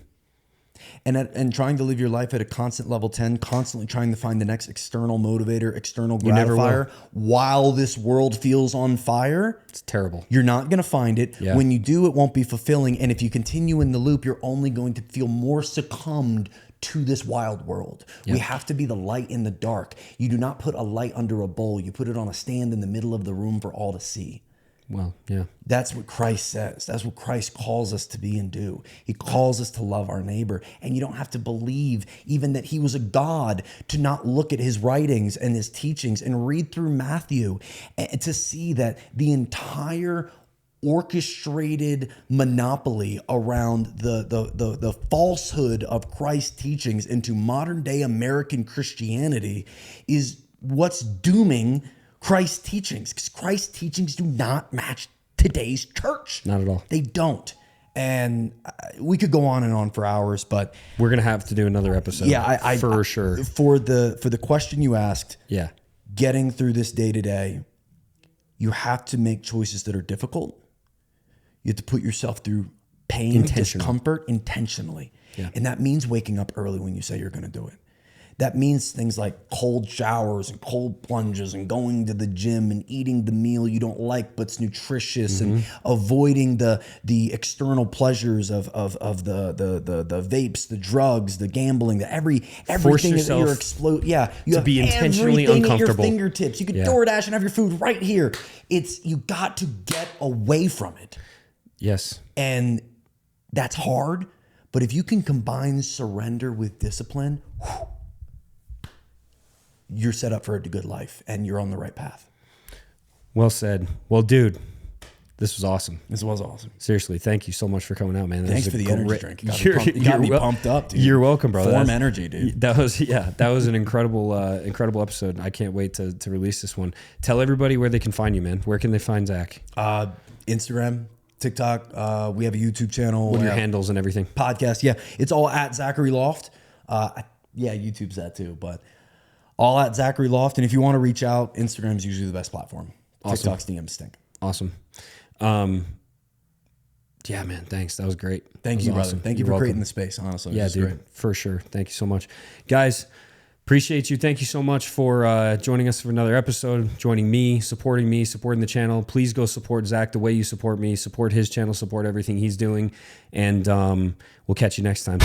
And trying to live your life at a constant level 10, constantly trying to find the next external motivator, external gratifier while this world feels on fire. It's terrible. You're not going to find it. Yeah. When you do, it won't be fulfilling. And if you continue in the loop, you're only going to feel more succumbed to this wild world. Yep. We have to be the light in the dark. You do not put a light under a bowl. You put it on a stand in the middle of the room for all to see. Well, yeah. That's what Christ says. That's what Christ calls us to be and do. He calls us to love our neighbor. And you don't have to believe even that he was a God to not look at his writings and his teachings and read through Matthew and to see that the entire orchestrated monopoly around the falsehood of Christ's teachings into modern day American Christianity is what's dooming Christ's teachings, because Christ's teachings do not match today's church. Not at all. They don't. And we could go on and on for hours, but we're going to have to do another episode. Yeah, for sure. For the question you asked, yeah, getting through this day to day, you have to make choices that are difficult. You have to put yourself through pain, discomfort intentionally. Yeah. And that means waking up early when you say you're going to do it. That means things like cold showers and cold plunges and going to the gym and eating the meal you don't like but's nutritious and avoiding the external pleasures of the vapes, the drugs, the gambling, everything that you're you have be intentionally everything uncomfortable at your fingertips. You can DoorDash and have your food right here. You got to get away from it. Yes. And that's hard, but if you can combine surrender with discipline, you're set up for a good life and you're on the right path. Well said. Well, dude, this was awesome. This was awesome. Seriously, thank you so much for coming out, man. Thanks for the energy drink. You got me pumped up, dude. You're welcome, bro. Form energy, dude. That was an incredible episode. I can't wait to release this one. Tell everybody where they can find you, man. Where can they find Zach? Instagram, TikTok. We have a YouTube channel. What are your handles and everything? Podcast. Yeah. It's all at Zachary Loft. YouTube's that too, but all at Zachary Loft. And if you want to reach out, Instagram's usually the best platform. Awesome. TikTok's DMs stink. Awesome. Yeah, man. Thanks. That was great. Thank you, brother. Thank you for creating the space, honestly. Yeah, dude. Great. For sure. Thank you so much. Guys, appreciate you. Thank you so much for joining us for another episode, joining me, supporting the channel. Please go support Zach the way you support me. Support his channel, support everything he's doing. And we'll catch you next time.